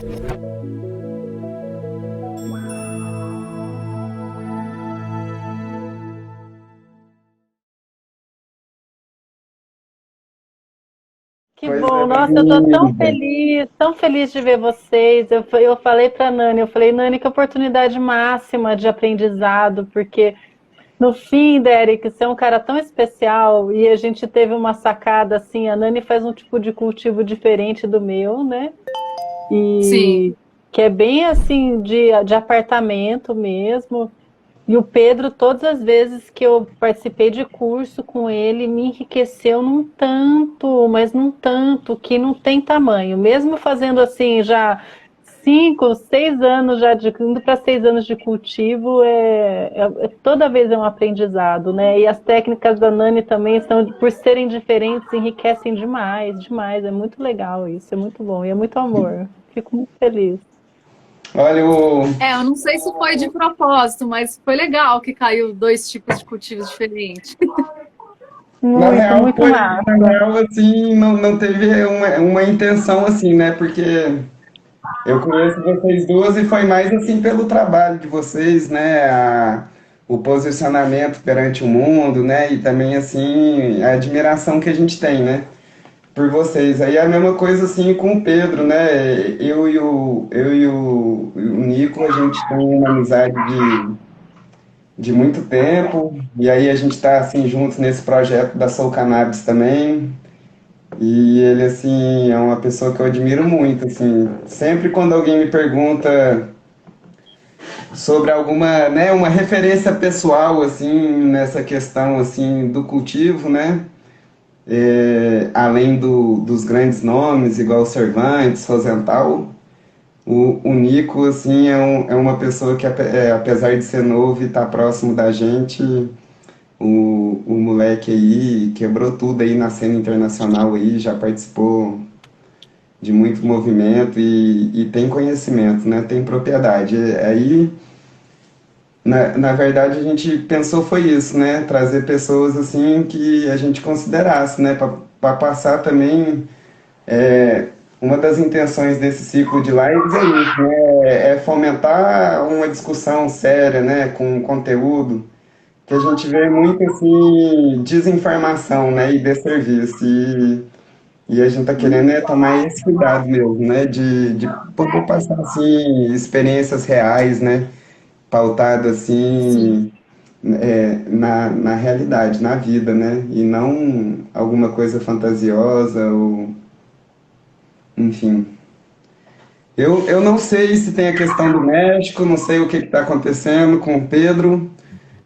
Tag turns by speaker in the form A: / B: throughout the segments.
A: Que
B: Pois
A: bom,
B: é,
A: nossa, eu tô tão feliz de ver vocês. Eu falei para Nani, eu falei, Nani, que oportunidade máxima de aprendizado, porque no fim, Derek, você é um cara tão especial e a gente teve uma sacada assim, a Nani faz um tipo de cultivo diferente do meu, né?
C: Sim.
A: E que é bem assim de apartamento mesmo. E o Pedro, todas as vezes que eu participei de curso com ele, me enriqueceu num tanto, mas num tanto que não tem tamanho. Mesmo fazendo assim já 5, 6 anos já indo para 6 anos de cultivo, toda vez é um aprendizado, né? E as técnicas da Nani também são, por serem diferentes, enriquecem demais, demais. É muito legal isso, é muito bom e é muito amor. Fico muito feliz.
B: olha,
C: Eu não sei se foi de propósito, mas foi legal que caiu dois tipos de cultivos diferentes.
B: na
A: Muito,
B: real
A: muito
B: foi, na
A: massa.
B: real, assim, não teve uma intenção assim, né? Porque eu conheço vocês duas e foi mais assim pelo trabalho de vocês, né? O posicionamento perante o mundo, né? E também assim a admiração que a gente tem, né? Por vocês. Aí é a mesma coisa assim com o Pedro, né? Eu e o Nico, a gente tem uma amizade de muito tempo, e aí a gente está assim juntos nesse projeto da Soul Cannabis também. E ele assim é uma pessoa que eu admiro muito, assim. Sempre quando alguém me pergunta sobre alguma, né, uma referência pessoal assim nessa questão assim do cultivo, né? Além dos grandes nomes, igual Cervantes, Rosenthal, o Nico, assim, é uma pessoa que, apesar de ser novo e estar próximo da gente, o moleque aí quebrou tudo aí na cena internacional aí, já participou de muito movimento e tem conhecimento, né? Tem propriedade. Aí, na verdade, a gente pensou foi isso, né? Trazer pessoas, assim, que a gente considerasse, né? Para passar também. Uma das intenções desse ciclo de lives é isso, né? É fomentar uma discussão séria, né? Com conteúdo, que a gente vê muito assim, desinformação, né? E desserviço. E a gente tá querendo tomar esse cuidado mesmo, né? De poder passar assim, experiências reais, né? Pautado
C: Sim.
B: assim, na realidade, na vida, né? E não alguma coisa fantasiosa ou enfim. Eu não sei se tem a questão do México, não sei o que está acontecendo com o Pedro.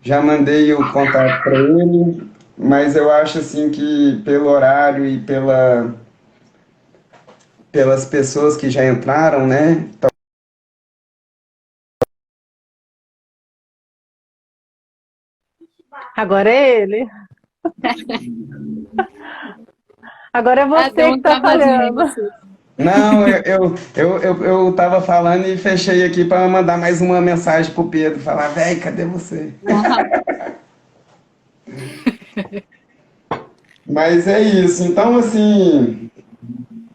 B: Já mandei o contato para ele, mas eu acho assim que pelo horário e pelas pessoas que já entraram, né?
A: Agora é ele. Agora é
C: Ah, deu
A: você que
C: uma
A: está
C: travadinha em
A: falhando.
C: você.
B: Não, eu tava falando e fechei aqui para mandar mais uma mensagem pro Pedro, falar, véi, cadê você?
C: Ah,
B: Mas é isso. Então, assim,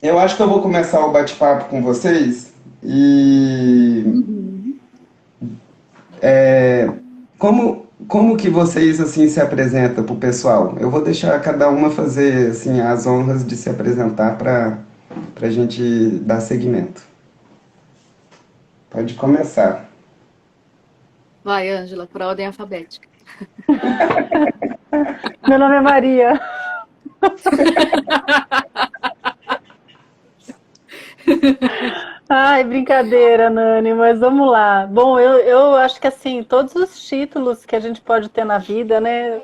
B: eu acho que eu vou começar o bate-papo com vocês e
C: uhum.
B: como que vocês assim se apresentam pro pessoal? Eu vou deixar cada uma fazer assim as honras de se apresentar para a gente dar seguimento. Pode começar.
C: Vai, Ângela, por ordem alfabética.
A: Meu nome é Maria. Ai, brincadeira, Nani, mas vamos lá. Bom, eu acho que assim, todos os títulos que a gente pode ter na vida, né?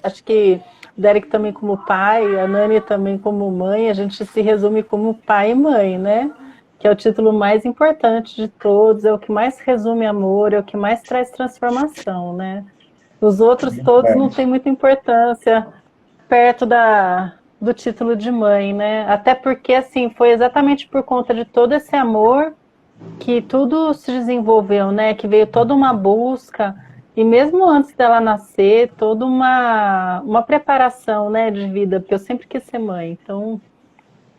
A: Acho que o Derek também como pai, a Nani também como mãe, a gente se resume como pai e mãe, né? Que é o título mais importante de todos, é o que mais resume amor, é o que mais traz transformação, né? Os outros todos não têm muita importância perto do título de mãe, né? Até porque, assim, foi exatamente por conta de todo esse amor que tudo se desenvolveu, né? Que veio toda uma busca, e mesmo antes dela nascer, toda uma preparação, né, de vida, porque eu sempre quis ser mãe. Então,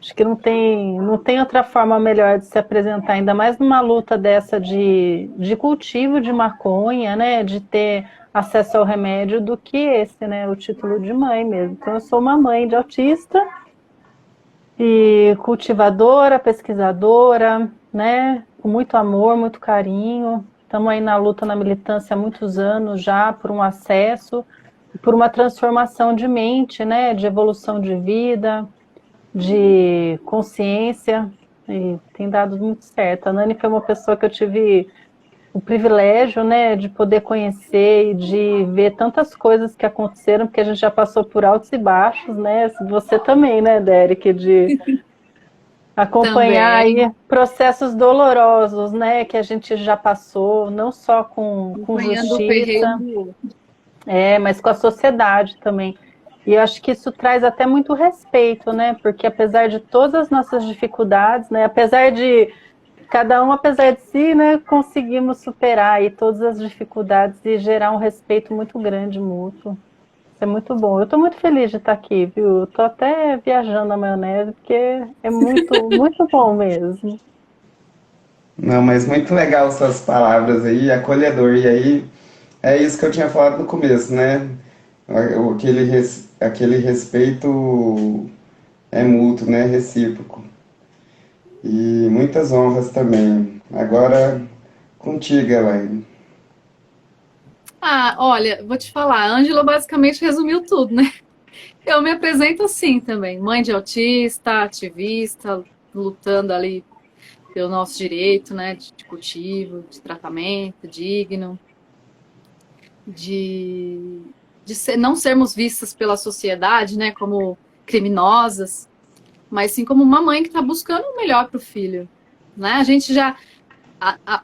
A: Acho que não tem outra forma melhor de se apresentar, ainda mais numa luta dessa de cultivo de maconha, né? De ter acesso ao remédio do que esse, né? O título de mãe mesmo. Então, eu sou uma mãe de autista e cultivadora, pesquisadora, né? Com muito amor, muito carinho. Estamos aí na luta, na militância há muitos anos já por um acesso, por uma transformação de mente, né? De evolução de vida, de consciência, e tem dado muito certo. A Nani foi uma pessoa que eu tive o privilégio, né, de poder conhecer e de ver tantas coisas que aconteceram, porque a gente já passou por altos e baixos, né? Você também, né, Derek, de acompanhar
C: Também,
A: aí processos dolorosos, né, que a gente já passou, não só com
C: acompanhando o ferreiro
A: justiça,
C: do outro.
A: mas com a sociedade também. E eu acho que isso traz até muito respeito, né? Porque apesar de todas as nossas dificuldades, né? Apesar de cada um, apesar de si, né? Conseguimos superar aí todas as dificuldades e gerar um respeito muito grande mútuo. Isso é muito bom. Eu estou muito feliz de estar aqui, viu? Estou até viajando na maionese, porque é muito, muito bom mesmo.
B: Não, mas muito legal suas palavras aí, acolhedor. E aí, é isso que eu tinha falado no começo, né? Aquele respeito é mútuo, né? Recíproco. E muitas honras também. Agora, contigo, Elaine.
C: Ah, olha, vou te falar, a Ângela basicamente resumiu tudo, né? Eu me apresento assim também, mãe de autista, ativista, lutando ali pelo nosso direito, né, de cultivo, de tratamento digno, de, não sermos vistas pela sociedade, né, como criminosas, mas sim como uma mãe que está buscando o melhor para o filho, né? A gente já a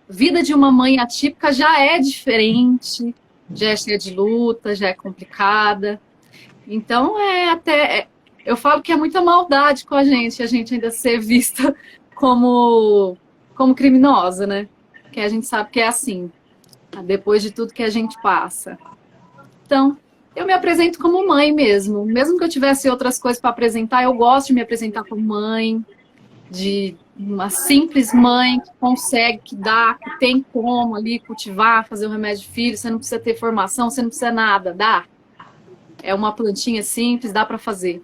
C: vida de uma mãe atípica já é diferente, já é cheia de luta, já é complicada. Então eu falo que é muita maldade com a gente ainda ser vista como criminosa, né? Que a gente sabe que é assim, depois de tudo que a gente passa. Então, eu me apresento como mãe mesmo. Mesmo que eu tivesse outras coisas para apresentar, eu gosto de me apresentar como mãe, de uma simples mãe que consegue, que dá, que tem como ali cultivar, fazer o remédio de filho, você não precisa ter formação, você não precisa nada, dá. É uma plantinha simples, dá para fazer.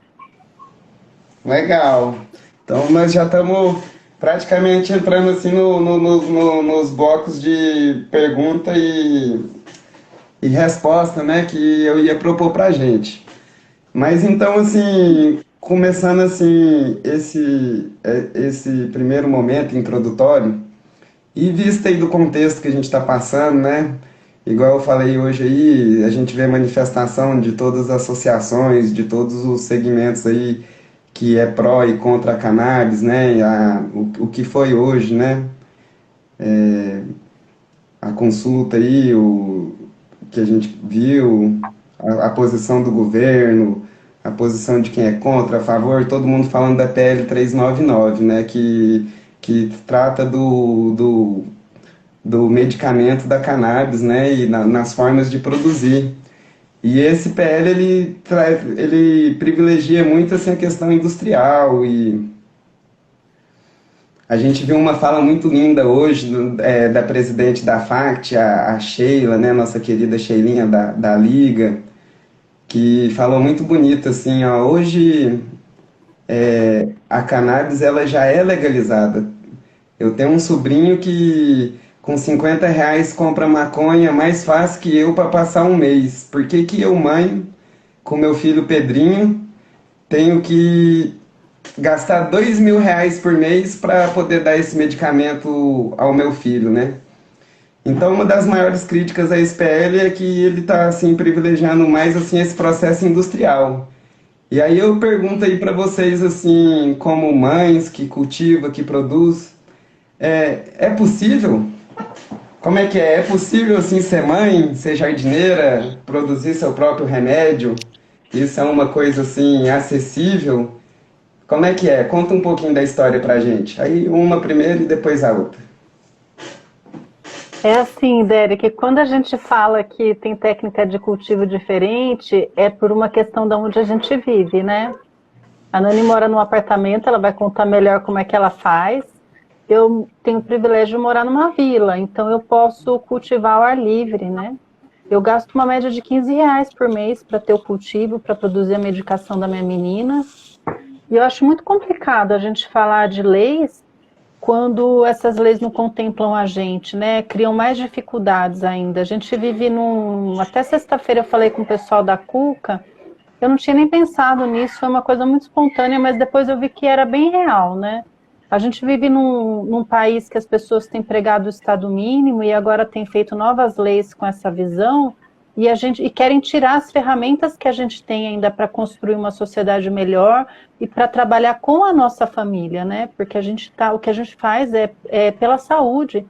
B: Legal. Então nós já estamos praticamente entrando assim nos blocos de pergunta e resposta, né, que eu ia propor para a gente. Mas então, assim, começando assim esse primeiro momento introdutório, e vista aí do contexto que a gente está passando, né? Igual eu falei hoje aí, a gente vê manifestação de todas as associações, de todos os segmentos aí que é pró e contra a cannabis, né? O que foi hoje, né? A consulta aí, o que a gente viu, a posição do governo, a posição de quem é contra, a favor, todo mundo falando da PL 399, né? Que trata do medicamento da cannabis, né? E nas formas de produzir. E esse PL ele privilegia muito assim, a questão industrial e a gente viu uma fala muito linda hoje da presidente da FACT, a Sheila, né, nossa querida Sheilinha da Liga, que falou muito bonito assim, ó, hoje a cannabis ela já é legalizada. Eu tenho um sobrinho que com R$ 50 compra maconha mais fácil que eu para passar um mês. Por que que eu, mãe, com meu filho Pedrinho, tenho que gastar R$ 2.000 por mês para poder dar esse medicamento ao meu filho, né? Então, uma das maiores críticas a esse PL é que ele está assim privilegiando mais assim esse processo industrial. E aí eu pergunto aí para vocês assim, como mães que cultiva, que produz, é possível? Como é que é? É possível assim ser mãe, ser jardineira, produzir seu próprio remédio? Isso é uma coisa assim acessível? Como é que é? Conta um pouquinho da história pra gente. Aí uma primeiro e depois a outra.
A: É assim, Derek, quando a gente fala que tem técnica de cultivo diferente, é por uma questão de onde a gente vive, né? A Nani mora num apartamento, ela vai contar melhor como é que ela faz. Eu tenho o privilégio de morar numa vila, então eu posso cultivar ao ar livre, né? Eu gasto uma média de R$ 15 por mês para ter o cultivo, para produzir a medicação da minha menina. E eu acho muito complicado a gente falar de leis quando essas leis não contemplam a gente, né? Criam mais dificuldades ainda. A gente vive num... Até sexta-feira eu falei com o pessoal da Cuca, eu não tinha nem pensado nisso, foi uma coisa muito espontânea, mas depois eu vi que era bem real, né? A gente vive num país que as pessoas têm pregado o Estado mínimo e agora têm feito novas leis com essa visão e querem tirar as ferramentas que a gente tem ainda para construir uma sociedade melhor e para trabalhar com a nossa família, né? Porque o que a gente faz é pela saúde.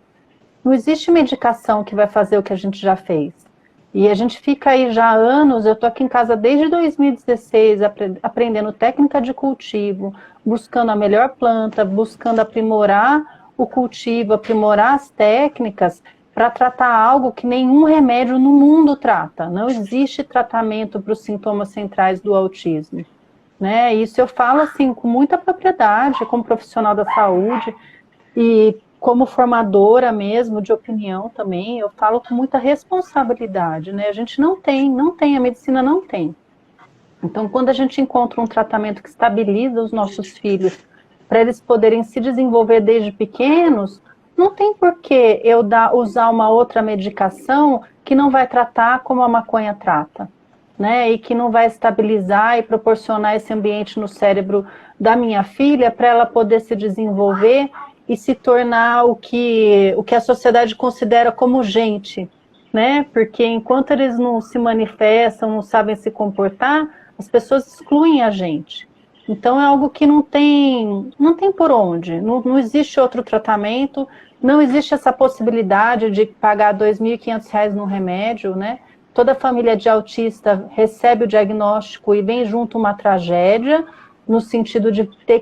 A: Não existe medicação que vai fazer o que a gente já fez. E a gente fica aí já há anos, eu estou aqui em casa desde 2016, aprendendo técnica de cultivo, buscando a melhor planta, buscando aprimorar o cultivo, aprimorar as técnicas para tratar algo que nenhum remédio no mundo trata. Não existe tratamento para os sintomas centrais do autismo, né? Isso eu falo assim com muita propriedade, como profissional da saúde e como formadora mesmo de opinião também, eu falo com muita responsabilidade, né? A gente não tem, a medicina não tem. Então, quando a gente encontra um tratamento que estabiliza os nossos filhos para eles poderem se desenvolver desde pequenos, não tem por que eu usar uma outra medicação que não vai tratar como a maconha trata, né? E que não vai estabilizar e proporcionar esse ambiente no cérebro da minha filha para ela poder se desenvolver e se tornar o que a sociedade considera como gente, né? Porque enquanto eles não se manifestam, não sabem se comportar, as pessoas excluem a gente. Então é algo que não tem por onde, não existe outro tratamento, não existe essa possibilidade de pagar R$ 2.500 num remédio, né? Toda família de autista recebe o diagnóstico e vem junto uma tragédia, no sentido de ter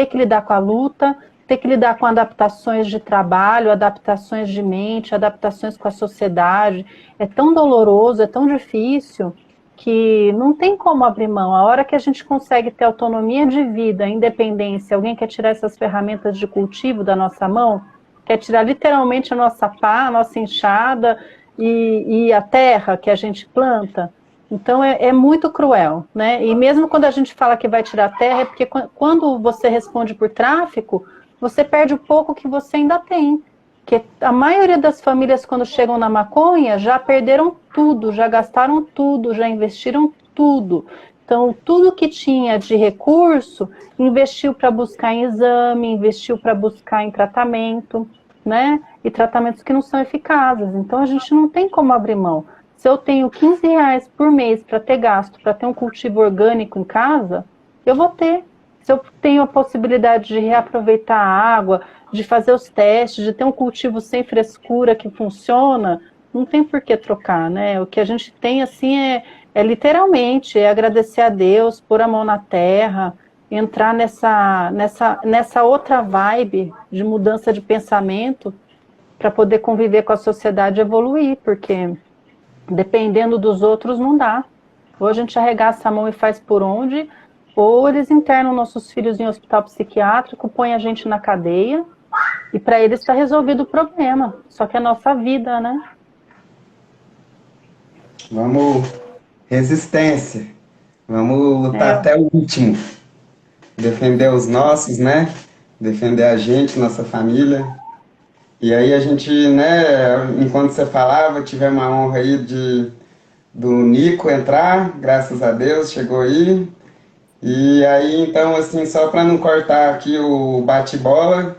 A: que lidar com a luta, ter que lidar com adaptações de trabalho, adaptações de mente, adaptações com a sociedade. É tão doloroso, é tão difícil, que não tem como abrir mão. A hora que a gente consegue ter autonomia de vida, independência, alguém quer tirar essas ferramentas de cultivo da nossa mão, quer tirar literalmente a nossa pá, a nossa enxada e a terra que a gente planta, então é muito cruel, né? E mesmo quando a gente fala que vai tirar a terra, é porque quando você responde por tráfico, você perde o pouco que você ainda tem. Porque a maioria das famílias, quando chegam na maconha, já perderam tudo, já gastaram tudo, já investiram tudo. Então, tudo que tinha de recurso, investiu para buscar em exame, investiu para buscar em tratamento, né? E tratamentos que não são eficazes. Então, a gente não tem como abrir mão. Se eu tenho R$ 15 por mês para ter gasto, para ter um cultivo orgânico em casa, eu vou ter. Se eu tenho a possibilidade de reaproveitar a água, de fazer os testes, de ter um cultivo sem frescura que funciona, não tem por que trocar, né? O que a gente tem, assim, é literalmente agradecer a Deus, pôr a mão na terra, entrar nessa outra vibe de mudança de pensamento para poder conviver com a sociedade e evoluir, porque dependendo dos outros não dá. Ou a gente arregaça a mão e faz por onde, ou eles internam nossos filhos em hospital psiquiátrico, põem a gente na cadeia, e para eles está resolvido o problema. Só que é a nossa vida, né?
B: Vamos, resistência. Vamos lutar até o último. Defender os nossos, né? Defender a gente, nossa família. E aí a gente, né, enquanto você falava, tivemos a honra aí do Nico entrar, graças a Deus, chegou aí. E aí, então, assim, só para não cortar aqui o bate-bola,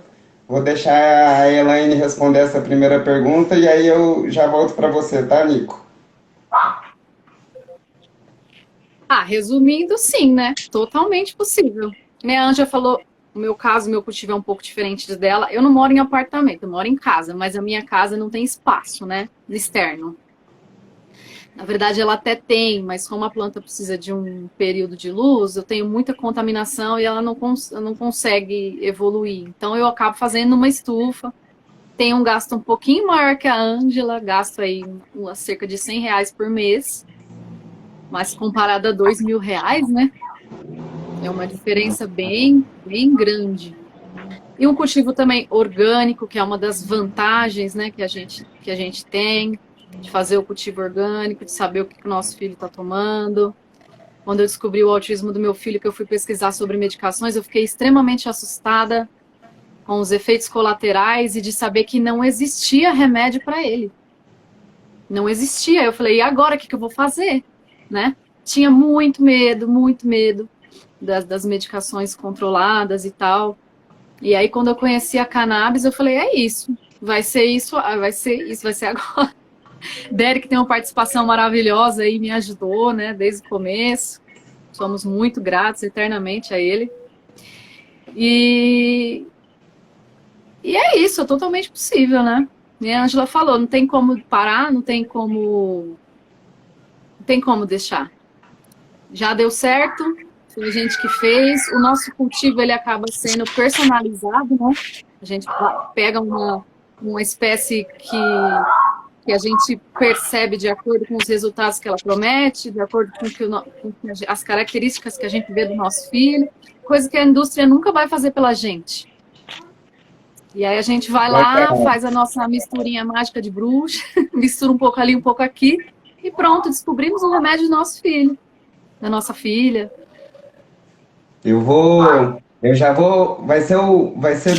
B: vou deixar a Elaine responder essa primeira pergunta e aí eu já volto para você, tá, Nico?
C: Resumindo, sim, né? Totalmente possível. Né, a Anja falou, o meu caso, meu cultivo é um pouco diferente dela. Eu não moro em apartamento, eu moro em casa, mas a minha casa não tem espaço, né? Externo. Na verdade, ela até tem, mas como a planta precisa de um período de luz, eu tenho muita contaminação e ela não consegue evoluir. Então, eu acabo fazendo uma estufa. Tenho um gasto um pouquinho maior que a Ângela, gasto aí cerca de R$ 100 por mês. Mas comparado a R$ 2.000, né? É uma diferença bem, bem grande. E um cultivo também orgânico, que é uma das vantagens, né, que a gente tem de fazer o cultivo orgânico, de saber o que o nosso filho está tomando. Quando eu descobri o autismo do meu filho, que eu fui pesquisar sobre medicações, eu fiquei extremamente assustada com os efeitos colaterais e de saber que não existia remédio para ele. Não existia. Eu falei, e agora o que eu vou fazer? Né? Tinha muito medo das medicações controladas e tal. E aí, quando eu conheci a cannabis, eu falei, é isso. Vai ser isso, vai ser agora. Derek tem uma participação maravilhosa aí, me ajudou, né, desde o começo. Somos muito gratos eternamente a ele. E é isso, é totalmente possível, né? E a Ângela falou, não tem como parar, não tem como deixar. Já deu certo, foi a gente que fez. O nosso cultivo, ele acaba sendo personalizado, né? A gente pega uma espécie que a gente percebe de acordo com os resultados que ela promete, de acordo com as características que a gente vê do nosso filho, coisa que a indústria nunca vai fazer pela gente. E aí a gente vai lá, faz a nossa misturinha mágica de bruxa, mistura um pouco ali, um pouco aqui, e pronto, descobrimos o remédio do nosso filho, da nossa filha.
B: Vai ser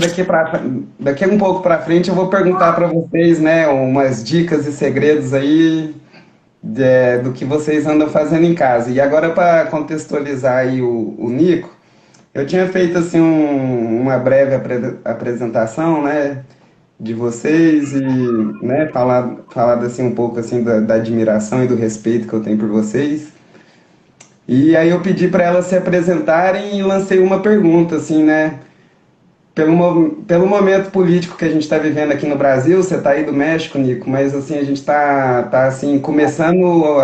B: daqui um pouco para frente, eu vou perguntar para vocês, né, umas dicas e segredos aí do que vocês andam fazendo em casa. E agora, para contextualizar aí o Nico, eu tinha feito assim uma breve apresentação, né, de vocês e, né, falado assim um pouco assim da admiração e do respeito que eu tenho por vocês. E aí eu pedi para elas se apresentarem e lancei uma pergunta, assim, né? Pelo momento político que a gente está vivendo aqui no Brasil, você está aí do México, Nico, mas assim, a gente está assim, começando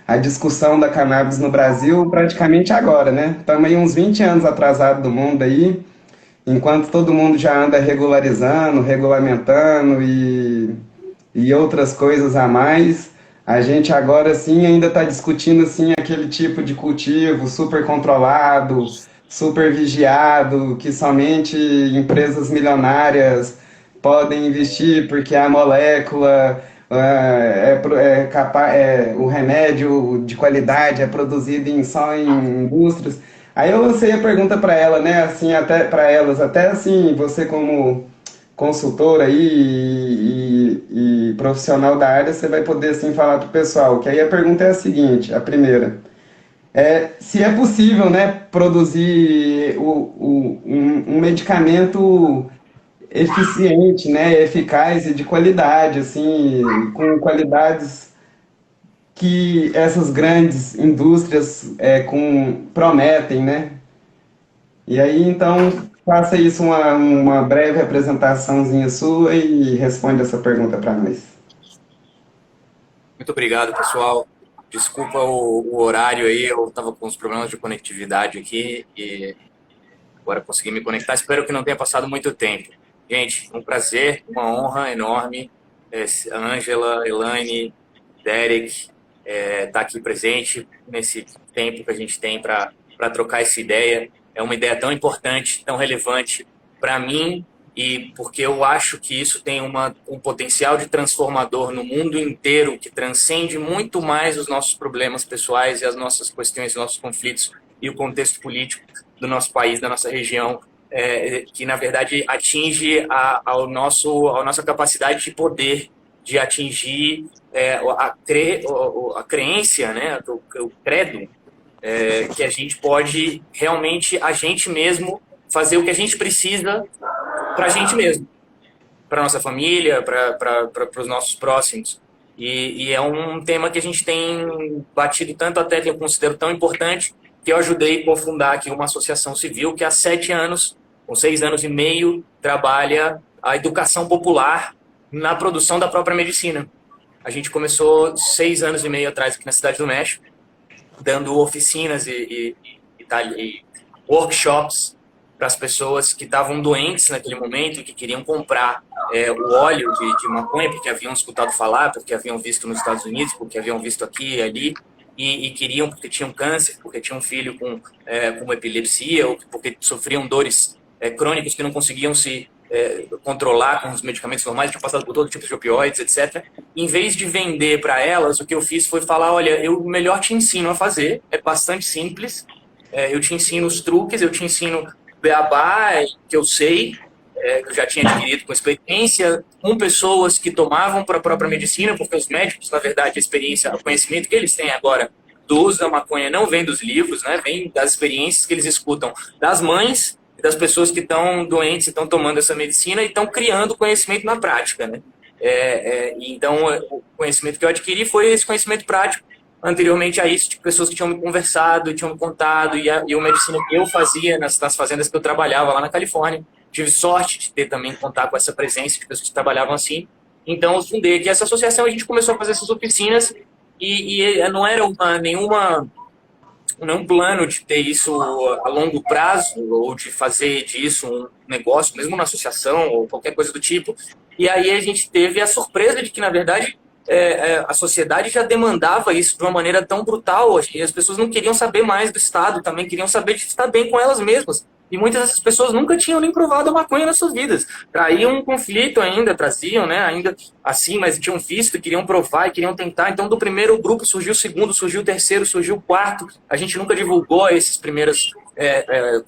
B: a discussão da cannabis no Brasil praticamente agora, né? Estamos aí uns 20 anos atrasado do mundo aí, enquanto todo mundo já anda regularizando, regulamentando e outras coisas a mais. A gente agora sim ainda está discutindo assim aquele tipo de cultivo super controlado, super vigiado, que somente empresas milionárias podem investir porque a molécula o remédio de qualidade é produzido só em indústrias. Aí eu lancei a pergunta para ela, né? Assim, até para elas, até assim, você como consultor aí e profissional da área, você vai poder assim falar para o pessoal. Que aí a pergunta é a seguinte, a primeira, se é possível, né, produzir um medicamento eficiente, né, eficaz e de qualidade, assim, com qualidades que essas grandes indústrias prometem, né? E aí, então, faça isso uma breve apresentaçãozinha sua e responde essa pergunta para nós.
D: Muito obrigado, pessoal. Desculpa o horário aí, eu estava com uns problemas de conectividade aqui e agora consegui me conectar. Espero que não tenha passado muito tempo. Gente, um prazer, uma honra enorme. Ângela, Elaine, Derek, tá aqui presente nesse tempo que a gente tem para trocar essa ideia. É uma ideia tão importante, tão relevante para mim e porque eu acho que isso tem um potencial de transformador no mundo inteiro que transcende muito mais os nossos problemas pessoais e as nossas questões, os nossos conflitos e o contexto político do nosso país, da nossa região, que na verdade atinge a nossa capacidade de poder, de atingir a crença, né, o credo, que a gente pode realmente, a gente mesmo, fazer o que a gente precisa para a gente mesmo, para nossa família, para os nossos próximos. E é um tema que a gente tem batido tanto até que eu considero tão importante, que eu ajudei a cofundar aqui uma associação civil que há 7 anos, com 6 anos e meio, trabalha a educação popular na produção da própria medicina. A gente começou 6 anos e meio atrás aqui na Cidade do México, dando oficinas e workshops para as pessoas que estavam doentes naquele momento e que queriam comprar o óleo de maconha, porque haviam escutado falar, porque haviam visto nos Estados Unidos, porque haviam visto aqui e ali, e queriam porque tinham câncer, porque tinham um filho com epilepsia, ou porque sofriam dores crônicas que não conseguiam se controlar com os medicamentos normais, tinham passado por todo tipo de opioides, etc. Em vez de vender para elas, o que eu fiz foi falar, olha, eu melhor te ensino a fazer, é bastante simples, eu te ensino os truques, eu te ensino beabá, que eu sei, que eu já tinha adquirido com experiência, com pessoas que tomavam para a própria medicina, porque os médicos, na verdade, a experiência, o conhecimento que eles têm agora do uso da maconha não vem dos livros, né? Vem das experiências que eles escutam das mães e das pessoas que estão doentes e estão tomando essa medicina e estão criando conhecimento na prática, né? Então, o conhecimento que eu adquiri foi esse conhecimento prático. Anteriormente a isso, de pessoas que tinham me conversado, tinham me contado, e a medicina que eu fazia nas fazendas que eu trabalhava lá na Califórnia. Tive sorte de ter também contato com essa presença de pessoas que trabalhavam assim. Então, eu fundei aqui essa associação, a gente começou a fazer essas oficinas, e não era nenhum plano de ter isso a longo prazo, ou de fazer disso um negócio, mesmo na associação, ou qualquer coisa do tipo. E aí a gente teve a surpresa de que, na verdade, a sociedade já demandava isso de uma maneira tão brutal, e as pessoas não queriam saber mais do Estado, também queriam saber de estar bem com elas mesmas. E muitas dessas pessoas nunca tinham nem provado a maconha nas suas vidas. Traíam um conflito ainda, traziam, né, ainda assim, mas tinham visto e queriam provar e queriam tentar. Então, do primeiro grupo surgiu o segundo, surgiu o terceiro, surgiu o quarto. A gente nunca divulgou esses primeiros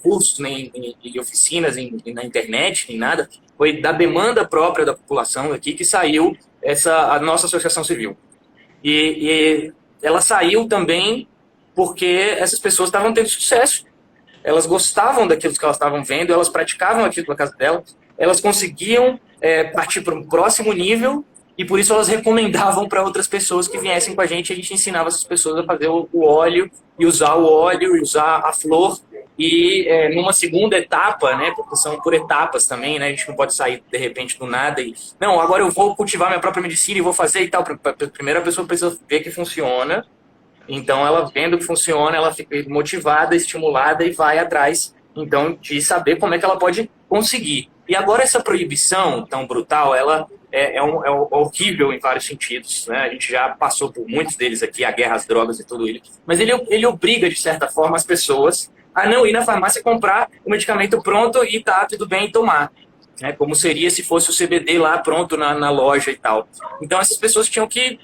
D: cursos, nem oficinas na internet, nem nada. Foi da demanda própria da população aqui que saiu a nossa associação civil. E ela saiu também porque essas pessoas estavam tendo sucesso. Elas gostavam daquilo que elas estavam vendo, elas praticavam aquilo na casa delas, elas conseguiam partir para um próximo nível e por isso elas recomendavam para outras pessoas que viessem com a gente ensinava essas pessoas a fazer o óleo e usar o óleo e usar a flor. E numa segunda etapa, né, porque são por etapas também, né, a gente não pode sair de repente do nada e, não, agora eu vou cultivar minha própria medicina e vou fazer e tal. Primeiro a pessoa precisa ver que funciona. Então, ela vendo que funciona, ela fica motivada, estimulada e vai atrás, então, de saber como é que ela pode conseguir. E agora essa proibição tão brutal, ela é horrível em vários sentidos, né? A gente já passou por muitos deles aqui, a guerra às drogas e tudo isso. Mas ele obriga, de certa forma, as pessoas a não ir na farmácia comprar o medicamento pronto e tá tudo bem tomar. Né? Como seria se fosse o CBD lá pronto na loja e tal. Então, essas pessoas tinham que...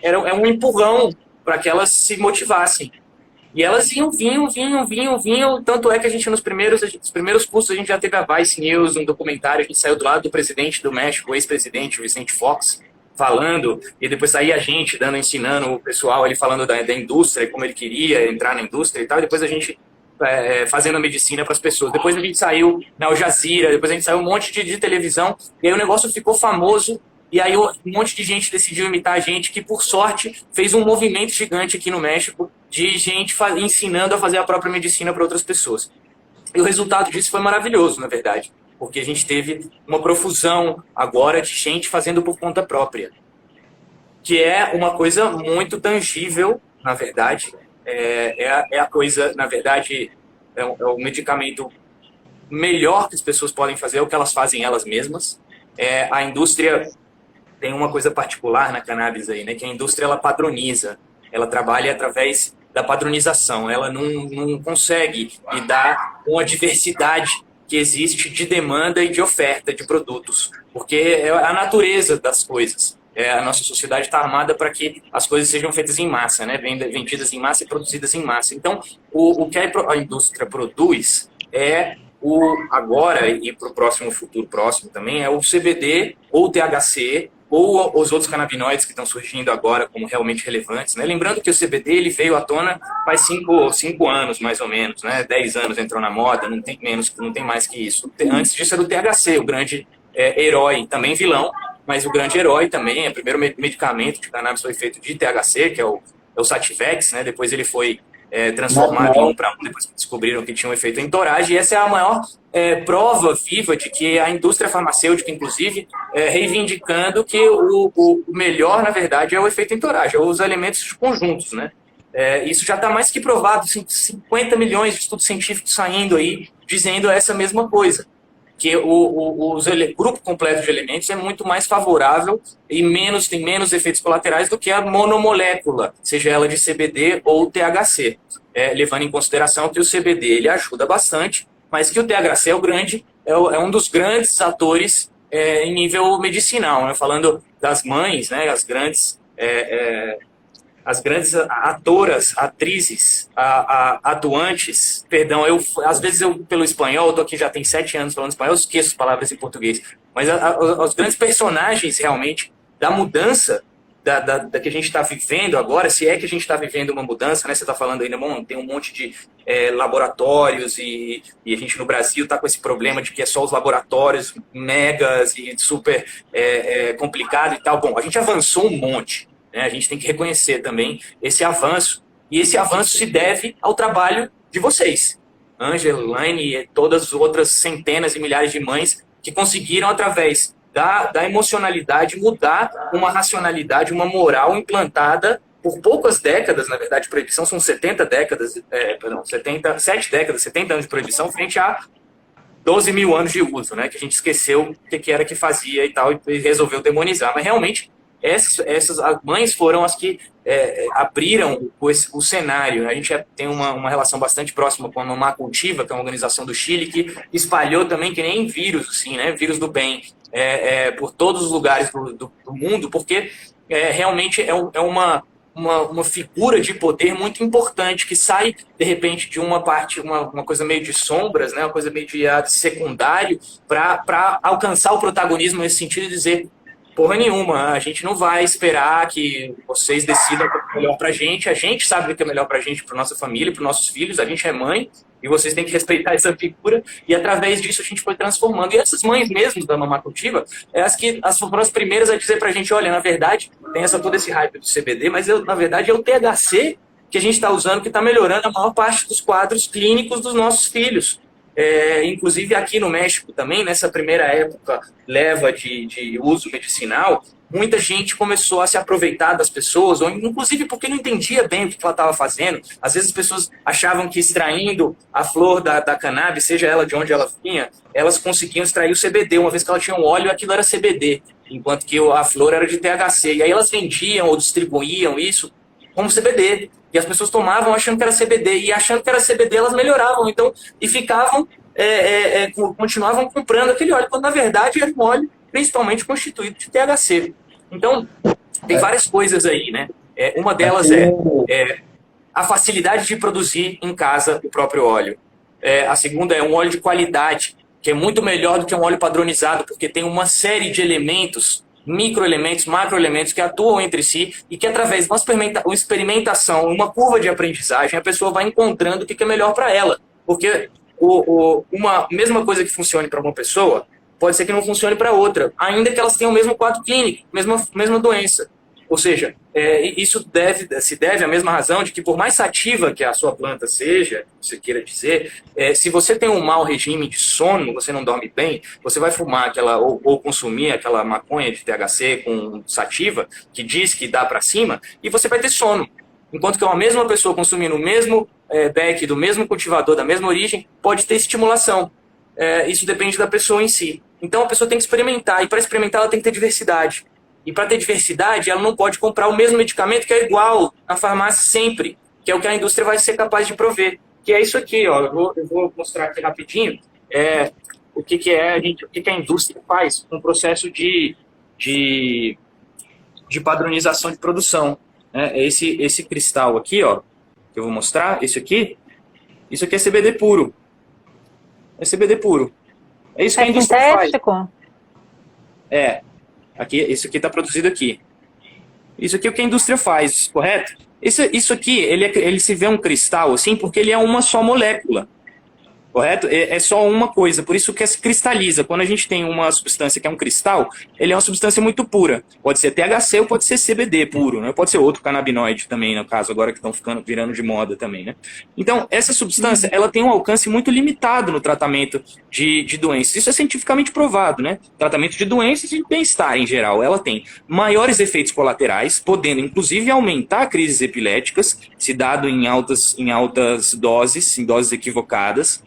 D: Era um empurrão para que elas se motivassem. E elas vinham, tanto é que a gente, nos primeiros cursos, a gente já teve a Vice News, um documentário, a gente saiu do lado do presidente do México, o ex-presidente, o Vicente Fox, falando, e depois saía a gente ensinando o pessoal, ele falando da indústria, como ele queria entrar na indústria e tal, e depois a gente fazendo a medicina para as pessoas. Depois a gente saiu na Al Jazeera, depois a gente saiu um monte de televisão, e aí o negócio ficou famoso. E aí um monte de gente decidiu imitar a gente, que por sorte fez um movimento gigante aqui no México de gente ensinando a fazer a própria medicina para outras pessoas. E o resultado disso foi maravilhoso, na verdade, porque a gente teve uma profusão agora de gente fazendo por conta própria, que é uma coisa muito tangível, na verdade. É a coisa, na verdade, é o medicamento melhor que as pessoas podem fazer, é o que elas fazem elas mesmas. A indústria... Tem uma coisa particular na cannabis aí, né? Que a indústria, ela padroniza. Ela trabalha através da padronização. Ela não consegue lidar com a diversidade que existe de demanda e de oferta de produtos. Porque é a natureza das coisas. A nossa sociedade está armada para que as coisas sejam feitas em massa, né? Vendidas em massa e produzidas em massa. Então, o que a indústria produz agora e para o próximo futuro próximo também, é o CBD ou o THC, ou os outros canabinoides que estão surgindo agora como realmente relevantes, né? Lembrando que o CBD ele veio à tona faz 5 anos, mais ou menos, né? 10 anos entrou na moda, não tem mais que isso. Antes disso era o THC, o grande herói, também vilão, mas o grande herói também, o primeiro medicamento de cannabis foi feito de THC, que é o Sativex, né? Depois ele foi transformado em 1 para 1, depois que descobriram que tinha um efeito entourage, e essa é a maior prova viva de que a indústria farmacêutica, inclusive, reivindicando que o melhor, na verdade, é o efeito entourage, é os elementos conjuntos, né? Isso já está mais que provado, 50 milhões de estudos científicos saindo aí, dizendo essa mesma coisa, que grupo completo de elementos é muito mais favorável e tem menos efeitos colaterais do que a monomolécula, seja ela de CBD ou THC. Levando em consideração que o CBD ele ajuda bastante, mas que o THC é um dos grandes atores em nível medicinal, né? Falando das mães, né? As grandes atoras, atrizes, atuantes, perdão, às vezes pelo espanhol, eu estou aqui já tem 7 anos falando espanhol, eu esqueço as palavras em português, mas os grandes personagens realmente da mudança da que a gente está vivendo agora, se é que a gente está vivendo uma mudança, né? Você está falando ainda, bom, tem um monte de laboratórios e a gente no Brasil está com esse problema de que é só os laboratórios megas e super complicado e tal. Bom, a gente avançou um monte, né? A gente tem que reconhecer também esse avanço, e esse avanço se deve ao trabalho de vocês, Ângela, Elaine e todas as outras centenas e milhares de mães que conseguiram, através da emocionalidade, mudar uma racionalidade, uma moral implantada por poucas décadas. Na verdade, proibição são 70 décadas, 7 décadas, 70 anos de proibição, frente a 12 mil anos de uso, né? Que a gente esqueceu o que era que fazia e tal, e resolveu demonizar. Mas realmente, essas mães foram as que abriram o cenário. A gente tem uma relação bastante próxima com a Mamá Cultiva, que é uma organização do Chile, que espalhou também que nem vírus, assim, né? Vírus do bem, por todos os lugares do mundo, porque realmente é uma figura de poder muito importante, que sai, de repente, de uma parte, uma coisa meio de sombras, né? Uma coisa meio de secundário, para alcançar o protagonismo nesse sentido, e dizer: porra nenhuma, a gente não vai esperar que vocês decidam o que é melhor pra gente, a gente sabe o que é melhor pra gente, pra nossa família, pros nossos filhos, a gente é mãe, e vocês têm que respeitar essa figura, e através disso a gente foi transformando. E essas mães mesmo da Mamá Cultiva, foram as primeiras a dizer pra gente: olha, na verdade, tem todo esse hype do CBD, mas na verdade é o THC que a gente está usando que está melhorando a maior parte dos quadros clínicos dos nossos filhos. Inclusive aqui no México também, nessa primeira época leva de uso medicinal, muita gente começou a se aproveitar das pessoas, ou inclusive porque não entendia bem o que ela estava fazendo. Às vezes as pessoas achavam que extraindo a flor da cannabis, seja ela de onde ela vinha, elas conseguiam extrair o CBD, uma vez que ela tinha um óleo, aquilo era CBD, enquanto que a flor era de THC. E aí elas vendiam ou distribuíam isso como CBD. E as pessoas tomavam achando que era CBD, e achando que era CBD elas melhoravam, então, e ficavam, continuavam comprando aquele óleo, quando na verdade era um óleo principalmente constituído de THC. Então, tem várias coisas aí, né? Uma delas é a facilidade de produzir em casa o próprio óleo. A segunda é um óleo de qualidade, que é muito melhor do que um óleo padronizado, porque tem uma série de elementos, microelementos, macroelementos que atuam entre si, e que através de uma experimentação, uma curva de aprendizagem, a pessoa vai encontrando o que é melhor para ela. Porque uma mesma coisa que funcione para uma pessoa pode ser que não funcione para outra, ainda que elas tenham o mesmo quadro clínico, mesma doença. Ou seja, isso se deve à mesma razão de que, por mais sativa que a sua planta seja, você queira dizer, se você tem um mau regime de sono, você não dorme bem, você vai fumar ou consumir aquela maconha de THC com sativa, que diz que dá para cima, e você vai ter sono. Enquanto que uma mesma pessoa consumindo o mesmo beck, do mesmo cultivador, da mesma origem, pode ter estimulação. Isso depende da pessoa em si. Então a pessoa tem que experimentar, e para experimentar ela tem que ter diversidade. E para ter diversidade, ela não pode comprar o mesmo medicamento que é igual na farmácia sempre, que é o que a indústria vai ser capaz de prover. Que é isso aqui, ó. Eu vou mostrar aqui rapidinho o que a indústria faz com o processo de padronização de produção. Esse cristal aqui, ó, que eu vou mostrar, isso aqui é CBD puro. É CBD puro. É isso que a indústria faz. Isso aqui está produzido aqui. Isso aqui é o que a indústria faz, correto? Isso aqui, ele se vê um cristal assim, porque ele é uma só molécula. Correto? É só uma coisa, por isso que se cristaliza. Quando a gente tem uma substância que é um cristal, ele é uma substância muito pura. Pode ser THC ou pode ser CBD puro, né? Pode ser outro canabinoide também, no caso, agora que estão virando de moda também, né? Então, essa substância, ela tem um alcance muito limitado no tratamento de doenças. Isso é cientificamente provado, né? Tratamento de doenças e de bem-estar em geral. Ela tem maiores efeitos colaterais, podendo inclusive aumentar crises epiléticas, se dado em altas doses, em doses equivocadas.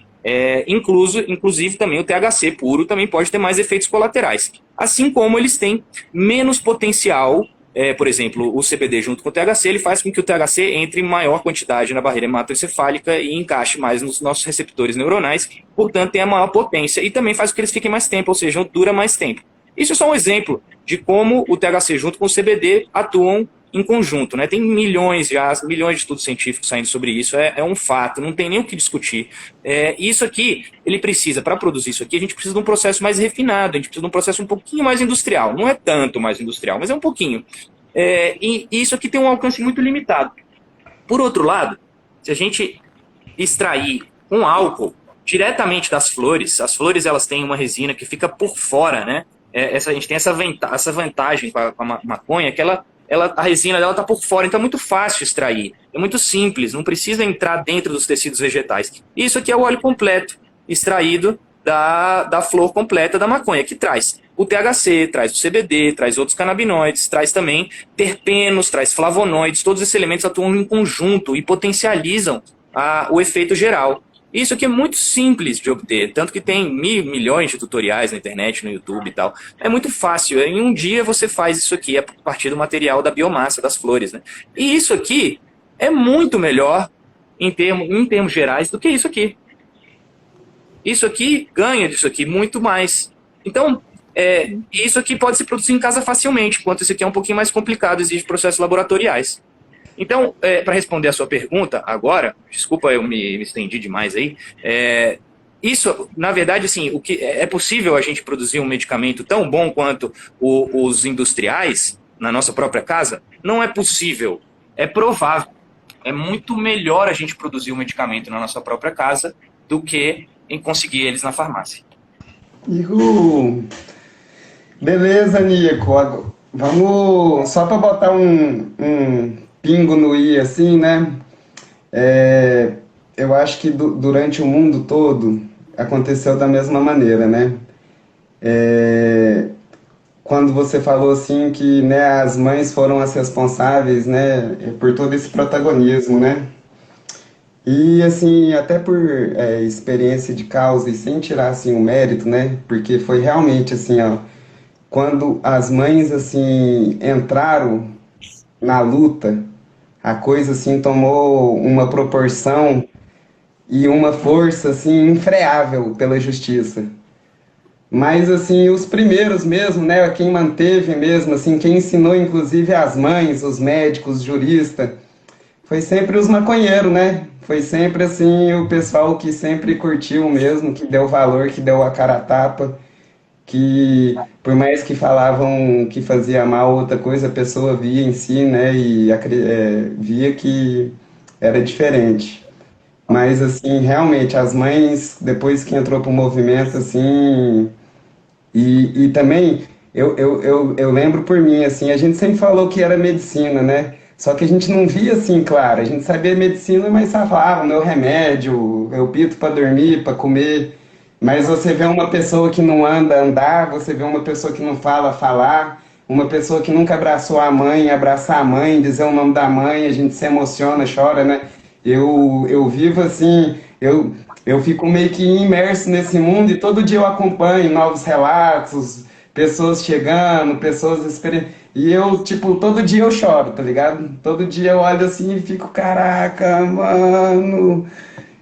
D: Inclusive também o THC puro também pode ter mais efeitos colaterais. Assim como eles têm menos potencial, por exemplo, o CBD junto com o THC, ele faz com que o THC entre em maior quantidade na barreira hematoencefálica e encaixe mais nos nossos receptores neuronais, portanto tem a maior potência e também faz com que eles fiquem mais tempo, ou seja, dura mais tempo. Isso é só um exemplo de como o THC junto com o CBD atuam em conjunto, né? Tem milhões de estudos científicos saindo sobre isso, é um fato, não tem nem o que discutir. Isso aqui, ele precisa, para produzir isso aqui, a gente precisa de um processo mais refinado, a gente precisa de um processo um pouquinho mais industrial, não é tanto mais industrial, mas é um pouquinho. E isso aqui tem um alcance muito limitado. Por outro lado, se a gente extrair um álcool diretamente das flores, as flores elas têm uma resina que fica por fora, né? A gente tem essa vantagem com a maconha, que a resina dela está por fora, então é muito fácil extrair, é muito simples, não precisa entrar dentro dos tecidos vegetais. Isso aqui é o óleo completo, extraído da flor completa da maconha, que traz o THC, traz o CBD, traz outros canabinoides, traz também terpenos, traz flavonoides, todos esses elementos atuam em conjunto e potencializam o efeito geral. Isso aqui é muito simples de obter, tanto que tem milhões de tutoriais na internet, no YouTube e tal. É muito fácil, em um dia você faz isso aqui a partir do material da biomassa das flores, né? E isso aqui é muito melhor em termos gerais do que isso aqui. Isso aqui ganha disso aqui muito mais. Então, isso aqui pode se produzir em casa facilmente, enquanto isso aqui é um pouquinho mais complicado, exige processos laboratoriais. Então, para responder a sua pergunta agora, desculpa eu me estendi demais aí, isso, na verdade, assim, o que é possível a gente produzir um medicamento tão bom quanto os industriais na nossa própria casa? Não é possível, é provável. É muito melhor a gente produzir um medicamento na nossa própria casa do que em conseguir eles na farmácia.
B: Beleza, Nico. Vamos só para botar um pingo no i, assim, né? Eu acho que durante o mundo todo aconteceu da mesma maneira, né? Quando você falou assim que, né, as mães foram as responsáveis, né, por todo esse protagonismo, né? E assim, até por experiência de causa e sem tirar assim o mérito, né? Porque foi realmente assim, ó, quando as mães assim entraram na luta, a coisa assim tomou uma proporção e uma força assim infreável pela justiça. Mas assim, os primeiros mesmo, né, quem manteve mesmo, assim, quem ensinou inclusive as mães, os médicos, os juristas, foi sempre os maconheiros, né? Foi sempre assim o pessoal que sempre curtiu mesmo, que deu valor, que deu a cara a tapa, que por mais que falavam que fazia mal outra coisa, a pessoa via em si, né, e via que era diferente. Mas assim, realmente, as mães, depois que entrou pro movimento, assim, e também, eu lembro por mim, assim, a gente sempre falou que era medicina, né? Só que a gente não via assim, claro, a gente sabia medicina, mas falava, meu remédio, eu pito para dormir, para comer. Mas você vê uma pessoa que não anda, andar, você vê uma pessoa que não fala, falar, uma pessoa que nunca abraçou a mãe, abraçar a mãe, dizer o nome da mãe, a gente se emociona, chora, né? Eu vivo assim, eu fico meio que imerso nesse mundo e todo dia eu acompanho novos relatos, pessoas chegando, pessoas experimentando. E eu, tipo, todo dia eu choro, tá ligado? Todo dia eu olho assim e fico, caraca, mano,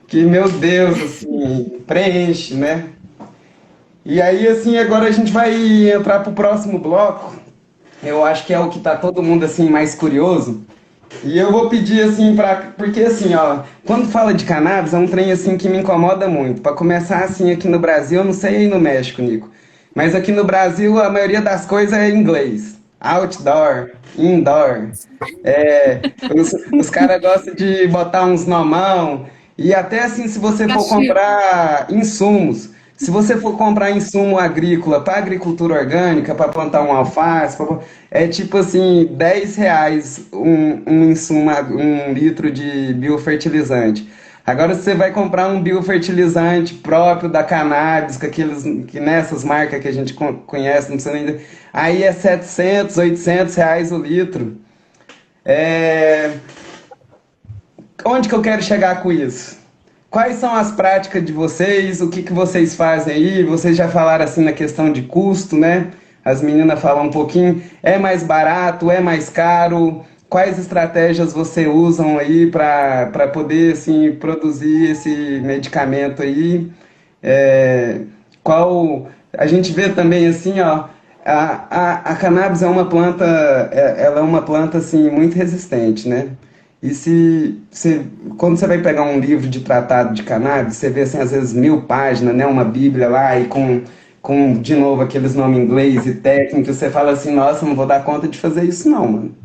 B: que meu Deus, assim, preenche, né? E aí, assim, agora a gente vai entrar pro próximo bloco. Eu acho que é o que tá todo mundo, assim, mais curioso. E eu vou pedir, assim, porque, assim, ó, quando fala de cannabis, é um trem, assim, que me incomoda muito. Pra começar, assim, aqui no Brasil, eu não sei aí no México, Nico, mas aqui no Brasil, a maioria das coisas é em inglês. Outdoor, indoor. Os caras gostam de botar uns nomão. E até assim, se você for comprar insumos, se você for comprar insumo agrícola para agricultura orgânica, para plantar um alface, é tipo assim, R$ 10 um insumo, 1 litro de biofertilizante. Agora, se você vai comprar um biofertilizante próprio da cannabis, que nessas marcas que a gente conhece, não precisa nem... Aí é R$ 700, R$ 800 o litro. onde que eu quero chegar com isso? Quais são as práticas de vocês? O que vocês fazem aí? Vocês já falaram assim na questão de custo, né? As meninas falam um pouquinho. É mais barato? É mais caro? Quais estratégias você usam aí para poder assim, produzir esse medicamento aí? Qual a gente vê também assim, ó, a cannabis é uma planta, ela é uma planta assim muito resistente, né? E quando você vai pegar um livro de tratado de cannabis, você vê assim, às vezes 1000 páginas, né? Uma bíblia lá e com de novo aqueles nomes em inglês e técnicos, você fala assim, nossa, não vou dar conta de fazer isso não, mano.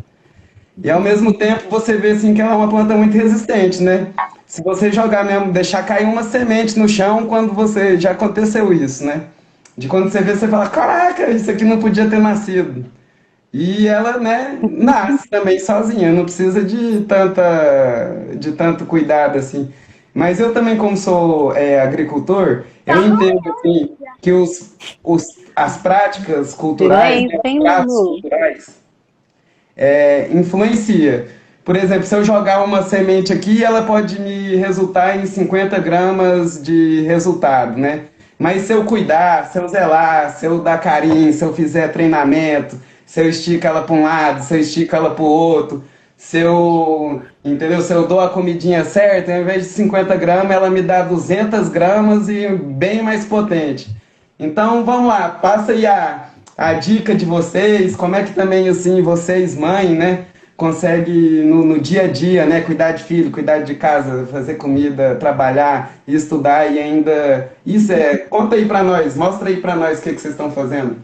B: E ao mesmo tempo você vê assim que ela é uma planta muito resistente, né? Se você jogar mesmo, deixar cair uma semente no chão, quando você já aconteceu isso, né? De quando você vê, você fala, caraca, isso aqui não podia ter nascido. E ela, né, nasce também sozinha, não precisa de tanto cuidado assim. Mas eu também, como sou agricultor, eu entendo assim, que as práticas culturais, né,
A: Silêncio,
B: os
A: hein,
B: pratos
A: Manu?
B: culturais, influencia. Por exemplo, se eu jogar uma semente aqui, ela pode me resultar em 50 gramas de resultado, né? Mas se eu cuidar, se eu zelar, se eu dar carinho, se eu fizer treinamento, se eu estico ela para um lado, se eu estico ela para o outro, entendeu? Se eu dou a comidinha certa, ao invés de 50 gramas, ela me dá 200 gramas e bem mais potente. Então, vamos lá, passa aí a dica de vocês, como é que também, assim, vocês, mãe, né, consegue no dia a dia, né, cuidar de filho, cuidar de casa, fazer comida, trabalhar, estudar e ainda... Conta aí pra nós, mostra aí pra nós o que vocês estão fazendo.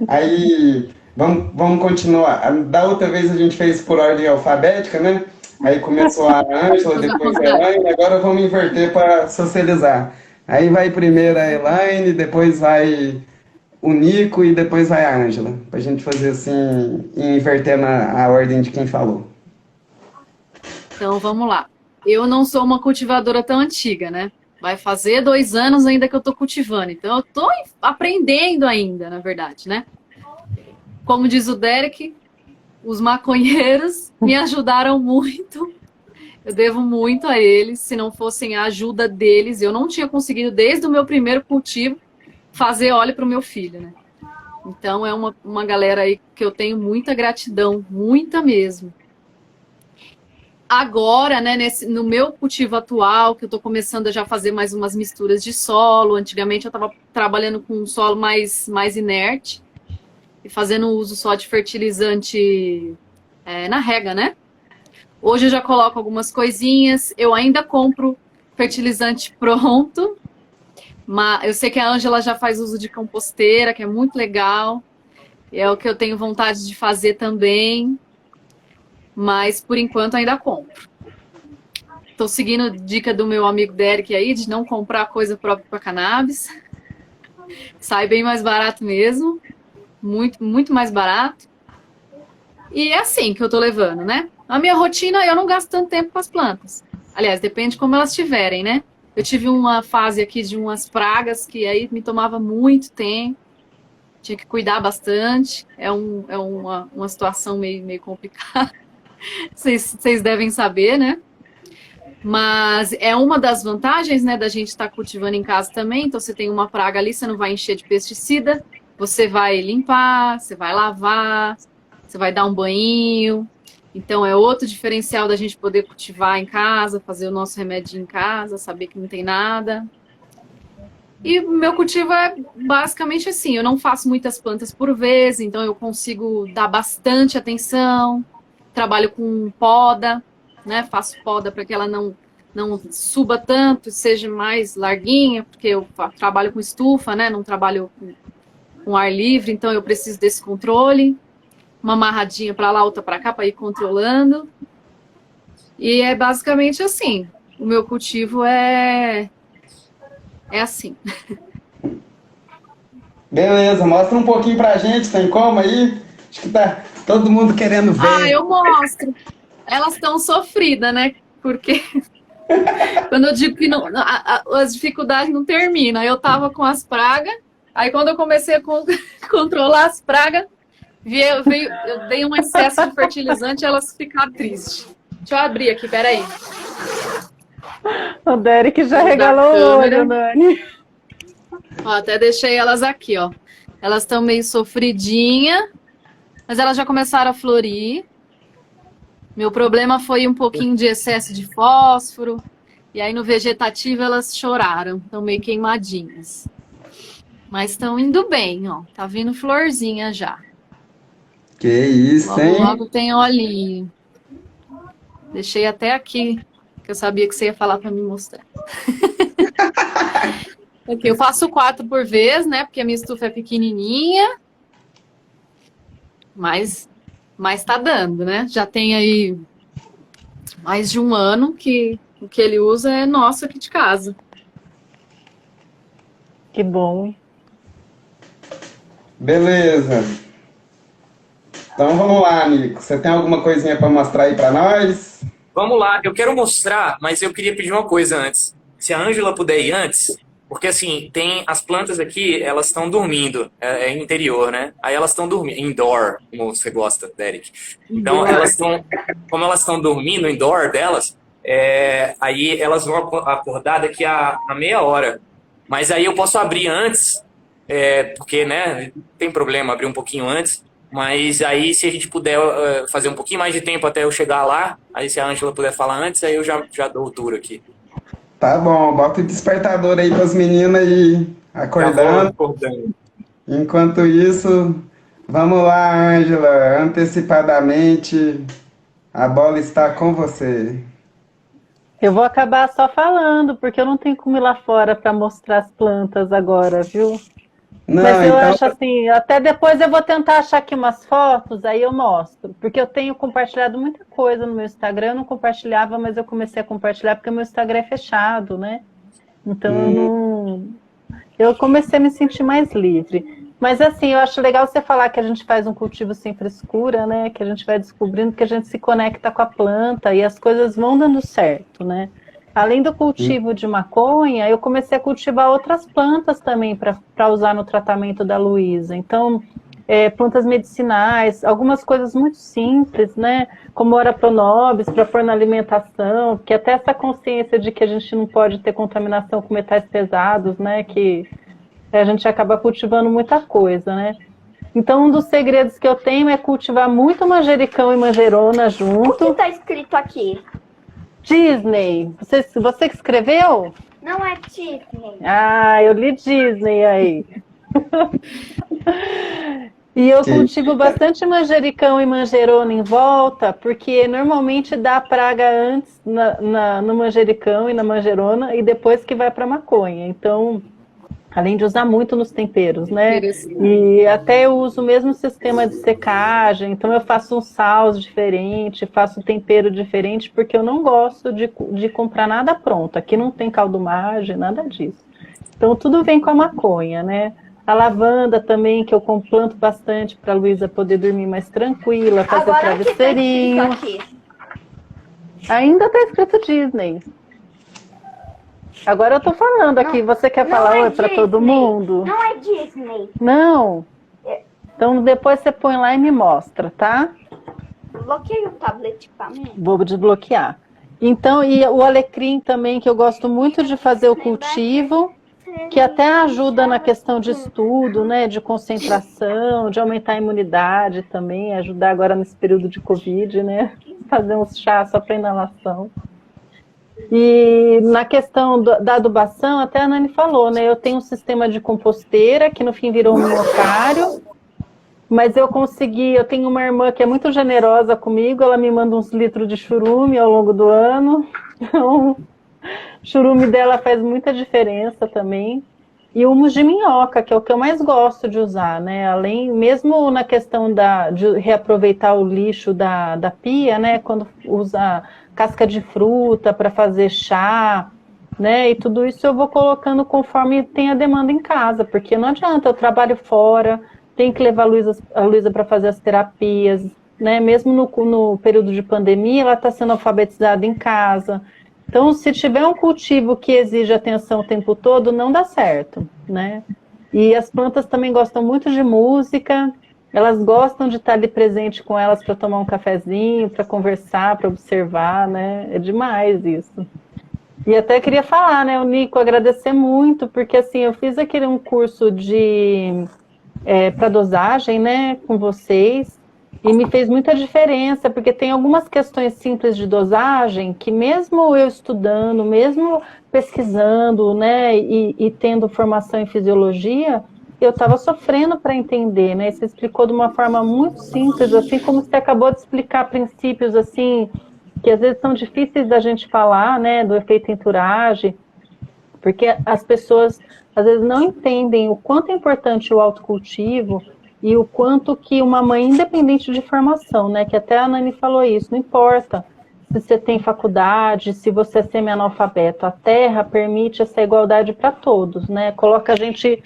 B: Aí, vamos continuar. Da outra vez a gente fez por ordem alfabética, né? Aí começou a Ângela, depois a Elaine, agora vamos inverter para socializar. Aí vai primeiro a Elaine, depois vai o Nico e depois vai a Ângela. Pra gente fazer assim, e inverter a ordem de quem falou.
C: Então, vamos lá. Eu não sou uma cultivadora tão antiga, né? Vai fazer 2 anos ainda que eu tô cultivando. Então, eu tô aprendendo ainda, na verdade, né? Como diz o Derek, os maconheiros me ajudaram muito. Eu devo muito a eles. Se não fossem a ajuda deles, eu não tinha conseguido, desde o meu primeiro cultivo, fazer óleo para o meu filho, né? Então, é uma galera aí que eu tenho muita gratidão, muita mesmo. Agora, né, no meu cultivo atual, que eu estou começando a já fazer mais umas misturas de solo. Antigamente eu estava trabalhando com um solo mais inerte e fazendo uso só de fertilizante na rega, né? Hoje eu já coloco algumas coisinhas. Eu ainda compro fertilizante pronto, mas eu sei que a Ângela já faz uso de composteira, que é muito legal. É o que eu tenho vontade de fazer também. Mas, por enquanto, ainda compro. Estou seguindo a dica do meu amigo Derek aí, de não comprar coisa própria para cannabis. Sai bem mais barato mesmo. Muito, muito mais barato. E é assim que eu estou levando, né? A minha rotina, eu não gasto tanto tempo com as plantas. Aliás, depende de como elas estiverem, né? Eu tive uma fase aqui de umas pragas que aí me tomava muito tempo. Tinha que cuidar bastante. É uma situação meio complicada. Vocês devem saber, né? Mas é uma das vantagens, né, da gente estar cultivando em casa também. Então, você tem uma praga ali, você não vai encher de pesticida, você vai limpar, você vai lavar, você vai dar um banho. Então, é outro diferencial da gente poder cultivar em casa, fazer o nosso remédio em casa, saber que não tem nada. E o meu cultivo é basicamente assim, eu não faço muitas plantas por vez, então eu consigo dar bastante atenção. Trabalho com poda, né? Faço poda para que ela não suba tanto, seja mais larguinha, porque eu trabalho com estufa, né? Não trabalho com ar livre, então eu preciso desse controle. Uma amarradinha para lá, outra para cá, para ir controlando. E é basicamente assim. O meu cultivo é assim.
B: Beleza, mostra um pouquinho pra gente, tem como aí? Acho que tá todo mundo querendo ver.
C: Ah, eu mostro. Elas estão sofridas, né? Porque quando eu digo que não, as dificuldades não terminam. Eu tava com as pragas, aí quando eu comecei a controlar as pragas, eu dei um excesso de fertilizante e elas ficaram tristes. Deixa eu abrir aqui, peraí.
A: O Derek já
C: Da
A: regalou o
C: câmera.
A: olho, Nani.
C: Ó, até deixei elas aqui, ó. Elas estão meio sofridinha, mas elas já começaram a florir. Meu problema foi um pouquinho de excesso de fósforo. E aí no vegetativo elas choraram, estão meio queimadinhas. Mas estão indo bem, ó. Tá vindo florzinha já.
B: Que isso,
C: Logo,
B: hein?
C: logo tem olhinho. Deixei até aqui, que eu sabia que você ia falar para me mostrar. Aqui, eu faço 4 por vez, né? Porque a minha estufa é pequenininha. Mas tá dando, né? Já tem aí mais de um ano que o que ele usa é nosso aqui de casa.
A: Que bom.
B: Beleza. Então vamos lá, Nico. Você tem alguma coisinha para mostrar aí para nós?
D: Vamos lá, eu quero mostrar, mas eu queria pedir uma coisa antes. Se a Ângela puder ir antes, porque assim, tem as plantas aqui, elas estão dormindo, é interior, né? Aí elas estão dormindo, indoor, como você gosta, Derek. Então, como elas estão dormindo, indoor delas, aí elas vão acordar daqui a meia hora. Mas aí eu posso abrir antes, porque, né, não tem problema abrir um pouquinho antes. Mas aí, se a gente puder fazer um pouquinho mais de tempo até eu chegar lá, aí se a Ângela puder falar antes, aí eu já dou o tour aqui.
B: Tá bom, bota o despertador aí para as meninas aí
D: Já vou
B: acordando.
D: acordando.
B: Enquanto isso, vamos lá, Ângela. Antecipadamente, a bola está com você.
A: Eu vou acabar só falando, porque eu não tenho como ir lá fora para mostrar as plantas agora, viu?
B: Não,
A: Mas eu
B: então,
A: acho assim, até depois eu vou tentar achar aqui umas fotos, aí eu mostro. Porque eu tenho compartilhado muita coisa no meu Instagram, eu não compartilhava, mas eu comecei a compartilhar porque o meu Instagram é fechado, né? Então eu comecei a me sentir mais livre. Mas assim, eu acho legal você falar que a gente faz um cultivo sem frescura, né? Que a gente vai descobrindo que a gente se conecta com a planta e as coisas vão dando certo, né? Além do cultivo de maconha, eu comecei a cultivar outras plantas também para usar no tratamento da Luísa. Então, plantas medicinais, algumas coisas muito simples, né? Como ora pro nobis, para pôr na alimentação, que até essa consciência de que a gente não pode ter contaminação com metais pesados, né? Que a gente acaba cultivando muita coisa, né? Então, um dos segredos que eu tenho é cultivar muito manjericão e manjerona
E: O
A: junto.
E: que tá escrito aqui?
A: Disney, você que escreveu?
E: Não é Disney.
A: Ah, eu li Disney aí. E eu cultivo bastante manjericão e manjerona em volta, porque normalmente dá praga antes no manjericão e na manjerona, e depois que vai para maconha. Então, além de usar muito nos temperos, né? E até eu uso o mesmo sistema de secagem, então eu faço um saus diferente, faço tempero diferente, porque eu não gosto de comprar nada pronto. Aqui não tem caldo Maggi, nada disso. Então tudo vem com a maconha, né? A lavanda também, que eu planto bastante para a Luísa poder dormir mais tranquila, fazer
E: Agora
A: travesseirinho.
E: o que tá escrito aqui?
A: Ainda está escrito Disney. Agora eu tô falando aqui, você quer falar oi para todo mundo?
E: Não é Disney.
A: Não. Então depois você põe lá e me mostra, tá?
E: Bloqueei o tablet pra mim.
A: Vou desbloquear. Então, e o alecrim também, que eu gosto muito de fazer o cultivo, que até ajuda na questão de estudo, né? De concentração, de aumentar a imunidade também, ajudar agora nesse período de Covid, né? Fazer uns chás só para inalação. E na questão da adubação, até a Nani falou, né? Eu tenho um sistema de composteira, que no fim virou um minhocário, mas eu tenho uma irmã que é muito generosa comigo, ela me manda uns litros de churume ao longo do ano, então o churume dela faz muita diferença também. E o humus de minhoca, que é o que eu mais gosto de usar, né? Além, mesmo na questão de reaproveitar o lixo da pia, né? Quando usa casca de fruta para fazer chá, né? E tudo isso eu vou colocando conforme tem a demanda em casa, porque não adianta, eu trabalho fora, tenho que levar a Luísa para fazer as terapias, né? Mesmo no período de pandemia, ela está sendo alfabetizada em casa. Então, se tiver um cultivo que exige atenção o tempo todo, não dá certo, né? E as plantas também gostam muito de música. elas gostam de estar ali presente com elas para tomar um cafezinho, para conversar, para observar, né? É demais isso. E até queria falar, né, o Nico, agradecer muito, porque assim, eu fiz um curso para dosagem, né, com vocês, e me fez muita diferença, porque tem algumas questões simples de dosagem que mesmo eu estudando, mesmo pesquisando, né, e tendo formação em fisiologia, eu estava sofrendo para entender, né? Você explicou de uma forma muito simples, assim como você acabou de explicar princípios assim que às vezes são difíceis da gente falar, né? Do efeito entourage, porque as pessoas às vezes não entendem o quanto é importante o autocultivo e o quanto que uma mãe, independente de formação, né? Que até a Nani falou isso, não importa se você tem faculdade, se você é semi-analfabeto, a Terra permite essa igualdade para todos, né? Coloca a gente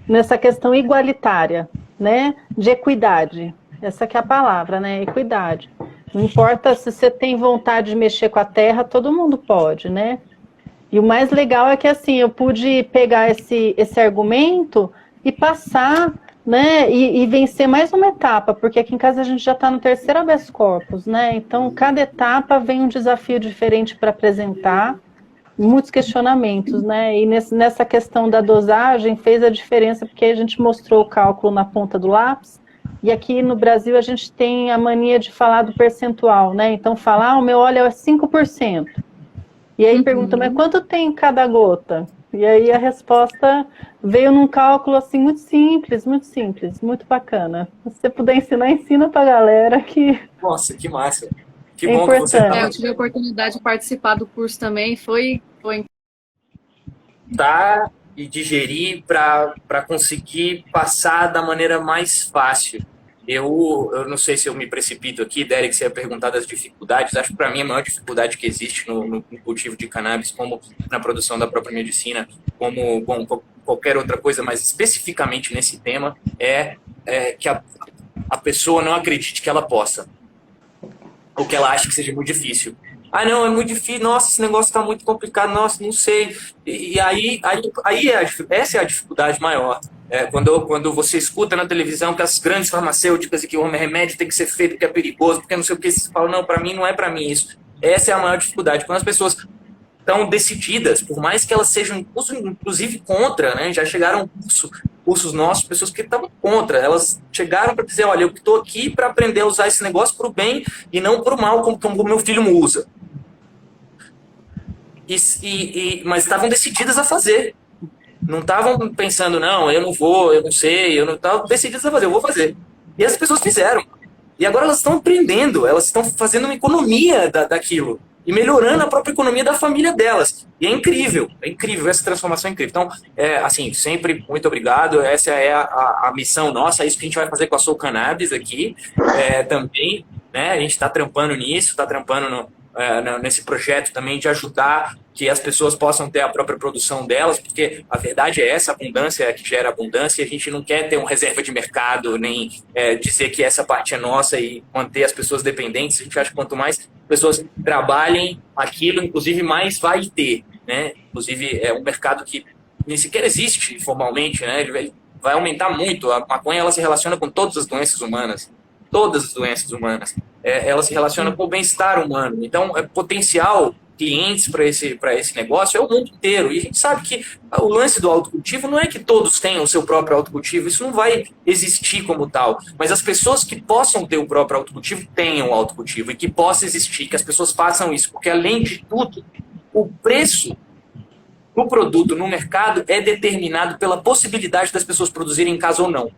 A: nessa questão igualitária, né, de equidade. Essa que é a palavra, né, equidade. Não importa se você tem vontade de mexer com a terra, todo mundo pode, né? E o mais legal é que, assim, eu pude pegar esse argumento e passar, né, e vencer mais uma etapa, porque aqui em casa a gente já está no terceiro habeas corpus, né? Então, cada etapa vem um desafio diferente para apresentar, muitos questionamentos, né? E nessa questão da dosagem fez a diferença, porque a gente mostrou o cálculo na ponta do lápis, e aqui no Brasil a gente tem a mania de falar do percentual, né? Então falar, o meu óleo é 5%. E aí pergunta, mas quanto tem em cada gota? E aí a resposta veio num cálculo assim muito simples, muito bacana. Se você puder ensinar, ensina pra galera que...
D: Nossa, que massa. Que
A: é
D: bom que você
A: importante.
C: Eu tive a oportunidade de participar do curso também, foi
D: tá e digerir para conseguir passar da maneira mais fácil. Eu não sei se eu me precipito aqui, Derek, você ia perguntar das dificuldades. Acho que para mim a maior dificuldade que existe no cultivo de cannabis, como na produção da própria medicina, como qualquer outra coisa, mas especificamente nesse tema, é que a pessoa não acredite que ela possa, ou que ela acha que seja muito difícil. Ah, não, é muito difícil, nossa, esse negócio está muito complicado, nossa, não sei. E aí essa é a dificuldade maior. Quando você escuta na televisão que as grandes farmacêuticas e que o remédio tem que ser feito porque é perigoso, porque não sei o que, você fala, não, para mim não é para mim isso. Essa é a maior dificuldade. Quando as pessoas estão decididas, por mais que elas sejam, inclusive, contra, né? Já chegaram cursos nossos, pessoas que estavam contra, elas chegaram para dizer, olha, eu estou aqui para aprender a usar esse negócio para o bem e não para o mal, como meu filho me usa. Mas estavam decididas a fazer. Não estavam pensando, não, eu não vou, eu não sei, eu não estavam decididas a fazer, eu vou fazer. E as pessoas fizeram. E agora elas estão aprendendo, elas estão fazendo uma economia daquilo e melhorando a própria economia da família delas. E é incrível, essa transformação é incrível. Então, assim, sempre muito obrigado, essa é a missão nossa, é isso que a gente vai fazer com a Soul Cannabis aqui também, né? A gente está trampando nisso, está trampando nesse projeto também de ajudar que as pessoas possam ter a própria produção delas, porque a verdade é essa, a abundância é que gera abundância, e a gente não quer ter uma reserva de mercado, nem dizer que essa parte é nossa e manter as pessoas dependentes. A gente acha que quanto mais pessoas trabalhem aquilo, inclusive mais vai ter, né? Inclusive é um mercado que nem sequer existe formalmente, né? Ele vai aumentar muito. A maconha, ela se relaciona com todas as doenças humanas, ela se relaciona com o bem-estar humano. Então, potencial clientes para esse negócio é o mundo inteiro. E a gente sabe que o lance do autocultivo não é que todos tenham o seu próprio autocultivo, isso não vai existir como tal. Mas as pessoas que possam ter o próprio autocultivo tenham o autocultivo e que possa existir, que as pessoas façam isso. Porque, além de tudo, o preço do produto no mercado é determinado pela possibilidade das pessoas produzirem em casa ou não.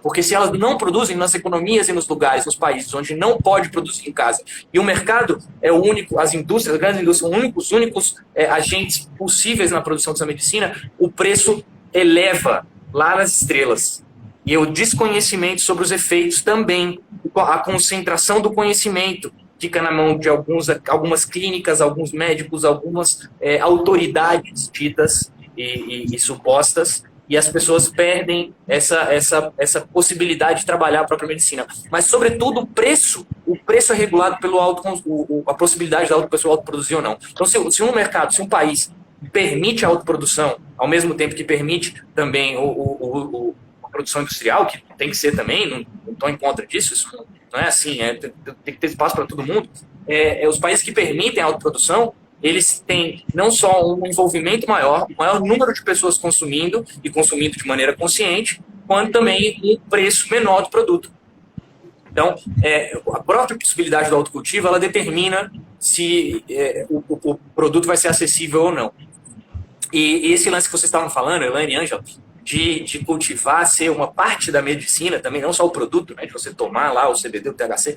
D: Porque se elas não produzem nas economias e nos lugares, nos países onde não pode produzir em casa, e o mercado é o único, as indústrias, as grandes indústrias são os únicos agentes possíveis na produção dessa medicina, o preço eleva lá nas estrelas. E o desconhecimento sobre os efeitos também, a concentração do conhecimento fica na mão de algumas clínicas, alguns médicos, algumas autoridades ditas e supostas, e as pessoas perdem essa possibilidade de trabalhar a própria medicina. Mas, sobretudo, o preço é regulado pelo a possibilidade da pessoa autoproduzir ou não. Então, se um mercado, se um país permite a autoprodução, ao mesmo tempo que permite também a produção industrial, que tem que ser também, não estão em contra disso, isso não é assim, tem que ter espaço para todo mundo. Os países que permitem a autoprodução, eles têm não só um envolvimento maior, um maior número de pessoas consumindo, e consumindo de maneira consciente, quanto também um preço menor do produto. Então, a própria possibilidade do autocultivo, ela determina se o produto vai ser acessível ou não. E esse lance que vocês estavam falando, Elaine e Ângela, de cultivar ser uma parte da medicina também, não só o produto, né, de você tomar lá o CBD, o THC,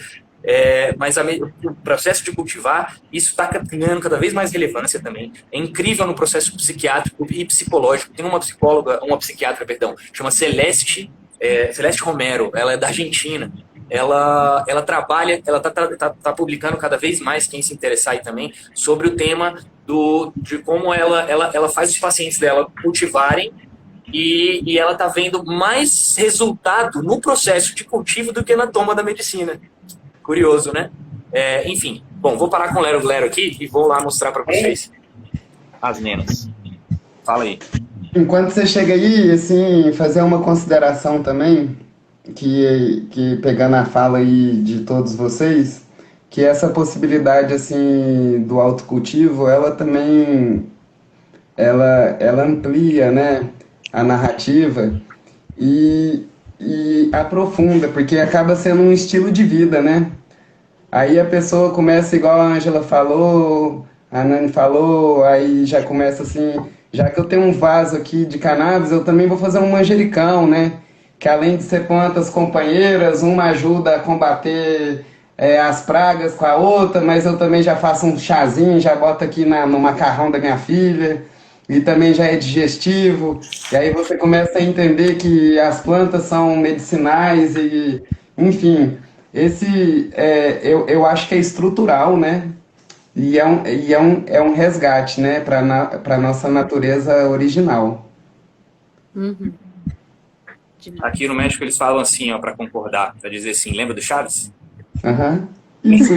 D: mas o processo de cultivar, isso está ganhando cada vez mais relevância também. É incrível no processo psiquiátrico e psicológico. Tem uma psiquiatra, chama Celeste Romero, ela é da Argentina. Ela trabalha, ela tá publicando cada vez mais, quem se interessar aí também, sobre o tema de como ela faz os pacientes dela cultivarem, e ela tá vendo mais resultado no processo de cultivo do que na toma da medicina. Curioso, né? Enfim, bom, vou parar com o Lero aqui e vou lá mostrar para vocês as nenas. Fala aí.
B: Enquanto você chega aí, assim, fazer uma consideração também, que pegando a fala aí de todos vocês, que essa possibilidade, assim, do autocultivo, ela também, ela amplia, né, a narrativa e aprofunda, porque acaba sendo um estilo de vida, né? Aí a pessoa começa, igual a Ângela falou, a Nani falou, aí já começa assim, já que eu tenho um vaso aqui de cannabis, eu também vou fazer um manjericão, né? Que além de ser plantas companheiras, uma ajuda a combater as pragas com a outra, mas eu também já faço um chazinho, já boto aqui no macarrão da minha filha, e também já é digestivo, e aí você começa a entender que as plantas são medicinais, e enfim, eu acho que é estrutural, né? E é um resgate, né, para a nossa natureza original.
C: Uhum.
D: Aqui no México eles falam assim, ó, para concordar, para dizer assim, lembra do Chaves?
B: Aham. Isso.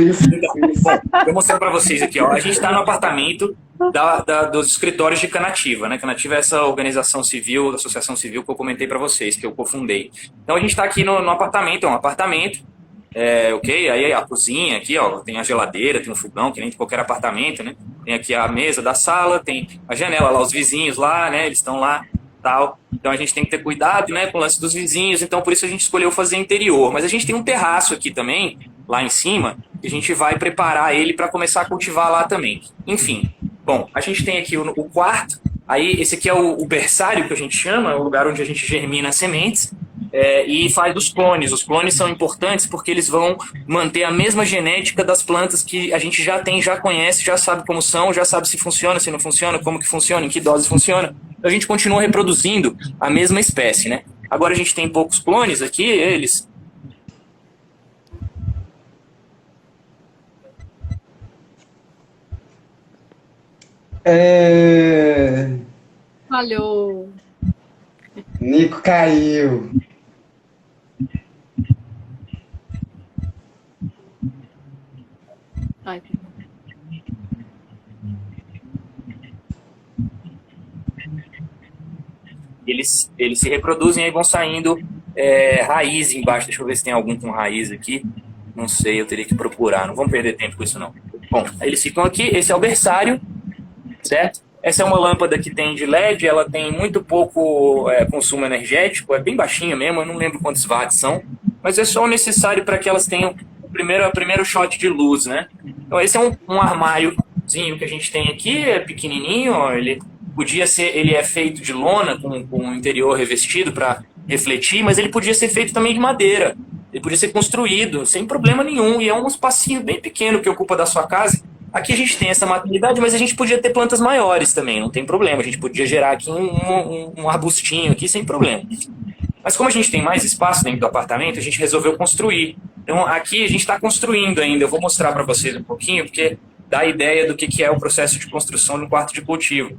D: Bom, vou mostrar para vocês aqui, ó. A gente está no apartamento dos escritórios de Canativa, né? Canativa é essa organização civil, associação civil que eu comentei para vocês, que eu cofundei. Então a gente está aqui no apartamento, é um apartamento, ok? Aí a cozinha aqui, ó, tem a geladeira, tem um fogão, que nem de qualquer apartamento, né? Tem aqui a mesa da sala, tem a janela lá, os vizinhos lá, né? Eles estão lá, tal. Então a gente tem que ter cuidado, né, com o lance dos vizinhos, então por isso a gente escolheu fazer interior. Mas a gente tem um terraço aqui também, lá em cima, que a gente vai preparar ele para começar a cultivar lá também. Enfim, bom, a gente tem aqui o quarto, aí esse aqui é o berçário que a gente chama, é o lugar onde a gente germina as sementes, e faz os clones. Os clones são importantes porque eles vão manter a mesma genética das plantas que a gente já tem, já conhece, já sabe como são, já sabe se funciona, se não funciona, como que funciona, em que dose funciona. Então a gente continua reproduzindo a mesma espécie, né? Agora a gente tem poucos clones aqui, eles...
C: Falhou.
B: Nico caiu.
C: Ai.
D: Eles se reproduzem e vão saindo raiz embaixo. Deixa eu ver se tem algum com raiz aqui. Não sei, eu teria que procurar. Não vamos perder tempo com isso, não. Bom, eles ficam aqui. Esse é o berçário, certo? Essa é uma lâmpada que tem de LED. Ela tem muito pouco consumo energético. É bem baixinha mesmo. Eu não lembro quantos watts são. Mas é só o necessário para que elas tenham o primeiro shot de luz, né? Então esse é um armáriozinho que a gente tem aqui. É pequenininho, ó, ele é feito de lona com o interior revestido para refletir, mas ele podia ser feito também de madeira. Ele podia ser construído sem problema nenhum, e é um espacinho bem pequeno que ocupa da sua casa. Aqui a gente tem essa maturidade, mas a gente podia ter plantas maiores também, não tem problema. A gente podia gerar aqui um arbustinho aqui sem problema. Mas como a gente tem mais espaço dentro do apartamento, a gente resolveu construir. Então aqui a gente está construindo ainda. Eu vou mostrar para vocês um pouquinho, porque dá a ideia do que é o processo de construção no quarto de cultivo.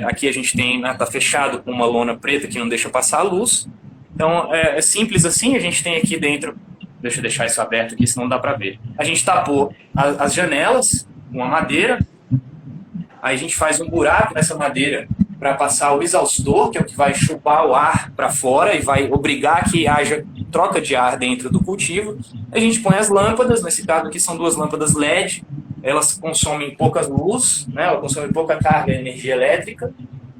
D: Aqui a gente tem, tá fechado com uma lona preta que não deixa passar a luz. Então é simples assim. A gente tem aqui dentro, deixa eu deixar isso aberto aqui, senão não dá para ver. A gente tapou as janelas com a madeira. Aí a gente faz um buraco nessa madeira para passar o exaustor, que é o que vai chupar o ar para fora e vai obrigar que haja troca de ar dentro do cultivo. A gente põe as lâmpadas, nesse caso aqui são 2 lâmpadas LED, elas consomem pouca luz, né? Elas consomem pouca carga de energia elétrica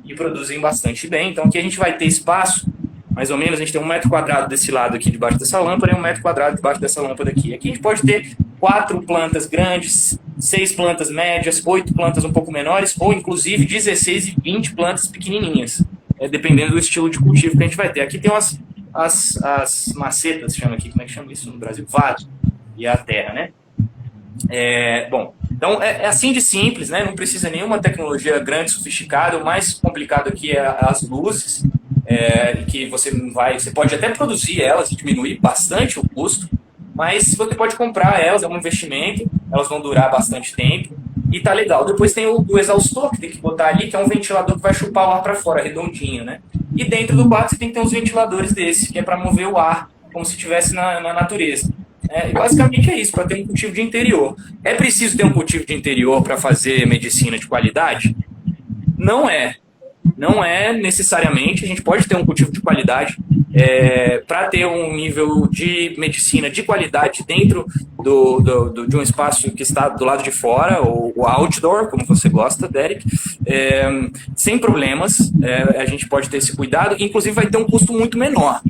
D: e produzem bastante bem. Então aqui a gente vai ter espaço, mais ou menos, a gente tem 1 metro quadrado desse lado aqui debaixo dessa lâmpada e 1 metro quadrado debaixo dessa lâmpada aqui. Aqui a gente pode ter 4 plantas grandes, 6 plantas médias, 8 plantas um pouco menores, ou inclusive 16 e 20 plantas pequenininhas, dependendo do estilo de cultivo que a gente vai ter. Aqui tem as macetas, chama aqui, como é que chama isso no Brasil? Vaso, e a terra, né? Bom, então é assim de simples, né? Não precisa nenhuma tecnologia grande, sofisticada. O mais complicado aqui é as luzes, que você pode até produzir elas e diminuir bastante o custo, mas você pode comprar elas, é um investimento, elas vão durar bastante tempo e tá legal. Depois tem o exaustor que tem que botar ali, que é um ventilador que vai chupar o ar para fora, redondinho, né? E dentro do quarto você tem que ter uns ventiladores desse, que é para mover o ar, como se estivesse na natureza. Basicamente é isso, para ter um cultivo de interior. É preciso ter um cultivo de interior para fazer medicina de qualidade? Não é. Não é necessariamente. A gente pode ter um cultivo de qualidade para ter um nível de medicina de qualidade dentro de um espaço que está do lado de fora, ou outdoor, como você gosta, Derek, sem problemas. A gente pode ter esse cuidado, inclusive vai ter um custo muito menor,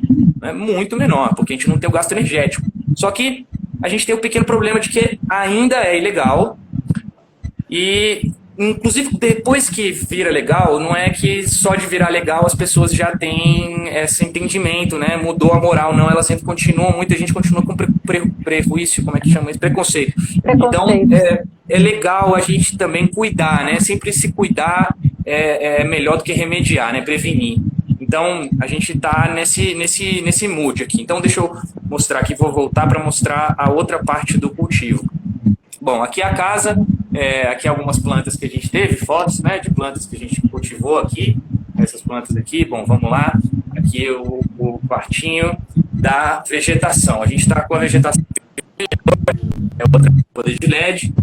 D: muito menor, porque a gente não tem o gasto energético. Só que a gente tem o pequeno problema de que ainda é ilegal e, inclusive, depois que vira legal, não é que só de virar legal as pessoas já têm esse entendimento, né? Mudou a moral, não, elas sempre continuam, muita gente continua com prejuízo, como é que chama isso? Preconceito. Então, é legal a gente também cuidar, né? Sempre se cuidar é melhor do que remediar, né? Prevenir. Então, a gente está nesse mood aqui. Então, deixa eu mostrar aqui, vou voltar para mostrar a outra parte do cultivo. Bom, aqui é a casa, aqui algumas plantas que a gente teve, fotos, né, de plantas que a gente cultivou aqui, essas plantas aqui. Bom, vamos lá, aqui o quartinho da vegetação. A gente está com a vegetação, é outra lâmpada de LED.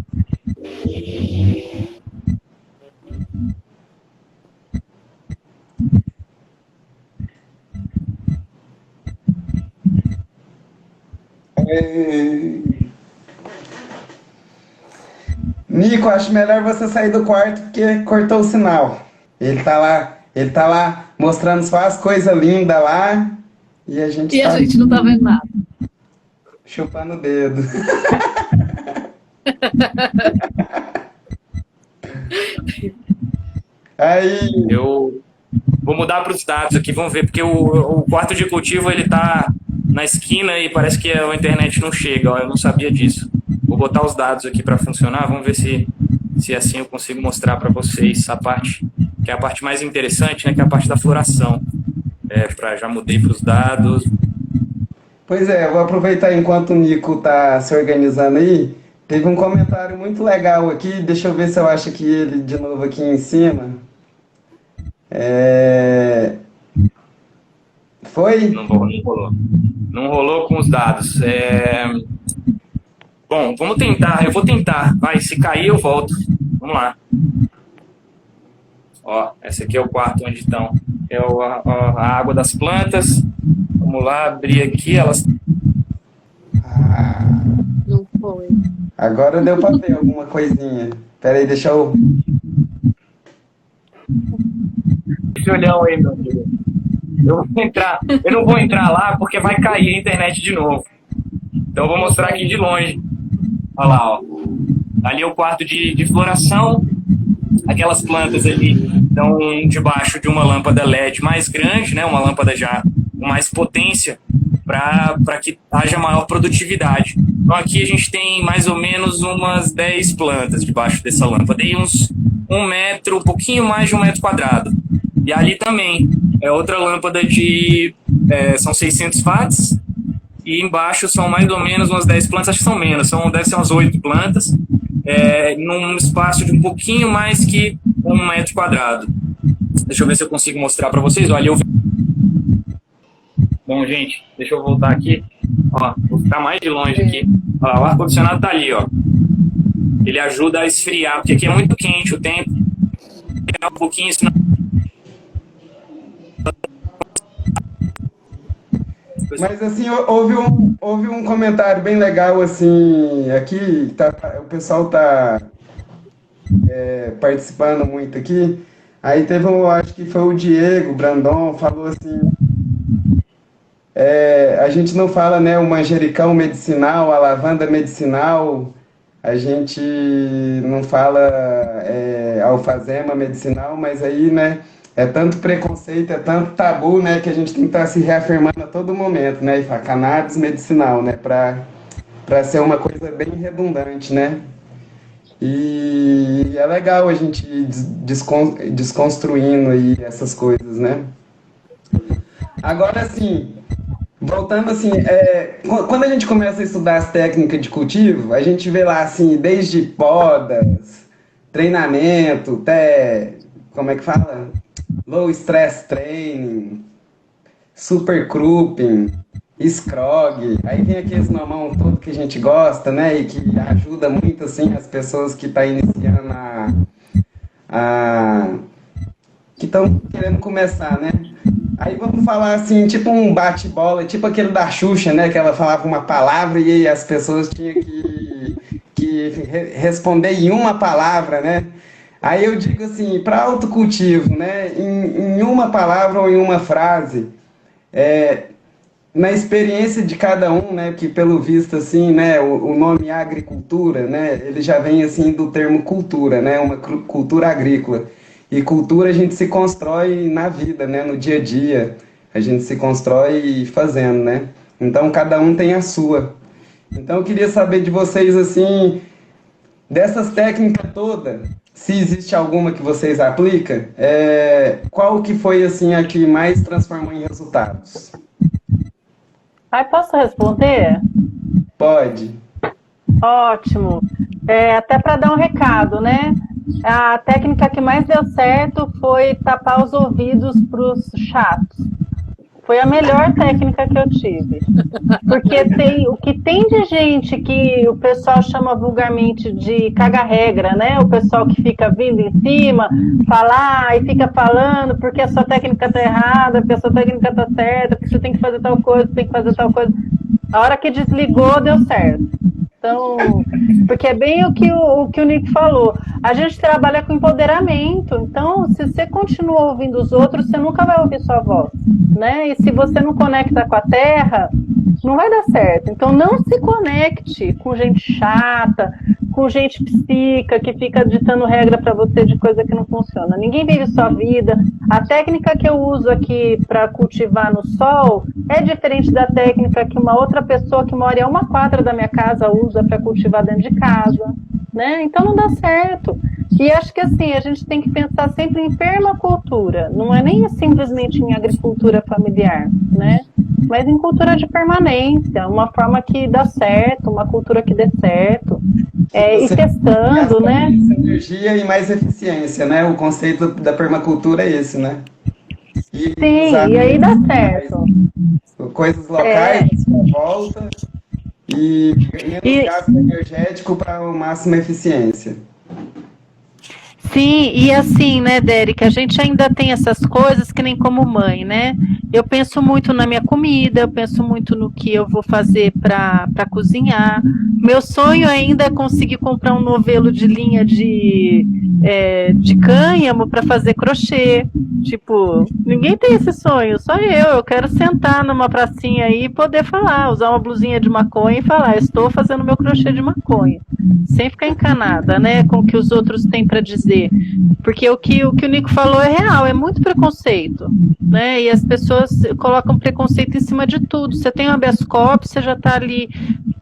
B: Nico, acho melhor você sair do quarto porque cortou o sinal. Ele tá lá mostrando só as coisas lindas lá e a gente
C: a gente não tá vendo nada.
B: Chupando o dedo. Aí.
D: Eu vou mudar para os dados aqui, vamos ver, porque o quarto de cultivo ele tá na esquina e parece que a internet não chega, ó, eu não sabia disso. Vou botar os dados aqui para funcionar, vamos ver se assim eu consigo mostrar para vocês a parte, que é a parte mais interessante, né, que é a parte da floração. Já mudei para os dados.
B: Pois é, eu vou aproveitar enquanto o Nico tá se organizando aí. Teve um comentário muito legal aqui, deixa eu ver se eu acho que ele de novo aqui em cima. Foi?
D: Não rolou. Não rolou com os dados. Bom, vamos tentar. Eu vou tentar. Vai, se cair eu volto. Vamos lá. Ó, esse aqui é o quarto onde estão. É a água das plantas. Vamos lá, abrir aqui. Elas.
C: Não foi.
B: Agora deu para ver alguma coisinha. Pera aí, deixa eu...
D: Esse olhão aí, meu filho. Eu não vou entrar lá porque vai cair a internet de novo. Então eu vou mostrar aqui de longe. Olha lá, ó. Ali é o quarto de floração. Aquelas plantas ali estão debaixo de uma lâmpada LED mais grande, né? Uma lâmpada já com mais potência para que haja maior produtividade. Então aqui a gente tem mais ou menos umas 10 plantas debaixo dessa lâmpada e uns 1 metro, um pouquinho mais de 1 metro quadrado. E ali também é outra lâmpada são 600 watts e embaixo são mais ou menos umas 10 plantas, acho que são menos, deve ser umas 8 plantas, num espaço de um pouquinho mais que 1 metro quadrado. Deixa eu ver se eu consigo mostrar para vocês. Olha, Bom, gente, deixa eu voltar aqui. Ó, vou ficar mais de longe aqui. Ó, o ar-condicionado tá ali, ó. Ele ajuda a esfriar, porque aqui é muito quente o tempo. Um pouquinho, senão pessoal.
B: Mas assim, houve um comentário bem legal assim, aqui, o pessoal tá participando muito aqui. Aí teve um, acho que foi o Diego Brandon, falou assim, a gente não fala, né, o manjericão medicinal, a lavanda medicinal, a gente não fala alfazema medicinal, mas aí, né, é tanto preconceito, é tanto tabu, né, que a gente tem que estar se reafirmando a todo momento, né, e falar cannabis medicinal, né, para ser uma coisa bem redundante, né. E é legal a gente ir desconstruindo aí essas coisas, né. Agora, assim, voltando assim, quando a gente começa a estudar as técnicas de cultivo, a gente vê lá assim, desde podas, treinamento, até, como é que fala? Low stress training, super cropping, scrog, aí vem aqueles nomão todo que a gente gosta, né, e que ajuda muito assim as pessoas que estão iniciando que estão querendo começar, né? Aí vamos falar assim, tipo um bate-bola, tipo aquele da Xuxa, né? Que ela falava uma palavra e as pessoas tinham que responder em uma palavra, né? Aí eu digo assim, para autocultivo, né? Em uma palavra ou em uma frase, na experiência de cada um, né? Que pelo visto assim, né? O nome agricultura, né? Ele já vem assim do termo cultura, né? Uma cultura agrícola. E cultura a gente se constrói na vida, né? No dia a dia. A gente se constrói fazendo, né? Então, cada um tem a sua. Então, eu queria saber de vocês, assim, dessas técnicas todas, se existe alguma que vocês aplicam, qual que foi, assim, a que mais transformou em resultados?
A: Posso responder?
B: Pode.
A: Ótimo. Até para dar um recado, né? A técnica que mais deu certo foi tapar os ouvidos para os chatos. Foi a melhor técnica que eu tive. Porque o que tem de gente que o pessoal chama vulgarmente de caga-regra, né? O pessoal que fica vindo em cima, falar e fica falando porque a sua técnica tá errada, porque a sua técnica tá certa, porque você tem que fazer tal coisa, tem que fazer tal coisa. A hora que desligou, deu certo. Então, porque é bem o que o Nick falou. A gente trabalha com empoderamento. Então, se você continua ouvindo os outros, você nunca vai ouvir sua voz, né? E se você não conecta com a terra, não vai dar certo. Então, não se conecte com gente chata, com gente psica, que fica ditando regra para você de coisa que não funciona. Ninguém vive sua vida. A técnica que eu uso aqui para cultivar no sol é diferente da técnica que uma outra pessoa que mora a 1 quadra da minha casa usa para cultivar dentro de casa, né? Então não dá certo. E acho que assim, a gente tem que pensar sempre em permacultura, não é nem simplesmente em agricultura familiar, né? Mas em cultura de permanência, uma forma que dá certo, uma cultura que dê certo, e testando, né?
B: Energia e mais eficiência, né? O conceito da permacultura é esse, né?
A: Sim, e aí dá certo.
B: Coisas locais, volta, e menos gasto energético para a máxima eficiência.
A: Sim, e assim, né, Derek, a gente ainda tem essas coisas que nem como mãe, né? Eu penso muito na minha comida, eu penso muito no que eu vou fazer para cozinhar. Meu sonho ainda é conseguir comprar um novelo de linha de cânhamo para fazer crochê. Tipo, ninguém tem esse sonho, só eu. Eu quero sentar numa pracinha aí e poder falar, usar uma blusinha de maconha e falar, estou fazendo meu crochê de maconha. Sem ficar encanada, né, com o que os outros têm para dizer. Porque o que o Nico falou é real, é muito preconceito, né? E as pessoas colocam preconceito em cima de tudo. Você tem um habeas corpus, você já está ali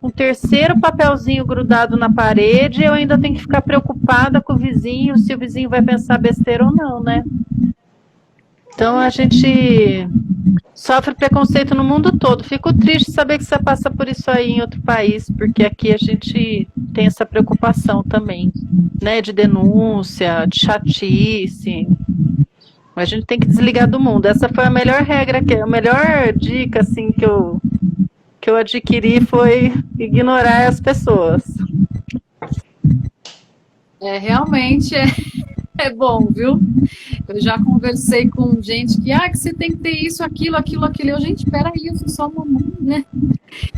A: um terceiro papelzinho grudado na parede, e eu ainda tenho que ficar preocupada com o vizinho, se o vizinho vai pensar besteira ou não, né? Então a gente sofre preconceito no mundo todo. Fico triste de saber que você passa por isso aí em outro país, porque aqui a gente tem essa preocupação também, né? De denúncia, de chatice. A gente tem que desligar do mundo. Essa foi a melhor regra, a melhor dica assim, que eu adquiri foi ignorar as pessoas.
C: Realmente É bom, viu? Eu já conversei com gente que você tem que ter isso, aquilo, aquilo, aquilo. Eu, gente, peraí, eu sou só uma mãe, né?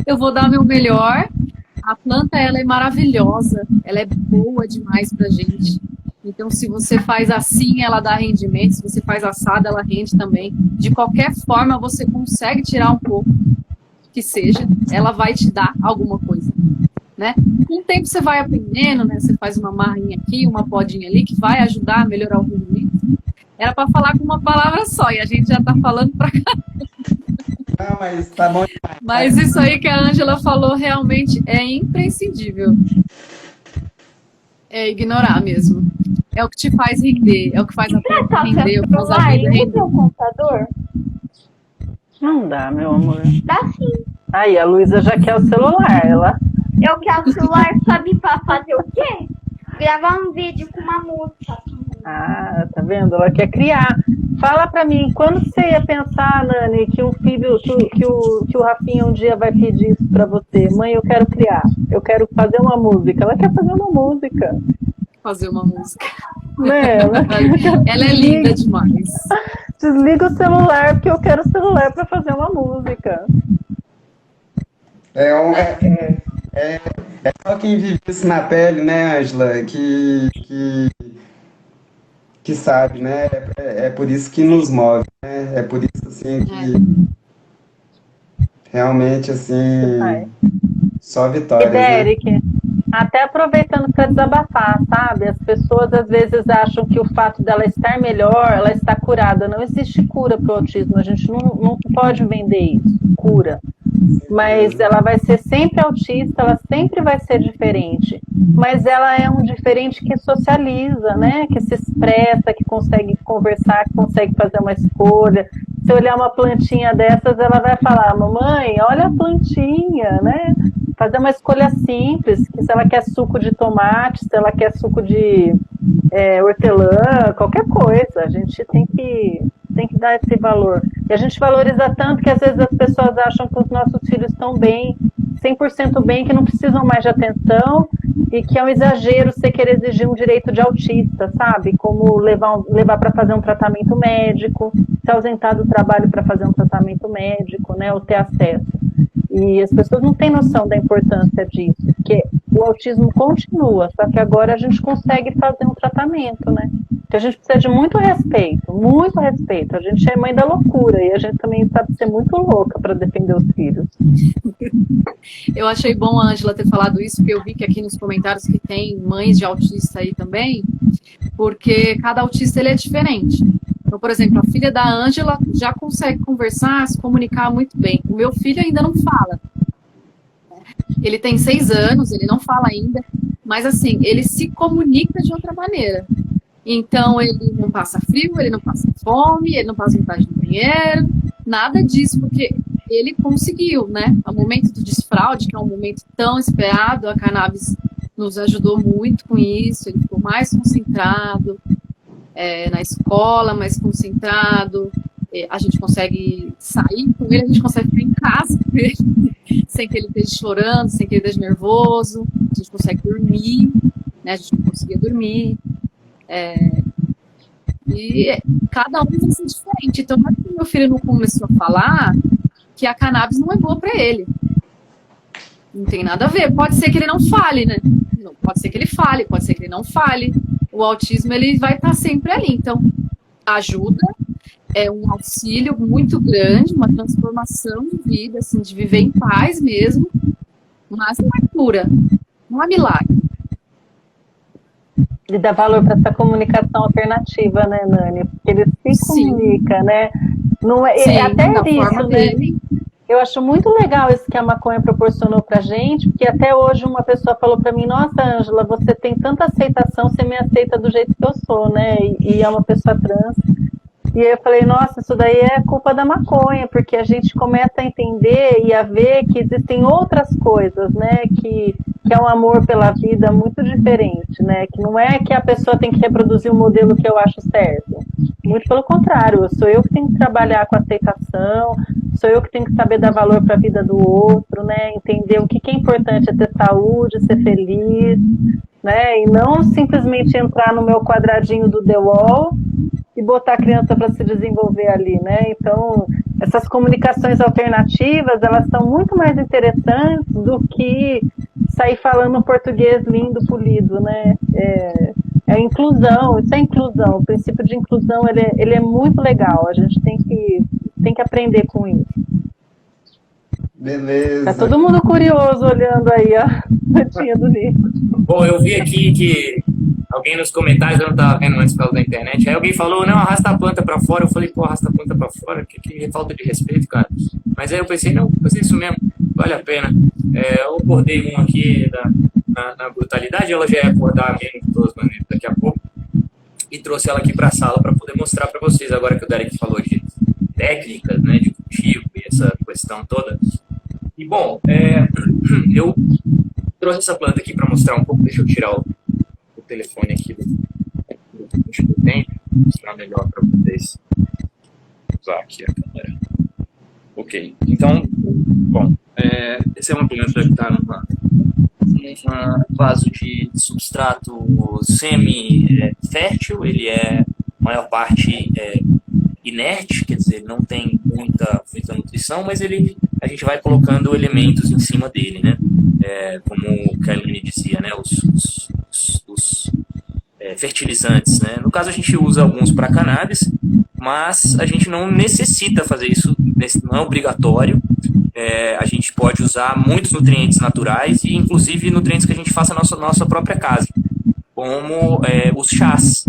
C: Eu vou dar meu melhor. A planta, ela é maravilhosa, ela é boa demais pra gente. Então, se você faz assim, ela dá rendimento. Se você faz assada, ela rende também. De qualquer forma, você consegue tirar um pouco, que seja, ela vai te dar alguma coisa, né? Com o tempo você vai aprendendo, né? Você faz uma marrinha aqui, uma podinha ali, que vai ajudar a melhorar o rendimento. Era para falar com uma palavra só, e a gente já tá falando pra cá.
B: Não, mas tá bom demais.
C: Mas isso aí que a Ângela falou realmente é imprescindível. É ignorar mesmo. É o que te faz render, é o que faz a planta
E: Tá
C: render, é o
E: seu
C: que faz a
E: celular
C: vida
E: e o
C: render.
E: seu computador?
A: Não dá, meu amor.
E: Dá sim.
A: Aí, a Luísa já quer o celular, ela.
E: Eu quero o celular, sabe pra fazer o quê? Gravar um vídeo com uma música.
A: Ah, tá vendo? Ela quer criar. Fala pra mim, quando você ia pensar, Nani, que um filho, que o Rafinha um dia vai pedir isso pra você? Mãe, eu quero criar, eu quero fazer uma música. Ela quer fazer uma música.
C: Fazer uma música.
A: Né?
C: Ela é linda demais.
A: Desliga o celular, porque eu quero o celular pra fazer uma música.
B: É só quem vive isso na pele, né, Ângela, que sabe, né? É por isso que nos move, né? É por isso, assim, que realmente, assim, só
A: E
B: vitórias, né?
A: Derek, até aproveitando para desabafar, sabe? As pessoas às vezes acham que o fato dela estar melhor, ela está curada. Não existe cura para o autismo, a gente não pode vender isso, cura. Mas ela vai ser sempre autista, ela sempre vai ser diferente. Mas ela é um diferente que socializa, né? Que se expressa, que consegue conversar, que consegue fazer uma escolha. Se olhar uma plantinha dessas, ela vai falar: mamãe, olha a plantinha, né? Fazer uma escolha simples, que se ela quer suco de tomate, se ela quer suco de hortelã, qualquer coisa, a gente tem que dar esse valor. E a gente valoriza tanto que às vezes as pessoas acham que os nossos filhos estão bem, 100% bem, que não precisam mais de atenção e que é um exagero você querer exigir um direito de autista, sabe? Como levar para fazer um tratamento médico, se ausentar do trabalho para fazer um tratamento médico, né? Ou ter acesso. E as pessoas não têm noção da importância disso, porque o autismo continua, só que agora a gente consegue fazer um tratamento, né? Porque a gente precisa de muito respeito, muito respeito. A gente é mãe da loucura e a gente também sabe ser muito louca para defender os filhos.
C: Eu achei bom a Ângela ter falado isso, porque eu vi que aqui nos comentários que tem mães de autista aí também, porque cada autista ele é diferente. Então, por exemplo, a filha da Ângela já consegue conversar, se comunicar muito bem. O meu filho ainda não fala. Ele tem 6 anos, ele não fala ainda, mas assim, ele se comunica de outra maneira. Então, ele não passa frio, ele não passa fome, ele não passa vontade no banheiro, nada disso, porque ele conseguiu, né? O momento do desfraude, que é um momento tão esperado, a cannabis nos ajudou muito com isso, ele ficou mais concentrado, na escola, mais concentrado, a gente consegue sair com ele, a gente consegue ficar em casa com ele, sem que ele esteja chorando, sem que ele esteja nervoso, a gente consegue dormir, né? A gente não conseguia dormir. E cada um vai ser diferente. Então, meu filho não começou a falar que a cannabis não é boa para ele. Não tem nada a ver. Pode ser que ele não fale, né? Pode ser que ele fale, pode ser que ele não fale. O autismo, ele vai estar sempre ali. Então, ajuda, é um auxílio muito grande, uma transformação de vida, assim, de viver em paz mesmo, mas não é cura, não é milagre.
A: E dá valor para essa comunicação alternativa, né, Nani? Porque ele se comunica, né? Não é,
C: Sim,
A: até isso, né?
C: dele.
A: Eu acho muito legal isso que a maconha proporcionou pra gente, porque até hoje uma pessoa falou pra mim: nossa, Ângela, você tem tanta aceitação, você me aceita do jeito que eu sou, né? E é uma pessoa trans. E aí eu falei: nossa, isso daí é culpa da maconha, porque a gente começa a entender e a ver que existem outras coisas, né? Que é um amor pela vida muito diferente, né? Que não é que a pessoa tem que reproduzir o modelo que eu acho certo. Muito pelo contrário, sou eu que tenho que trabalhar com aceitação, sou eu que tenho que saber dar valor para a vida do outro, né? Entender o que é importante é ter saúde, ser feliz, né? E não simplesmente entrar no meu quadradinho do The Wall e botar a criança para se desenvolver ali, né? Então, essas comunicações alternativas, elas são muito mais interessantes do que sair falando um português lindo, polido, né? É inclusão, isso é inclusão. O princípio de inclusão, ele é muito legal. A gente tem que aprender com isso.
B: Beleza.
A: Tá todo mundo curioso olhando aí a notinha do livro.
D: Bom, eu vi aqui que alguém nos comentários, eu não estava vendo antes pela da internet, aí alguém falou, não, arrasta a planta para fora. Eu falei, pô, arrasta a planta para fora, que falta de respeito, cara. Mas aí eu pensei, não, vou fazer isso mesmo, vale a pena. Eu acordei um aqui na brutalidade, ela já ia acordar mesmo, de todas as maneiras, daqui a pouco, e trouxe ela aqui para a sala para poder mostrar para vocês, agora que o Derek falou de técnicas, né, de cultivo e essa questão toda. E, bom, eu trouxe essa planta aqui para mostrar um pouco. Deixa eu tirar o telefone aqui do tempo, mostrar melhor para vocês. Vou usar aqui a câmera. Ok, então, bom, essa é uma planta que está numa vaso de substrato semi-fértil. Ele é, a maior parte, inerte, quer dizer, não tem muita nutrição, mas a gente vai colocando elementos em cima dele, né? Como o Kelly dizia, né? Os fertilizantes, né? No caso, a gente usa alguns para cannabis, mas a gente não necessita fazer isso, não é obrigatório. A gente pode usar muitos nutrientes naturais e, inclusive, nutrientes que a gente faça na nossa própria casa, como os chás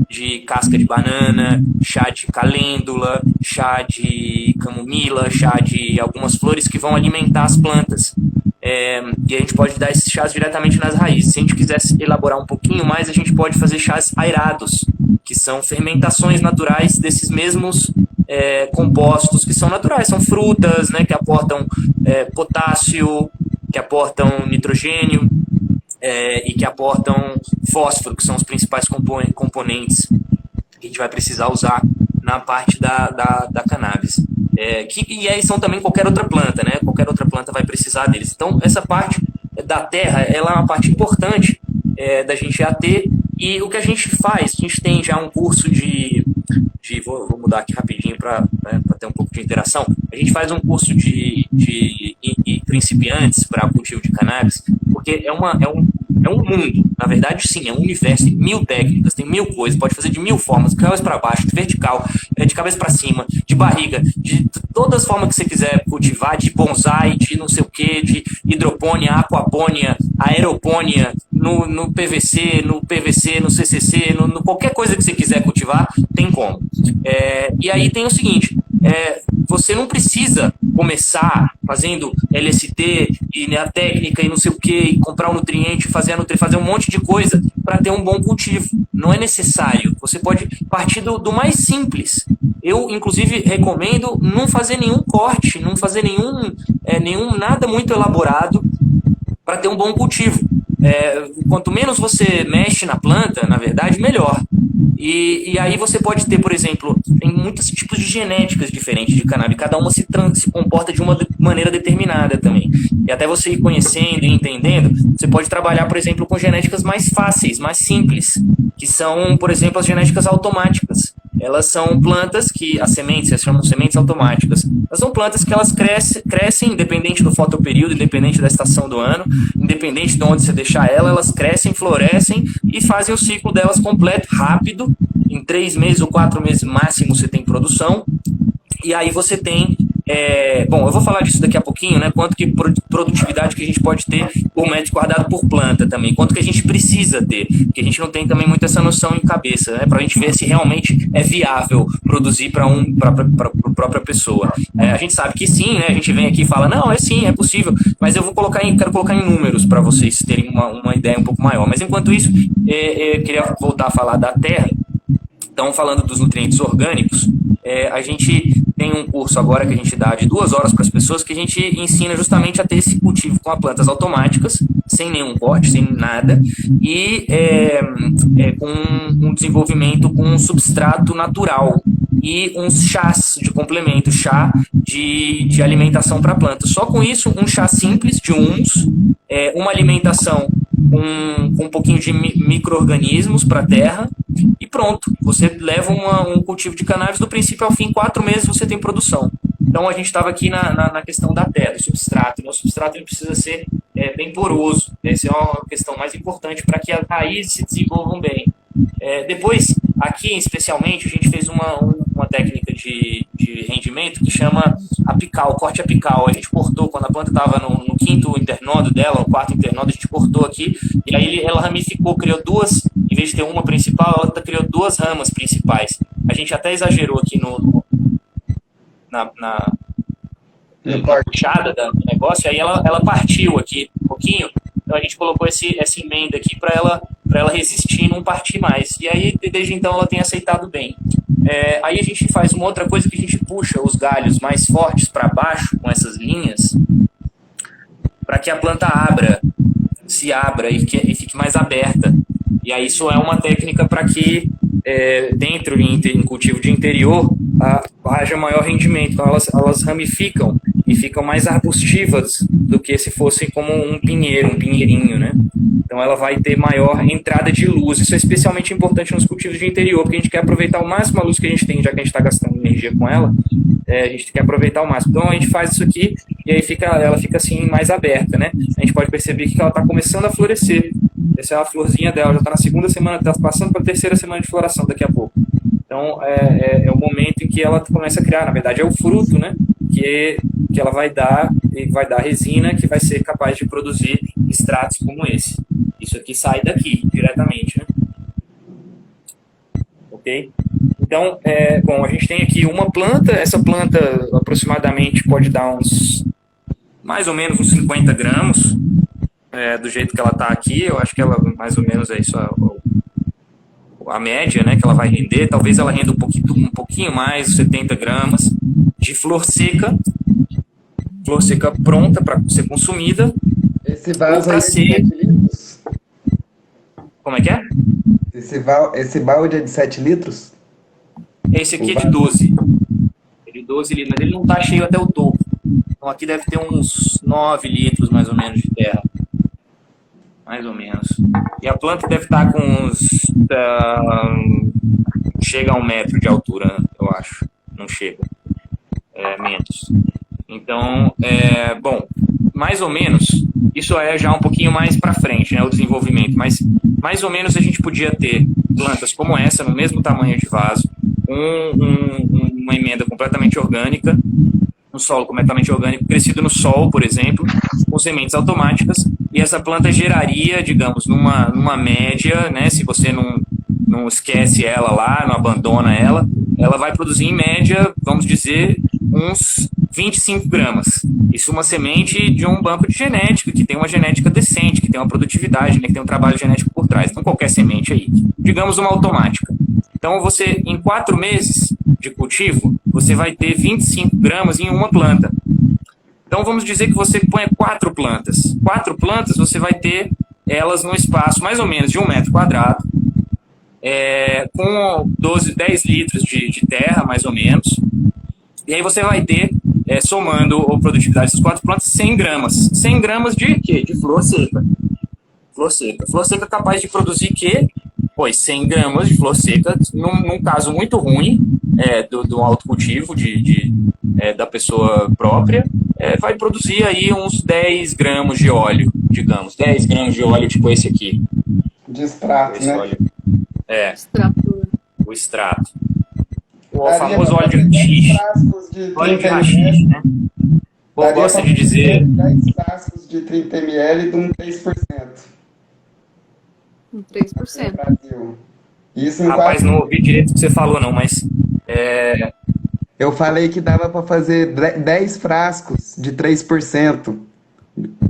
D: de casca de banana, chá de calêndula, chá de camomila, chá de algumas flores que vão alimentar as plantas. E a gente pode dar esses chás diretamente nas raízes. Se a gente quisesse elaborar um pouquinho mais, a gente pode fazer chás aerados, que são fermentações naturais desses mesmos compostos que são naturais, são frutas, né, que aportam potássio, que aportam nitrogênio, e que aportam fósforo, que são os principais componentes que a gente vai precisar usar na parte da cannabis. E aí são também qualquer outra planta, né? Qualquer outra planta vai precisar deles. Então, essa parte da terra, ela é uma parte importante da gente já ter. E o que a gente faz, a gente tem já um curso vou mudar aqui rapidinho para ter um pouco de interação. A gente faz um curso de principiantes para cultivo de cannabis, porque é um mundo, na verdade sim, é um universo, tem 1000 técnicas, tem 1000 coisas, pode fazer de 1000 formas, de cabeça para baixo, de vertical, de cabeça para cima, de barriga, de todas as formas que você quiser cultivar, de bonsai, de não sei o que, de hidropônia, aquapônia, aeropônia, no PVC, no CCC, no qualquer coisa que você quiser cultivar, tem como. E aí tem o seguinte, você não precisa começar fazendo LSD e a técnica e não sei o que, e comprar um nutriente, fazer um monte de coisa para ter um bom cultivo. Não é necessário. Você pode partir do mais simples. Eu, inclusive, recomendo não fazer nenhum corte, não fazer nenhum nada muito elaborado para ter um bom cultivo. Quanto menos você mexe na planta, na verdade, melhor. E aí você pode ter, por exemplo, tem muitos tipos de genéticas diferentes de cannabis, cada uma se comporta de uma maneira determinada também. E até você ir conhecendo e entendendo, você pode trabalhar, por exemplo, com genéticas mais fáceis, mais simples, que são, por exemplo, as genéticas automáticas. Elas são plantas que, as sementes, elas chamam sementes automáticas. Elas são plantas que elas crescem independente do fotoperíodo, independente da estação do ano, independente de onde você deixar elas crescem, florescem e fazem o ciclo delas completo, rápido. Em 3 meses ou 4 meses máximo você tem produção. E aí você tem... bom, eu vou falar disso daqui a pouquinho, né? Quanto que produtividade que a gente pode ter por metro quadrado por planta também. Quanto que a gente precisa ter. Porque a gente não tem também muito essa noção em cabeça, né? Pra gente ver se realmente é viável produzir para própria pessoa. A gente sabe que sim, né? A gente vem aqui e fala, não, sim, é possível. Mas eu quero colocar em números para vocês terem uma ideia um pouco maior. Mas enquanto isso, eu queria voltar a falar da terra. Então, falando dos nutrientes orgânicos, a gente tem um curso agora que a gente dá de 2 horas para as pessoas, que a gente ensina justamente a ter esse cultivo com as plantas automáticas, sem nenhum corte, sem nada, e com um desenvolvimento com um substrato natural e uns chás de complemento, chá de alimentação para a planta. Só com isso, um chá simples de humus, uma alimentação com um pouquinho de micro-organismos para a terra e pronto. Você leva um cultivo de cannabis do princípio ao fim, em 4 meses você tem produção. Então a gente estava aqui na questão da terra, do substrato. O substrato ele precisa ser bem poroso. Essa é uma questão mais importante para que as raízes se desenvolvam bem. Depois, aqui especialmente, a gente fez uma técnica de rendimento que chama apical, corte apical. A gente cortou, quando a planta estava no 5º internode dela, o 4º internode, a gente cortou aqui, e aí ela ramificou, criou duas, em vez de ter uma principal, ela criou 2 ramas principais. A gente até exagerou aqui na puxada do negócio, aí ela partiu aqui um pouquinho, então a gente colocou essa emenda aqui para ela resistir e não partir mais. E aí, desde então, ela tem aceitado bem. Aí a gente faz uma outra coisa que a gente puxa os galhos mais fortes para baixo, com essas linhas, para que a planta se abra e fique mais aberta. E aí isso é uma técnica para que dentro em cultivo de interior haja maior rendimento. Então elas ramificam e ficam mais arbustivas do que se fossem como um pinheirinho, né? Então ela vai ter maior entrada de luz. Isso é especialmente importante nos cultivos de interior, porque a gente quer aproveitar o máximo a luz que a gente tem, já que a gente está gastando energia com ela, a gente quer aproveitar o máximo. Então a gente faz isso aqui e aí ela fica assim mais aberta, né? A gente pode perceber que ela está começando a florescer. Essa é a florzinha dela, já está na 2ª semana, está passando para a 3ª semana de floração daqui a pouco. Então é o momento em que ela começa a criar, na verdade é o fruto, né? Que ela vai dar resina que vai ser capaz de produzir extratos como esse. Isso aqui sai daqui diretamente, né? Ok? Então, bom, a gente tem aqui uma planta. Essa planta aproximadamente pode dar mais ou menos uns 50 gramas, do jeito que ela está aqui. Eu acho que ela mais ou menos é isso a média, né, que ela vai render. Talvez ela renda um pouquinho mais, 70 gramas de flor seca pronta para ser consumida.
B: Esse vaso
D: aí
B: é de 7 litros?
D: Como é que é?
B: Esse balde é de 7 litros?
D: Esse aqui é de 12. É de 12 litros, mas ele não está cheio até o topo. Então aqui deve ter uns 9 litros mais ou menos de terra. Mais ou menos. E a planta deve estar com uns... chega a 1 metro de altura, eu acho. Não chega. Menos. Então, bom, mais ou menos, isso é já um pouquinho mais para frente, né, o desenvolvimento, mas mais ou menos a gente podia ter plantas como essa, no mesmo tamanho de vaso, uma emenda completamente orgânica, um solo completamente orgânico, crescido no sol, por exemplo, com sementes automáticas, e essa planta geraria, digamos, numa média, né, se você não esquece ela lá, não abandona ela vai produzir em média, vamos dizer, uns 25 gramas. Isso é uma semente de um banco de genética, que tem uma genética decente, que tem uma produtividade, né, que tem um trabalho genético por trás. Então, qualquer semente aí. Digamos uma automática. Então, você, em 4 meses de cultivo, você vai ter 25 gramas em uma planta. Então, vamos dizer que você põe 4 plantas. 4 plantas, você vai ter elas num espaço mais ou menos de 1 metro quadrado, com 10 litros de terra, mais ou menos. E aí você vai ter, somando a produtividade dessas 4 plantas, 100 gramas. 100 gramas de quê? De flor seca. Flor seca. Flor seca é capaz de produzir quê? Pois 100 gramas de flor seca, num caso muito ruim do autocultivo da pessoa própria, vai produzir aí uns 10 gramas de óleo, digamos. 10 gramas de óleo tipo esse aqui.
B: De extrato, né?
D: Óleo.
C: Extrato.
D: O extrato. O famoso óleo de rachixe. Óleo de rachixe, né? O povo gosta de dizer...
B: 10 frascos de 30 ml de um 3%.
C: Um 3%.
B: Brasil. Isso
D: Rapaz, não ouvi direito o que você falou, não, mas...
B: Eu falei que dava para fazer 10 frascos de 3%.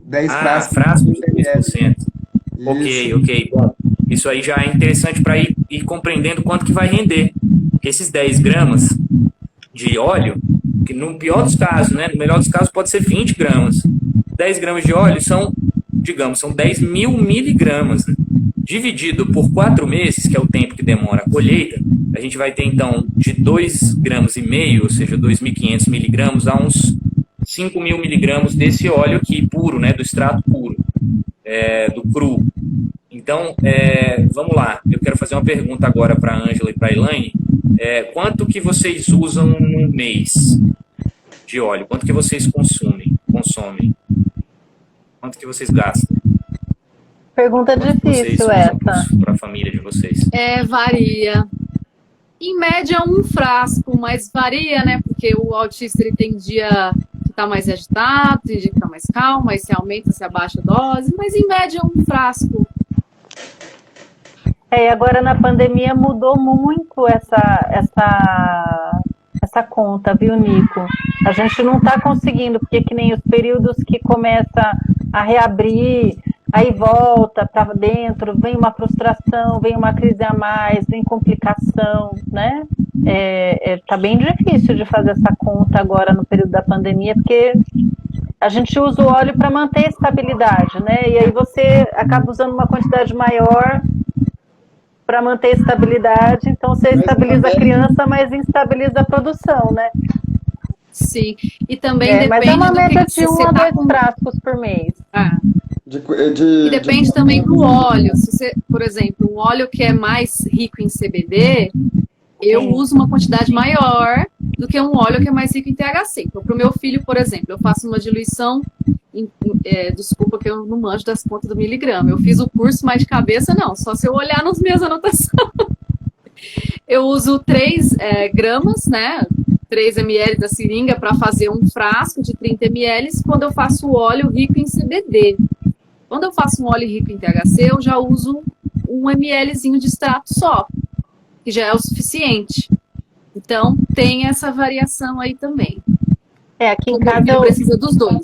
B: 10 frascos
D: de 3%. Ok. Bom, isso aí já é interessante para ir compreendendo quanto que vai render. Porque esses 10 gramas de óleo, que no pior dos casos, né, no melhor dos casos pode ser 20 gramas. 10 gramas de óleo são 10 mil miligramas. Né? Dividido por 4 meses, que é o tempo que demora a colheita, a gente vai ter então de 2,5 gramas, ou seja, 2.500 miligramas, a uns 5.000 miligramas desse óleo aqui puro, né, do extrato puro, do cru. Então, vamos lá. Eu quero fazer uma pergunta agora para a Ângela e para a Elaine. Quanto que vocês usam no mês de óleo? Quanto que vocês consomem? Quanto que vocês gastam?
A: Pergunta difícil essa.
D: Para a família de vocês?
C: Varia. Em média, um frasco, mas varia, né? Porque o autista ele tem dia que tá mais agitado, tem dia que tá mais calmo, aí se aumenta, se abaixa a dose, mas em média, um frasco.
A: E agora na pandemia mudou muito essa conta, viu, Nico? A gente não está conseguindo, porque que nem os períodos que começa a reabrir, aí volta para dentro, vem uma frustração, vem uma crise a mais, vem complicação, né? Tá bem difícil de fazer essa conta agora no período da pandemia, porque a gente usa o óleo para manter a estabilidade, né? E aí você acaba usando uma quantidade maior para manter a estabilidade, então você estabiliza a criança, mas instabiliza a produção, né?
C: Sim, e também depende
A: mas é uma média de 1 a 2
C: com...
A: frascos por mês.
C: E depende também do óleo. Se você, por exemplo, um óleo que é mais rico em CBD, eu uso uma quantidade maior do que um óleo que é mais rico em THC. Então, para o meu filho, por exemplo, eu faço uma diluição, desculpa que eu não manjo das contas do miligrama. Eu fiz o curso, mas de cabeça não, só se eu olhar nas minhas anotações. Eu uso 3 gramas, né? 3 ml da seringa para fazer um frasco de 30 ml quando eu faço o óleo rico em CBD. Quando eu faço um óleo rico em THC, eu já uso 1 mlzinho de extrato só, que já é o suficiente. Então, tem essa variação aí também.
A: Aqui em casa
C: precisa dos 2.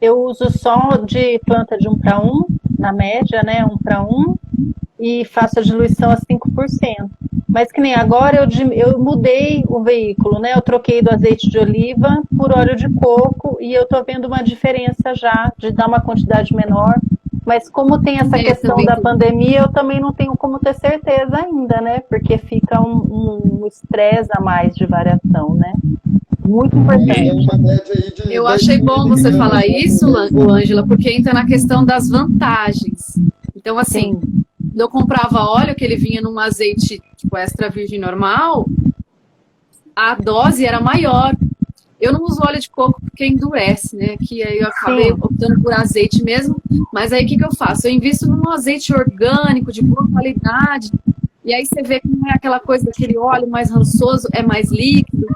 A: Eu uso só de planta de 1 para 1, na média, né, 1 para 1, e faço a diluição a 5%. Mas que nem agora eu mudei o veículo, né? Eu troquei do azeite de oliva por óleo de coco e eu tô vendo uma diferença já de dar uma quantidade menor. Mas como tem essa questão da pandemia, eu também não tenho como ter certeza ainda, né? Porque fica um estresse a mais de variação, né? Muito importante.
C: Eu achei bom você falar isso, Ângela, porque entra na questão das vantagens. Então, assim, eu comprava óleo que ele vinha num azeite tipo extra virgem normal, a dose era maior. Eu não uso óleo de coco porque endurece, né? Que aí eu acabei optando por azeite mesmo. Mas aí o que eu faço? Eu invisto num azeite orgânico, de boa qualidade. E aí você vê que não é aquela coisa daquele óleo mais rançoso, é mais líquido.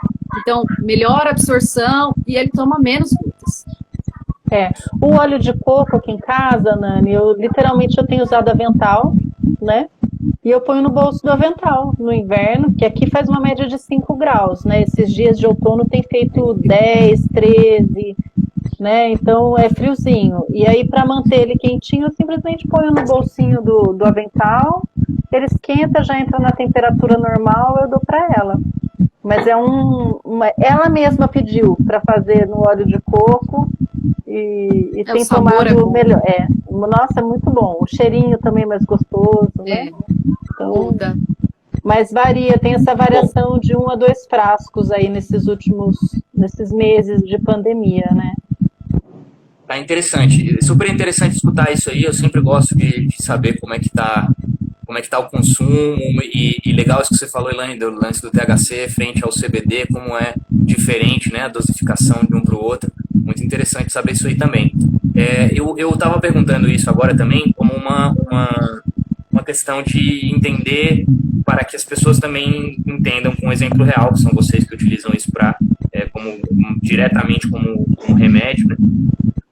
C: Então, melhora a absorção e ele toma menos frutas.
A: O óleo de coco aqui em casa, Nani, eu tenho usado avental, né? E eu ponho no bolso do avental no inverno, que aqui faz uma média de 5 graus, né? Esses dias de outono tem feito 10, 13, né? Então é friozinho. E aí, para manter ele quentinho, eu simplesmente ponho no bolsinho do avental, ele esquenta, já entra na temperatura normal, eu dou para ela. Mas ela mesma pediu para fazer no óleo de coco e tem tomado melhor. Nossa, é muito bom. O cheirinho também é mais gostoso, né? Então, mas varia, tem essa variação de 1 a 2 frascos aí nesses meses de pandemia, né?
D: Tá interessante, super interessante escutar isso aí. Eu sempre gosto de saber como é que tá o consumo e legal isso que você falou, Elaine, do lance do THC frente ao CBD, como é diferente, né, a dosificação de um para o outro. Muito interessante saber isso aí também. Eu estava perguntando isso agora também como uma questão de entender, para que as pessoas também entendam com um exemplo real, que são vocês que utilizam isso diretamente como remédio, né?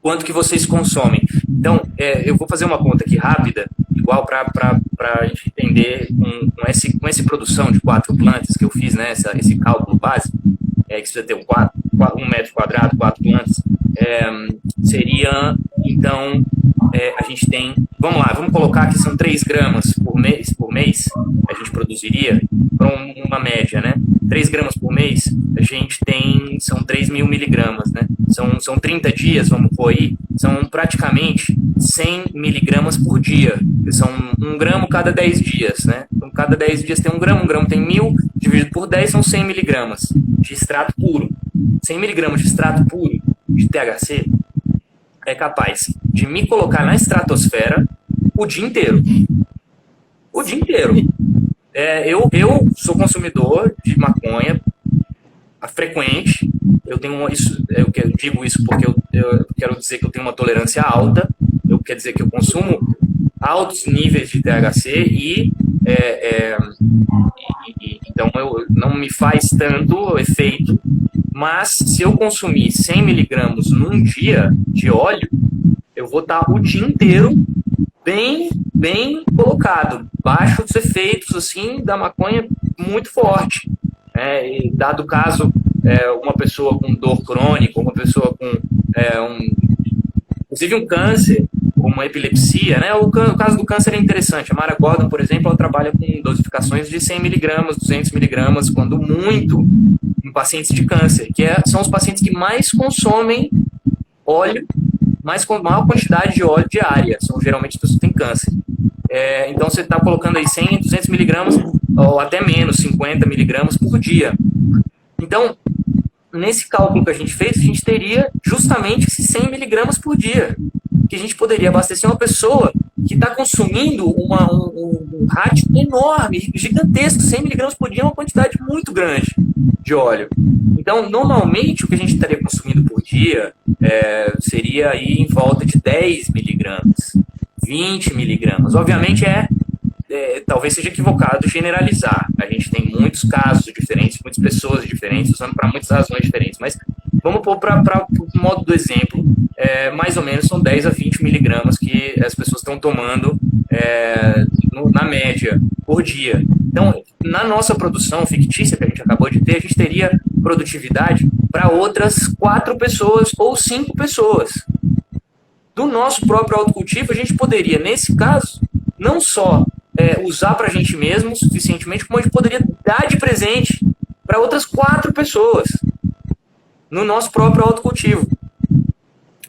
D: Quanto que vocês consomem. Então, eu vou fazer uma conta aqui rápida, igual para a gente entender com essa produção de 4 plantas que eu fiz, né, esse cálculo básico, que precisa ter 1 metro quadrado, 4 plantas, seria, então, a gente tem, vamos colocar que são 3 gramas por mês, a gente produziria, para uma média, né, 3 gramas por mês, a gente tem, são 3.000 miligramas, né, são 30 dias, vamos pôr aí, são praticamente 100 miligramas por dia, são 1 gramo cada 10 dias, né, então cada 10 dias tem 1 gramo tem 1.000, dividido por 10 são 100 miligramas de extrato puro. 100 miligramas de extrato puro de THC é capaz de me colocar na estratosfera o dia inteiro. O dia inteiro. Eu sou consumidor de maconha frequente. Eu tenho isso, digo isso porque eu quero dizer que eu tenho uma tolerância alta. Eu quero dizer que eu consumo altos níveis de THC então não me faz tanto efeito. Mas se eu consumir 100 miligramas num dia de óleo, eu vou estar o dia inteiro bem colocado, baixo dos efeitos assim da maconha muito forte. E dado o caso, uma pessoa com dor crônica, uma pessoa com inclusive um câncer, uma epilepsia, né? O caso do câncer é interessante. A Mara Gordon, por exemplo, ela trabalha com dosificações de 100 miligramas, 200 miligramas, quando muito, em pacientes de câncer, que são os pacientes que mais consomem óleo, com maior quantidade de óleo diária. São geralmente pessoas que têm câncer. Então você está colocando aí 100, 200 miligramas, ou até menos, 50 miligramas por dia. Então, nesse cálculo que a gente fez, a gente teria justamente esses 100 miligramas por dia, que a gente poderia abastecer uma pessoa que está consumindo um ratio enorme, gigantesco. 100 miligramas por dia é uma quantidade muito grande de óleo. Então, normalmente, o que a gente estaria consumindo por dia seria aí em volta de 10 miligramas, 20 miligramas. Obviamente, talvez seja equivocado generalizar. A gente tem muitos casos diferentes, muitas pessoas diferentes, usando para muitas razões diferentes. Mas vamos pôr para o modo do exemplo, mais ou menos são 10 a 20 miligramas que as pessoas estão tomando na média por dia. Então, na nossa produção fictícia que a gente acabou de ter, a gente teria produtividade para outras 4 pessoas ou 5 pessoas. Do nosso próprio autocultivo, a gente poderia, nesse caso, não só usar para a gente mesmo suficientemente, como a gente poderia dar de presente para outras 4 pessoas no nosso próprio autocultivo.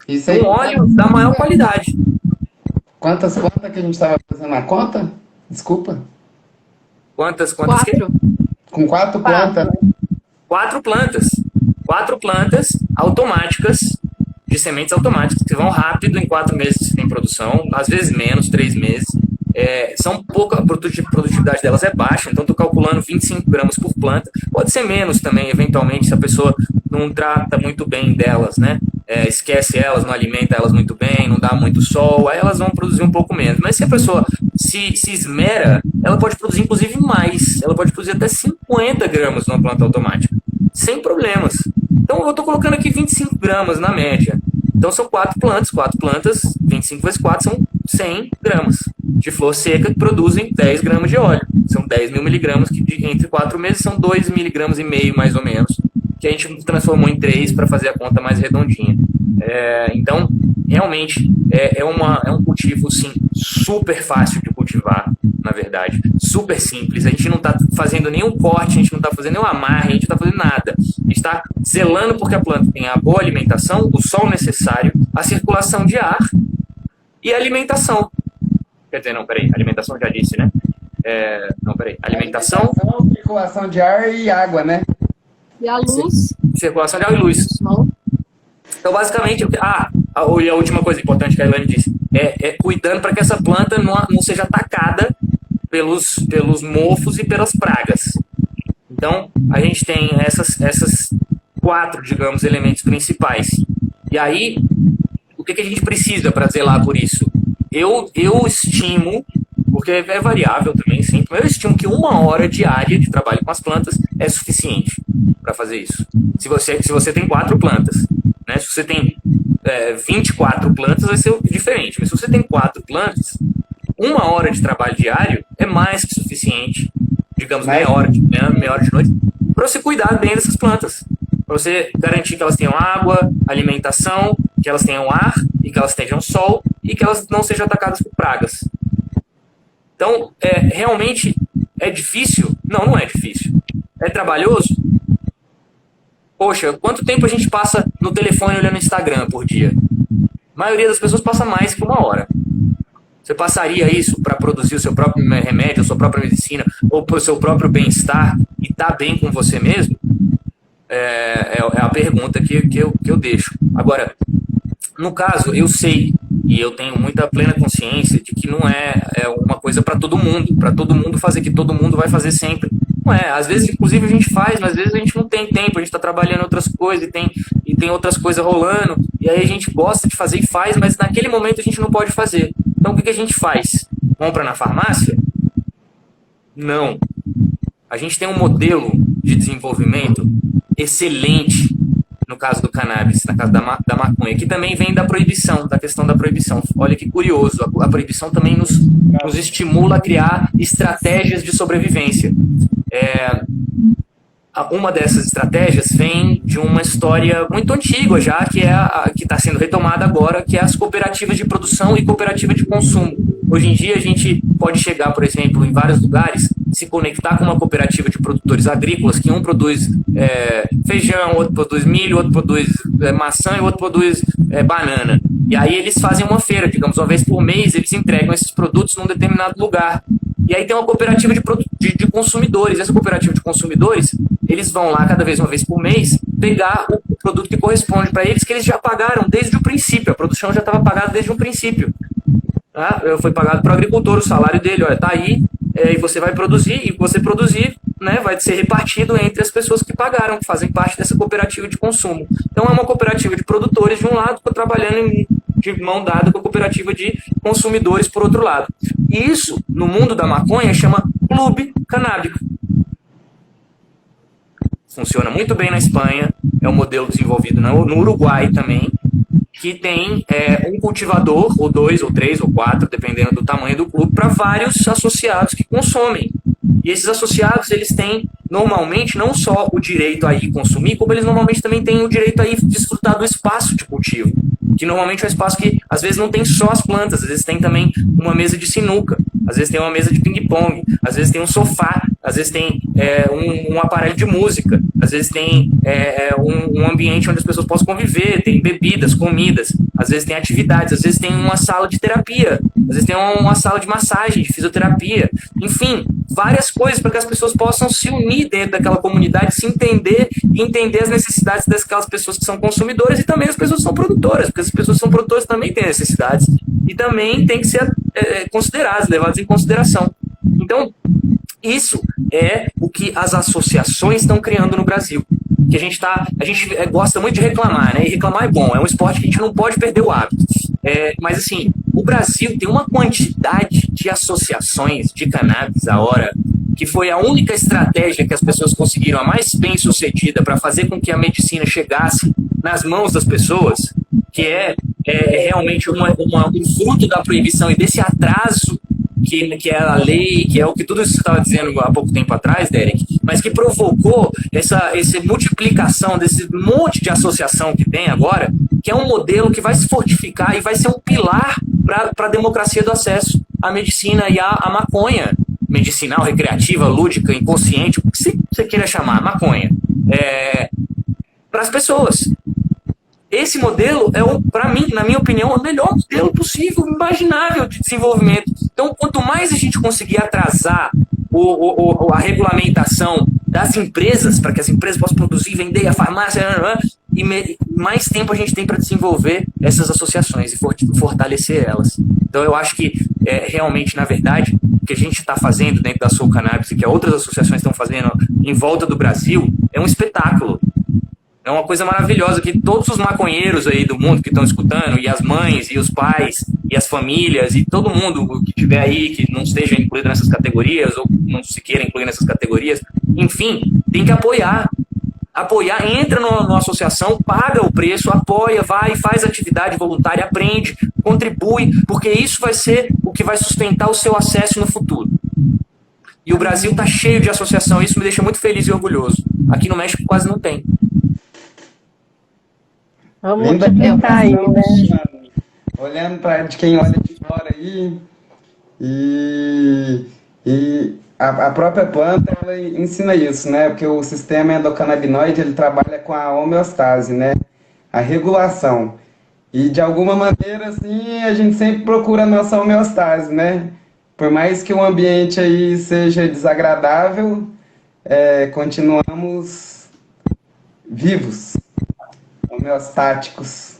B: Isso aí.
D: Um óleo da maior qualidade.
B: Quantas plantas que a gente estava fazendo a conta? Desculpa.
D: Quantas
C: 4.
D: que?
B: Com 4 plantas.
D: 4 plantas. 4 plantas automáticas, de sementes automáticas, que vão rápido, em 4 meses você tem produção, às vezes menos, 3 meses. São pouca, a produtividade delas é baixa, então estou calculando 25 gramas por planta. Pode ser menos também, eventualmente, se a pessoa não trata muito bem delas, né? Esquece elas, não alimenta elas muito bem, não dá muito sol, aí elas vão produzir um pouco menos. Mas se a pessoa se esmera, ela pode produzir inclusive mais. Ela pode produzir até 50 gramas numa planta automática, sem problemas. Então eu estou colocando aqui 25 gramas na média. Então são 4 plantas, 25 vezes 4 são 100 gramas de flor seca que produzem 10 gramas de óleo. São 10 mil miligramas, que entre 4 meses são 2 miligramas e meio, mais ou menos, que a gente transformou em 3 para fazer a conta mais redondinha. Então, realmente, é um cultivo, sim, super fácil de cultivar, na verdade. Super simples. A gente não está fazendo nenhum corte, a gente não está fazendo nenhum amarre, a gente não está fazendo nada. A gente está zelando porque a planta tem a boa alimentação, o sol necessário, a circulação de ar e a alimentação. Quer dizer, não, peraí, alimentação já disse, né? Alimentação,
B: circulação de ar e água, né?
C: E a luz.
D: Circulação de ar e luz. Então, basicamente, e a última coisa importante que a Elaine disse, cuidando para que essa planta não seja atacada pelos mofos e pelas pragas. Então, a gente tem essas 4, digamos, elementos principais. E aí, o que a gente precisa para zelar por isso? Eu estimo, porque é variável também, sim, eu estimo que 1 hora diária de trabalho com as plantas é suficiente para fazer isso. Se você tem 4 plantas, né? Se você tem 24 plantas, vai ser diferente. Mas se você tem 4 plantas, 1 hora de trabalho diário é mais que suficiente, digamos, meia hora de manhã, meia hora de noite, para você cuidar bem dessas plantas. Para você garantir que elas tenham água, alimentação, que elas tenham ar e que elas tenham sol e que elas não sejam atacadas por pragas. Então, realmente é difícil? Não é difícil. É trabalhoso? Poxa, quanto tempo a gente passa no telefone olhando o Instagram por dia? A maioria das pessoas passa mais que 1 hora. Você passaria isso para produzir o seu próprio remédio, a sua própria medicina, ou para o seu próprio bem-estar e estar bem com você mesmo? É a pergunta que eu deixo. Agora, no caso, eu sei E eu tenho muita plena consciência de que não é uma coisa para todo mundo fazer, que todo mundo vai fazer sempre. Não é, às vezes, inclusive, a gente faz, mas às vezes a gente não tem tempo, a gente está trabalhando em outras coisas e tem outras coisas rolando, e aí a gente gosta de fazer e faz, mas naquele momento a gente não pode fazer. Então, o que a gente faz? Compra na farmácia? Não. A gente tem um modelo de desenvolvimento excelente no caso do cannabis, no caso da maconha, que também vem da proibição, da questão da proibição. Olha que curioso, a proibição também nos estimula a criar estratégias de sobrevivência. Uma dessas estratégias vem de uma história muito antiga já, que está sendo retomada agora, que é as cooperativas de produção e cooperativa de consumo. Hoje em dia a gente pode chegar, por exemplo, em vários lugares, se conectar com uma cooperativa de produtores agrícolas, que um produz feijão, outro produz milho, outro produz maçã e outro produz banana. E aí eles fazem uma feira, digamos, uma vez por mês, eles entregam esses produtos num determinado lugar. E aí tem uma cooperativa de consumidores. Essa cooperativa de consumidores, eles vão lá uma vez por mês, pegar o produto que corresponde para eles, que eles já pagaram desde o princípio. A produção já estava pagada desde o princípio. Tá? Foi pagado para o agricultor o salário dele, olha, tá aí, e você vai produzir, e você produzir, né, vai ser repartido entre as pessoas que pagaram, que fazem parte dessa cooperativa de consumo. Então é uma cooperativa de produtores de um lado, trabalhando de mão dada com a cooperativa de consumidores por outro lado. E isso, no mundo da maconha, chama clube canábico. Funciona muito bem na Espanha, é um modelo desenvolvido no Uruguai também, que tem um cultivador, ou 2, ou 3, ou 4, dependendo do tamanho do clube, para vários associados que consomem. E esses associados, eles têm, normalmente, não só o direito a ir consumir, como eles normalmente também têm o direito a ir desfrutar do espaço de cultivo, que normalmente é um espaço que, às vezes, não tem só as plantas, às vezes tem também uma mesa de sinuca, às vezes tem uma mesa de ping-pong, às vezes tem um sofá, às vezes tem um aparelho de música, às vezes tem um ambiente onde as pessoas possam conviver, tem bebidas, comidas, às vezes tem atividades, às vezes tem uma sala de terapia, às vezes tem uma sala de massagem, de fisioterapia, enfim, várias coisas para que as pessoas possam se unir dentro daquela comunidade, se entender e entender as necessidades daquelas pessoas que são consumidoras e também as pessoas que são produtoras, porque as pessoas que são produtoras também têm necessidades e também têm que ser consideradas, levadas em consideração. Então, isso é o que as associações estão criando no Brasil. Que a gente gosta muito de reclamar, né? E reclamar é bom, é um esporte que a gente não pode perder o hábito. Mas assim, o Brasil tem uma quantidade de associações de cannabis a hora, que foi a única estratégia que as pessoas conseguiram, a mais bem sucedida, para fazer com que a medicina chegasse nas mãos das pessoas, que é realmente um fruto da proibição e desse atraso que é a lei, que é o que tudo isso você estava dizendo há pouco tempo atrás, Derek, mas que provocou essa multiplicação desse monte de associação que tem agora, que é um modelo que vai se fortificar e vai ser um pilar para a democracia do acesso à medicina e à maconha medicinal, recreativa, lúdica, inconsciente, o que você queira chamar, maconha, para as pessoas. Esse modelo para mim, na minha opinião, o melhor modelo possível, imaginável de desenvolvimento. Então, quanto mais a gente conseguir atrasar a regulamentação das empresas, para que as empresas possam produzir, vender, a farmácia, e mais tempo a gente tem para desenvolver essas associações e fortalecer elas. Então, eu acho que, realmente, na verdade, o que a gente está fazendo dentro da Soul Cannabis e que outras associações estão fazendo em volta do Brasil é um espetáculo. É uma coisa maravilhosa que todos os maconheiros aí do mundo que estão escutando, e as mães, e os pais, e as famílias, e todo mundo que estiver aí, que não esteja incluído nessas categorias, ou não se queira incluir nessas categorias, enfim, tem que apoiar. Apoiar, entra numa associação, paga o preço, apoia, vai, faz atividade voluntária, aprende, contribui, porque isso vai ser o que vai sustentar o seu acesso no futuro. E o Brasil está cheio de associação, isso me deixa muito feliz e orgulhoso. Aqui no México quase não tem.
A: Vamos multiplicar aí, né?
B: Olhando para de quem olha de fora aí, e a própria planta, ela ensina isso, né? Porque o sistema endocannabinoide, ele trabalha com a homeostase, né? A regulação. E de alguma maneira, assim, a gente sempre procura a nossa homeostase, né? Por mais que o ambiente aí seja desagradável, continuamos vivos, homeostáticos.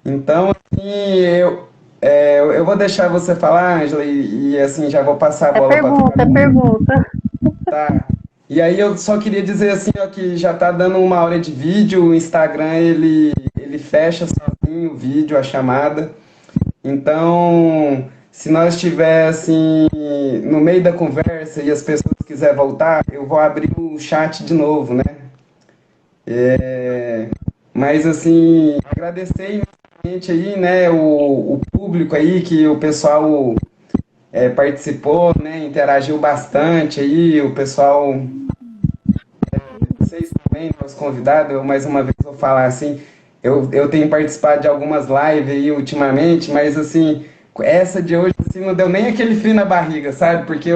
B: Então, eu vou deixar você falar, Ângela, e assim já vou passar a bola para
A: É pergunta.
B: Tá. E aí eu só queria dizer assim, ó, que já tá dando 1 hora de vídeo, o Instagram ele fecha sozinho o vídeo, a chamada. Então, se nós estiver assim no meio da conversa e as pessoas quiserem voltar, eu vou abrir o chat de novo, né? Mas assim, agradecer imensamente aí, né, o público aí, que o pessoal participou, né, interagiu bastante aí, o pessoal, vocês também, os convidados, eu mais uma vez vou falar assim, eu tenho participado de algumas lives aí ultimamente, mas assim, essa de hoje assim, não deu nem aquele frio na barriga, sabe? Porque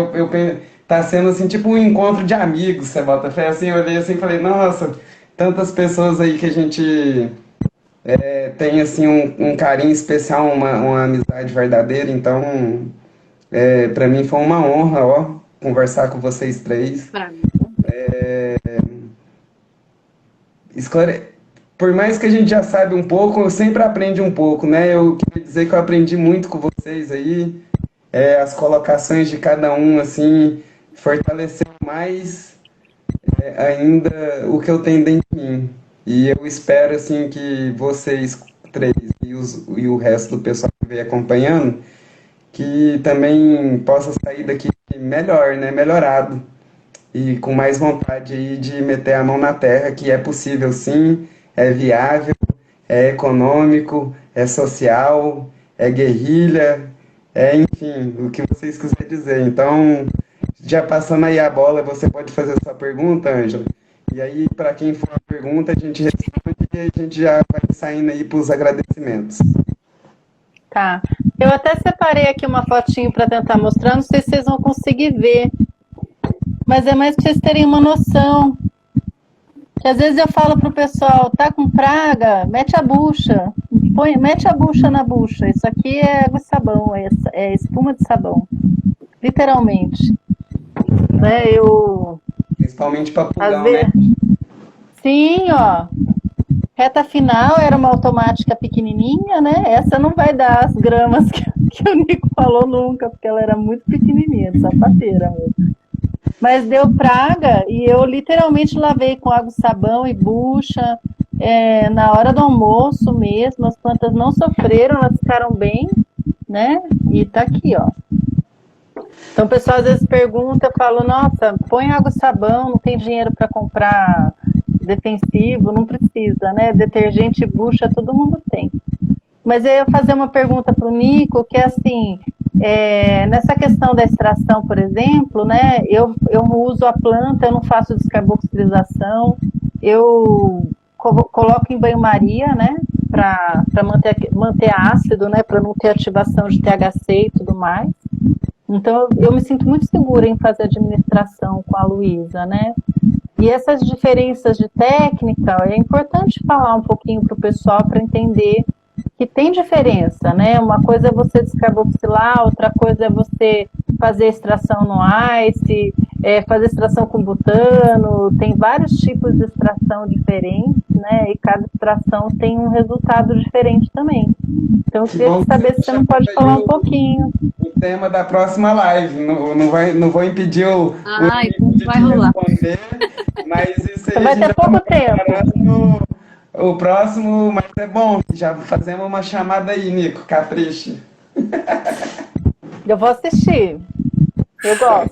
B: tá sendo assim, tipo um encontro de amigos, você bota fé, assim, eu olhei assim e falei, nossa, tantas pessoas aí que a gente tem assim um carinho especial, uma amizade verdadeira, então para mim foi uma honra, ó, conversar com vocês três.
C: Pra mim.
B: Por mais que a gente já sabe um pouco, eu sempre aprende um pouco, né? Eu queria dizer que eu aprendi muito com vocês aí, as colocações de cada um, assim, fortaleceu mais ainda o que eu tenho dentro de mim. E eu espero, assim, que vocês três e o resto do pessoal que vem acompanhando, que também possa sair daqui melhor, né? Melhorado. E com mais vontade aí de meter a mão na terra, que é possível sim, é viável, é econômico, é social, é guerrilha, enfim, o que vocês quiserem dizer. Então, já passando aí a bola, você pode fazer sua pergunta, Ângela. E aí, para quem for a pergunta, a gente responde e a gente já vai saindo aí para os agradecimentos.
A: Tá. Eu até separei aqui uma fotinho para tentar mostrar, não sei se vocês vão conseguir ver. Mas é mais para vocês terem uma noção. Que às vezes eu falo pro pessoal, tá com praga? Mete a bucha. Mete a bucha na bucha. Isso aqui é água e sabão, é espuma de sabão. Literalmente. Né,
B: Principalmente para pulgão, né?
A: Sim, ó. Reta final era uma automática pequenininha, né? Essa não vai dar as gramas que o Nico falou nunca, porque ela era muito pequenininha, de sapateira mesmo. Mas deu praga e eu literalmente lavei com água e sabão e bucha, na hora do almoço mesmo, as plantas não sofreram, elas ficaram bem, né? E tá aqui, ó. Então o pessoal às vezes pergunta, eu falo, nossa, põe água e sabão, não tem dinheiro para comprar defensivo, não precisa, né? Detergente e bucha, todo mundo tem. Mas eu ia fazer uma pergunta para o Nico, que é assim, nessa questão da extração, por exemplo, né, eu uso a planta, eu não faço descarboxilização, eu coloco em banho-maria, né, para manter ácido, né, para não ter ativação de THC e tudo mais. Então, eu me sinto muito segura em fazer administração com a Luísa, né? E essas diferenças de técnica, é importante falar um pouquinho para o pessoal para entender que tem diferença, né? Uma coisa é você descarboxilar, outra coisa é você fazer extração no ice, fazer extração com butano, tem vários tipos de extração diferentes, né? E cada extração tem um resultado diferente também. Então eu queria saber se você não pode falar um pouquinho.
B: O tema da próxima live, não vou impedir o
C: vai rolar.
B: Responder, mas isso aí
A: vai ter pouco tempo.
B: O próximo, mas é bom, já fazemos uma chamada aí, Nico, capricha.
A: Eu vou assistir. Eu gosto.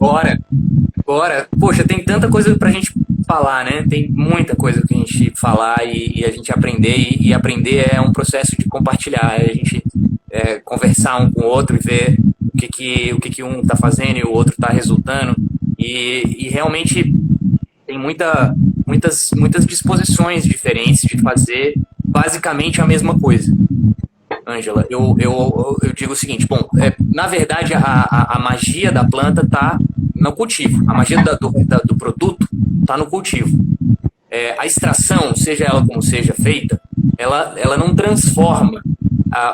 D: Bora. Poxa, tem tanta coisa pra gente falar, né? Tem muita coisa que a gente falar e a gente aprender. E aprender é um processo de compartilhar. É a gente conversar um com o outro e ver o que um tá fazendo e o outro tá resultando. E realmente tem muitas disposições diferentes de fazer basicamente a mesma coisa. Ângela, eu digo o seguinte, bom, na verdade a magia da planta está no cultivo, a magia do produto está no cultivo. A extração, seja ela como seja feita, ela não transforma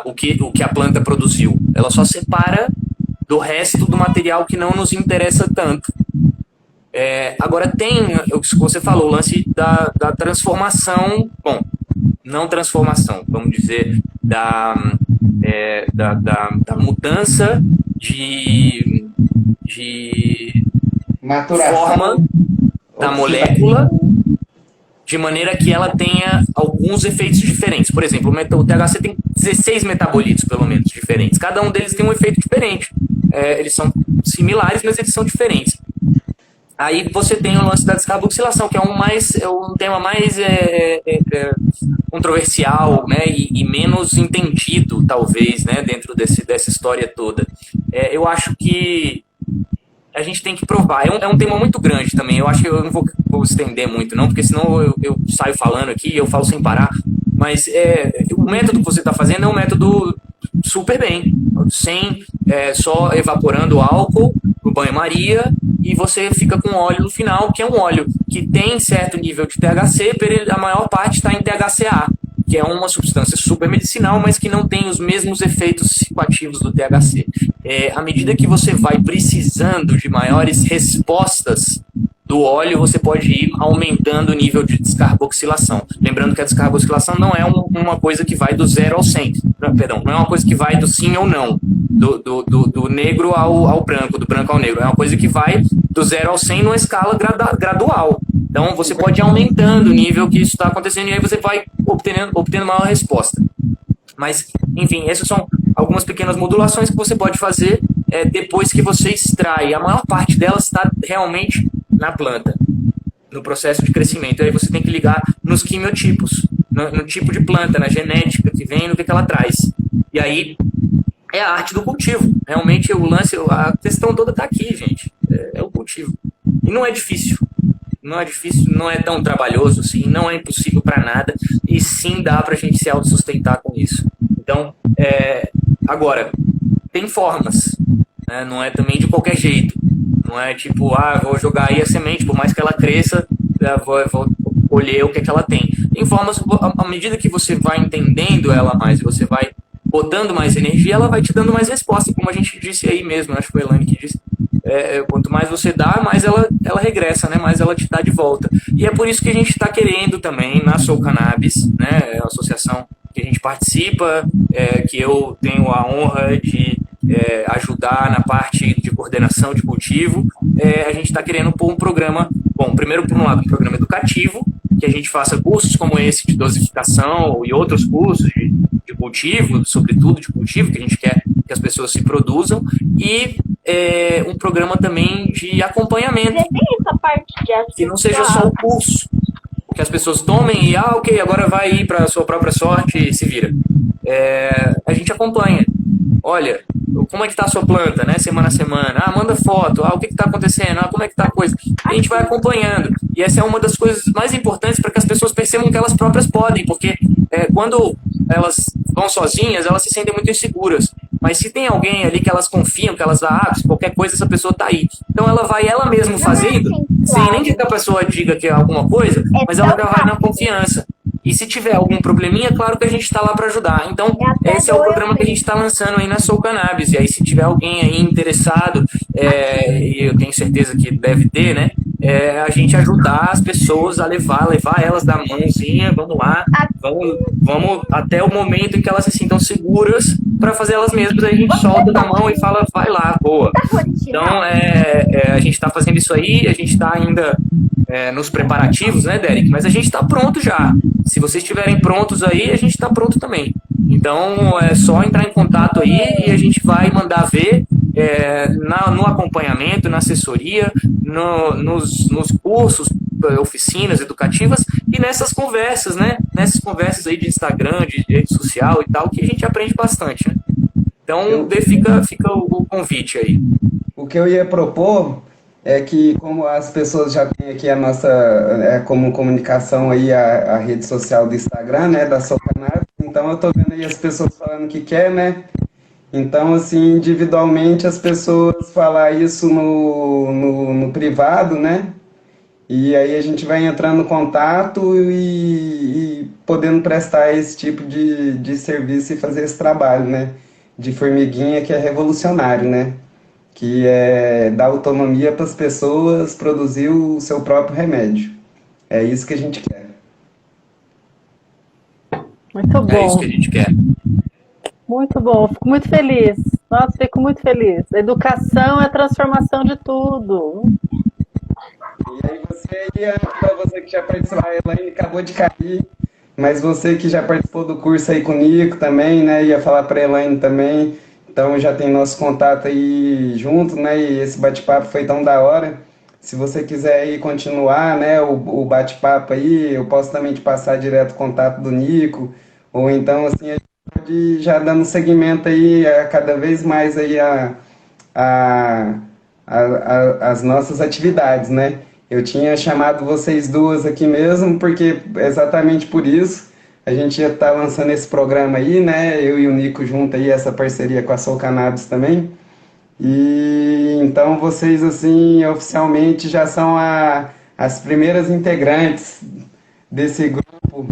D: o que a planta produziu, ela só separa do resto do material que não nos interessa tanto. Agora tem o que você falou, o lance da transformação, bom, não transformação, vamos dizer, da mudança de
B: Maturação.
D: forma da molécula, de maneira que ela tenha alguns efeitos diferentes. Por exemplo, o THC tem 16 metabolitos, pelo menos, diferentes. Cada um deles tem um efeito diferente. Eles são similares, mas eles são diferentes. Aí você tem o lance da descarboxilação, que é um tema mais controversial, né, e menos entendido, talvez, né, dentro dessa história toda. Eu acho que a gente tem que provar. É um tema muito grande também. Eu acho que eu não vou estender muito, não, porque senão eu saio falando aqui e eu falo sem parar. Mas o método que você está fazendo é um método super bem, sem só evaporando álcool no banho-maria, e você fica com óleo no final, que é um óleo que tem certo nível de THC, a maior parte está em THCA, que é uma substância super medicinal, mas que não tem os mesmos efeitos psicoativos do THC. À medida que você vai precisando de maiores respostas do óleo, você pode ir aumentando o nível de descarboxilação. Lembrando que a descarboxilação não é uma coisa que vai do 0 ao 100. Perdão, não é uma coisa que vai do sim ou não, do negro ao branco, do branco ao negro. É uma coisa que vai do 0 ao 100 numa escala gradual. Então, você pode ir aumentando o nível que isso está acontecendo e aí você vai obtendo maior resposta. Mas, enfim, essas são algumas pequenas modulações que você pode fazer depois que você extrai. A maior parte delas está realmente na planta, no processo de crescimento. Aí você tem que ligar nos quimiotipos, no tipo de planta, na genética que vem, no que ela traz. E aí é a arte do cultivo. Realmente o lance, a questão toda está aqui, gente. É o cultivo. E não é difícil. Não é difícil, não é tão trabalhoso assim, não é impossível para nada, e sim dá para a gente se autossustentar com isso. Então, agora, tem formas, né? Não é também de qualquer jeito. Não é tipo, vou jogar aí a semente, por mais que ela cresça, vou colher o que ela tem. Tem formas, à medida que você vai entendendo ela mais, você vai botando mais energia, ela vai te dando mais resposta, como a gente disse aí mesmo, acho que foi a Elaine que disse. Quanto mais você dá, mais ela regressa, né? Mais ela te dá de volta. E é por isso que a gente está querendo também, na Soul Cannabis, né? É uma associação que a gente participa, que eu tenho a honra de ajudar na parte de coordenação de cultivo. A gente está querendo pôr um programa, primeiro por um lado um programa educativo, que a gente faça cursos como esse de dosificação e outros cursos de cultivo, sobretudo de cultivo, que a gente quer que as pessoas se produzam, e um programa também de acompanhamento.
E: Tem essa parte de
D: que não seja só o curso, que as pessoas tomem e, ok, agora vai ir para a sua própria sorte e se vira. A gente acompanha. Olha, como é que está a sua planta, né? Semana a semana. Manda foto. O que está acontecendo? Como é que está a coisa? A gente vai acompanhando. E essa é uma das coisas mais importantes para que as pessoas percebam que elas próprias podem, porque quando elas vão sozinhas, elas se sentem muito inseguras. Mas se tem alguém ali que elas confiam, que elas qualquer coisa, essa pessoa está aí. Então ela vai ela mesma fazendo, sem nem que a pessoa diga que é alguma coisa, mas ela já vai na confiança. E se tiver algum probleminha, claro que a gente está lá para ajudar. Então, esse é o programa que a gente está lançando aí na Soul Cannabis. E aí, se tiver alguém aí interessado, e eu tenho certeza que deve ter, né? A gente ajudar as pessoas a levar elas da mãozinha, vamos lá, vamos até o momento em que elas se sintam seguras para fazer elas mesmas. Aí a gente solta da mão e fala, vai lá, boa. Então, a gente está fazendo isso aí, a gente está ainda nos preparativos, né, Derek? Mas a gente está pronto já. Se vocês estiverem prontos aí, a gente está pronto também. Então, é só entrar em contato aí e a gente vai mandar ver no acompanhamento, na assessoria, nos cursos, oficinas educativas e nessas conversas, né? Nessas conversas aí de Instagram, de rede social e tal, que a gente aprende bastante, né? Então, fica o convite aí.
B: O que eu ia propor é que, como as pessoas já têm aqui a nossa, como comunicação aí, a rede social do Instagram, né, da Soul Cannabis, então eu tô vendo aí as pessoas falando que quer, né? Então, assim, individualmente as pessoas falar isso no privado, né? E aí a gente vai entrando em contato e podendo prestar esse tipo de serviço e fazer esse trabalho, né? De formiguinha, que é revolucionário, né? Que é dar autonomia para as pessoas produzir o seu próprio remédio. É isso que a gente quer.
A: Muito bom.
D: É isso que a gente quer.
A: Muito bom, fico muito feliz. Nossa, fico muito feliz. A educação é a transformação de tudo.
B: E aí você que já participou, a Elaine acabou de cair, mas você que já participou do curso aí com o Nico também, né? Ia falar para a Elaine também. Então já tem nosso contato aí junto, né? E esse bate-papo foi tão da hora. Se você quiser aí continuar, né, o bate-papo aí, eu posso também te passar direto o contato do Nico, ou então assim, a gente pode ir já dando seguimento aí a cada vez mais aí a, as nossas atividades, né? Eu tinha chamado vocês duas aqui mesmo, porque exatamente por isso a gente ia estar lançando esse programa aí, né? Eu e o Nico junto aí, essa parceria com a Soul Cannabis também. E então vocês, assim, oficialmente já são as primeiras integrantes desse grupo.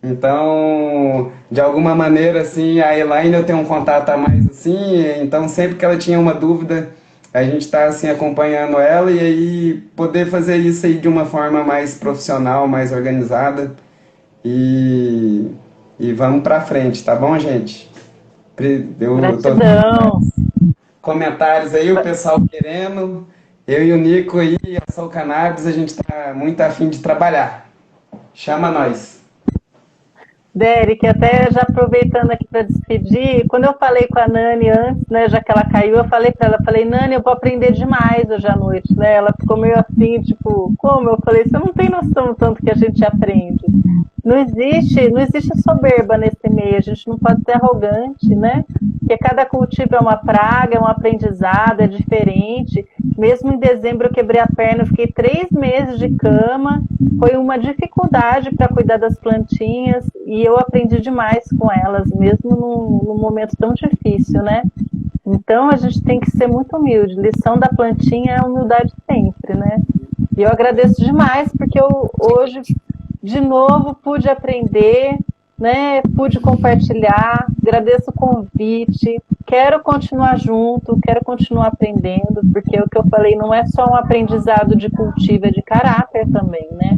B: Então, de alguma maneira, assim, a Elaine eu tenho um contato a mais, assim, então sempre que ela tinha uma dúvida, a gente está, assim, acompanhando ela e aí poder fazer isso aí de uma forma mais profissional, mais organizada e, e vamos para frente, tá bom, gente? Eu tô
A: Gratidão.
B: comentários aí, o pessoal querendo, eu e o Nico aí, a Soul Cannabis, a gente está muito afim de trabalhar. Chama nós.
A: Derek, até já aproveitando aqui para despedir, quando eu falei com a Nani antes, né, já que ela caiu, eu falei para ela, falei, Nani, eu vou aprender demais hoje à noite, né? Ela ficou meio assim, tipo, como? Eu falei, você não tem noção do tanto que a gente aprende. Não existe soberba nesse meio, a gente não pode ser arrogante, né? Porque cada cultivo é uma praga, é um aprendizado, é diferente. Mesmo em dezembro eu quebrei a perna, eu fiquei 3 meses de cama, foi uma dificuldade para cuidar das plantinhas e eu aprendi demais com elas, mesmo num momento tão difícil, né? Então a gente tem que ser muito humilde. Lição da plantinha é a humildade sempre, né? E eu agradeço demais porque eu hoje de novo pude aprender, né? Pude compartilhar, agradeço o convite, quero continuar junto, quero continuar aprendendo, porque o que eu falei não é só um aprendizado de cultivo, é de caráter também, né?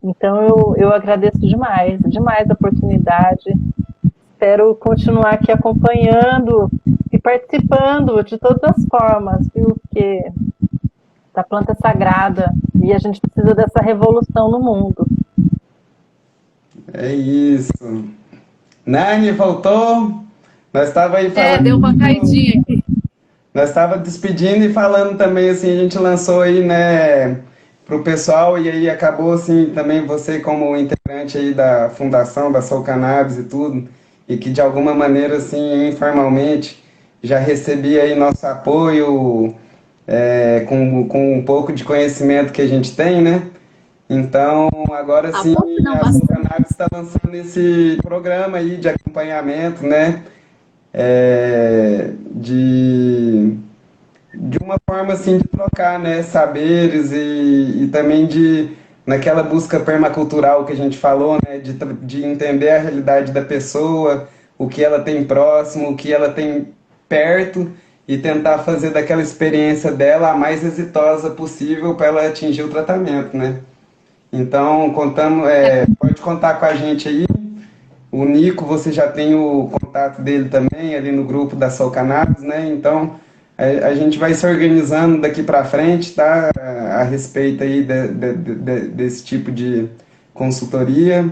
A: Então eu agradeço demais, demais a oportunidade. Espero continuar aqui acompanhando e participando de todas as formas, viu? Porque a planta é sagrada e a gente precisa dessa revolução no mundo.
B: É isso. Nani, voltou? Nós estava aí falando.
C: Deu uma caidinha aqui.
B: Nós estava despedindo e falando também, assim, a gente lançou aí, né, pro pessoal e aí acabou, assim, também você como integrante aí da fundação, da Soul Cannabis e tudo, e que de alguma maneira, assim, informalmente, já recebia aí nosso apoio com um pouco de conhecimento que a gente tem, né? Então, agora sim, a Soul Cannabis está lançando esse programa aí de acompanhamento, né? De uma forma assim de trocar, né, saberes e também naquela busca permacultural que a gente falou, né, de entender a realidade da pessoa, o que ela tem próximo, o que ela tem perto e tentar fazer daquela experiência dela a mais exitosa possível para ela atingir o tratamento, né? Então, pode contar com a gente aí. O Nico, você já tem o contato dele também ali no grupo da Soul Cannabis, né? Então, a gente vai se organizando daqui para frente, tá? A respeito aí desse tipo de consultoria.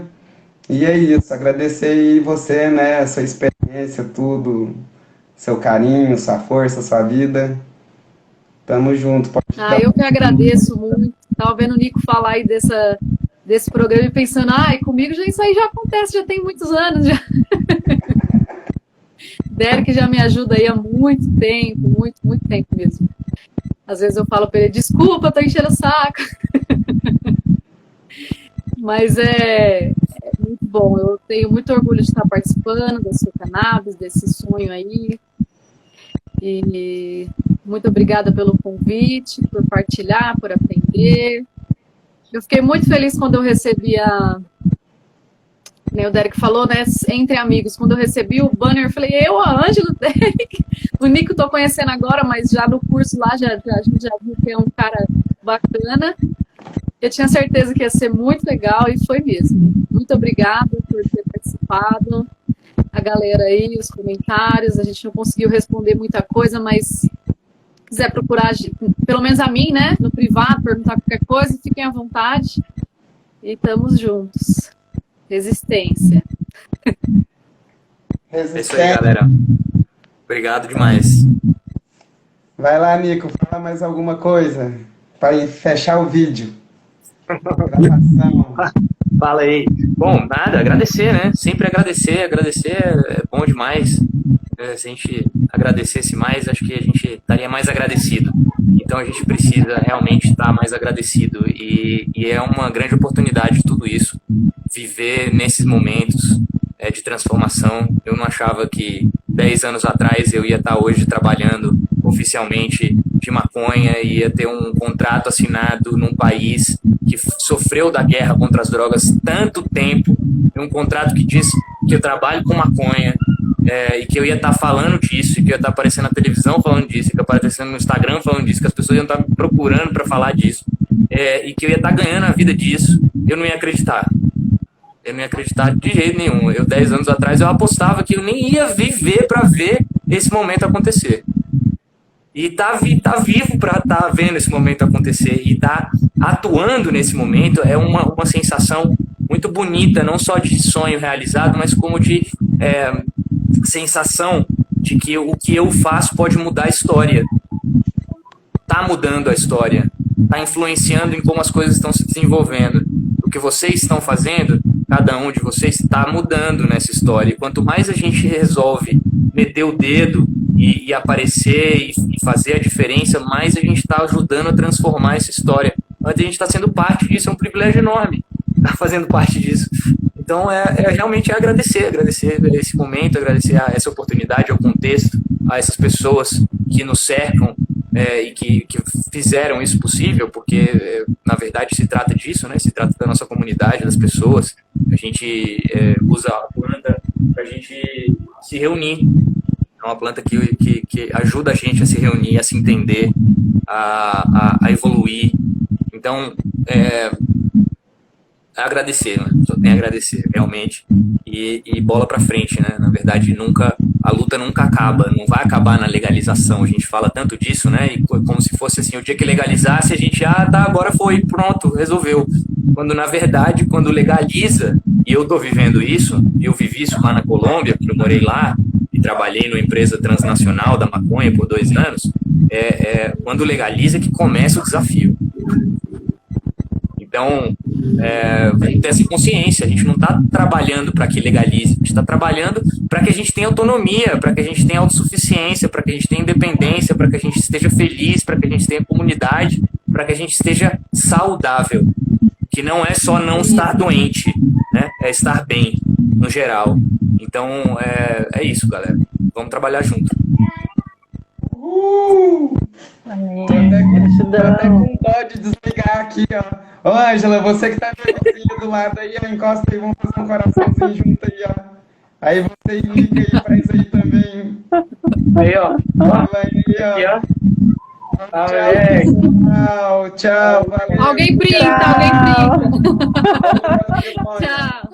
B: E é isso, agradecer aí você, né? A sua experiência, tudo, seu carinho, sua força, sua vida. Tamo junto.
C: Eu que agradeço muito. Tava vendo o Nico falar aí desse programa e pensando, comigo isso aí já acontece, já tem muitos anos. Já. Derek já me ajuda aí há muito tempo, muito tempo mesmo. Às vezes eu falo para ele, desculpa, tô enchendo o saco. Mas é muito bom, eu tenho muito orgulho de estar participando da Soul Cannabis, desse sonho aí. E muito obrigada pelo convite, por partilhar, por aprender. Eu fiquei muito feliz quando eu recebi o Derek falou, né, entre amigos, quando eu recebi o banner, eu falei, a Ângela, o Derek, o Nico tô conhecendo agora, mas já no curso lá, a gente já viu que é um cara bacana. Eu tinha certeza que ia ser muito legal e foi mesmo. Muito obrigada por ter participado. a galera aí, os comentários. A gente não conseguiu responder muita coisa, mas se quiser procurar, pelo menos a mim, né, no privado, perguntar qualquer coisa, fiquem à vontade. E estamos juntos. Resistência.
D: É isso aí, galera. Obrigado demais.
B: Vai lá, Nico, fala mais alguma coisa para fechar o vídeo. Gravação.
D: Fala aí. Bom, nada, agradecer, né? Sempre agradecer é bom demais. Se a gente agradecesse mais, acho que a gente estaria mais agradecido. Então a gente precisa realmente estar mais agradecido e é uma grande oportunidade tudo isso, viver nesses momentos de transformação. Eu não achava que 10 anos atrás eu ia estar hoje trabalhando oficialmente de maconha, ia ter um contrato assinado num país que sofreu da guerra contra as drogas tanto tempo, um contrato que diz que eu trabalho com maconha, e que eu ia estar falando disso, e que eu ia estar aparecendo na televisão falando disso, e que eu ia estar aparecendo no Instagram falando disso, que as pessoas iam estar me procurando para falar disso, e que eu ia estar ganhando a vida disso. Eu não ia acreditar. Eu não ia acreditar de jeito nenhum. 10 anos atrás, eu apostava que eu nem ia viver para ver esse momento acontecer. E tá vivo para estar vendo esse momento acontecer e tá atuando nesse momento é uma sensação muito bonita, não só de sonho realizado, mas como de sensação de que o que eu faço pode mudar a história. Tá mudando a história, tá influenciando em como as coisas estão se desenvolvendo. O que vocês estão fazendo, cada um de vocês, está mudando nessa história. E quanto mais a gente resolve meter o dedo e aparecer e fazer a diferença, mais a gente está ajudando a transformar essa história. Mas a gente está sendo parte disso, é um privilégio enorme estar fazendo parte disso. Então, realmente agradecer esse momento, agradecer a essa oportunidade, ao contexto, a essas pessoas que nos cercam e que fizeram isso possível, porque, na verdade, se trata disso, né? Se trata da nossa comunidade, das pessoas. A gente usa a planta para a gente se reunir. É uma planta que ajuda a gente a se reunir, a se entender, a evoluir. Então, agradecer, né? Só tem a agradecer, realmente, e bola pra frente, né? Na verdade, a luta nunca acaba, não vai acabar na legalização. A gente fala tanto disso, né? E como se fosse assim, o dia que legalizasse, a gente, tá, agora foi, pronto, resolveu. Quando, na verdade, quando legaliza, e eu tô vivendo isso, eu vivi isso lá na Colômbia, porque eu morei lá, e trabalhei numa empresa transnacional da maconha por 2 anos, quando legaliza que começa o desafio. Então, vamos ter essa consciência. A gente não está trabalhando para que legalize, a gente está trabalhando para que a gente tenha autonomia, para que a gente tenha autossuficiência, para que a gente tenha independência, para que a gente esteja feliz, para que a gente tenha comunidade, para que a gente esteja saudável. Que não é só não estar doente, né? É estar bem, no geral. Então, é isso, galera. Vamos trabalhar junto.
A: Amém.
B: Tô até com dó de desligar aqui, ó. Ô, Ângela, você que tá nervosinha do lado aí, ó, encosta aí, vamos fazer um coraçãozinho junto aí, ó. Aí você liga aí pra isso aí também.
D: Aí, ó.
B: Fala aí, ó. Tchau, valeu.
C: Alguém brinca,
A: Tchau.
C: alguém brinca. Tchau.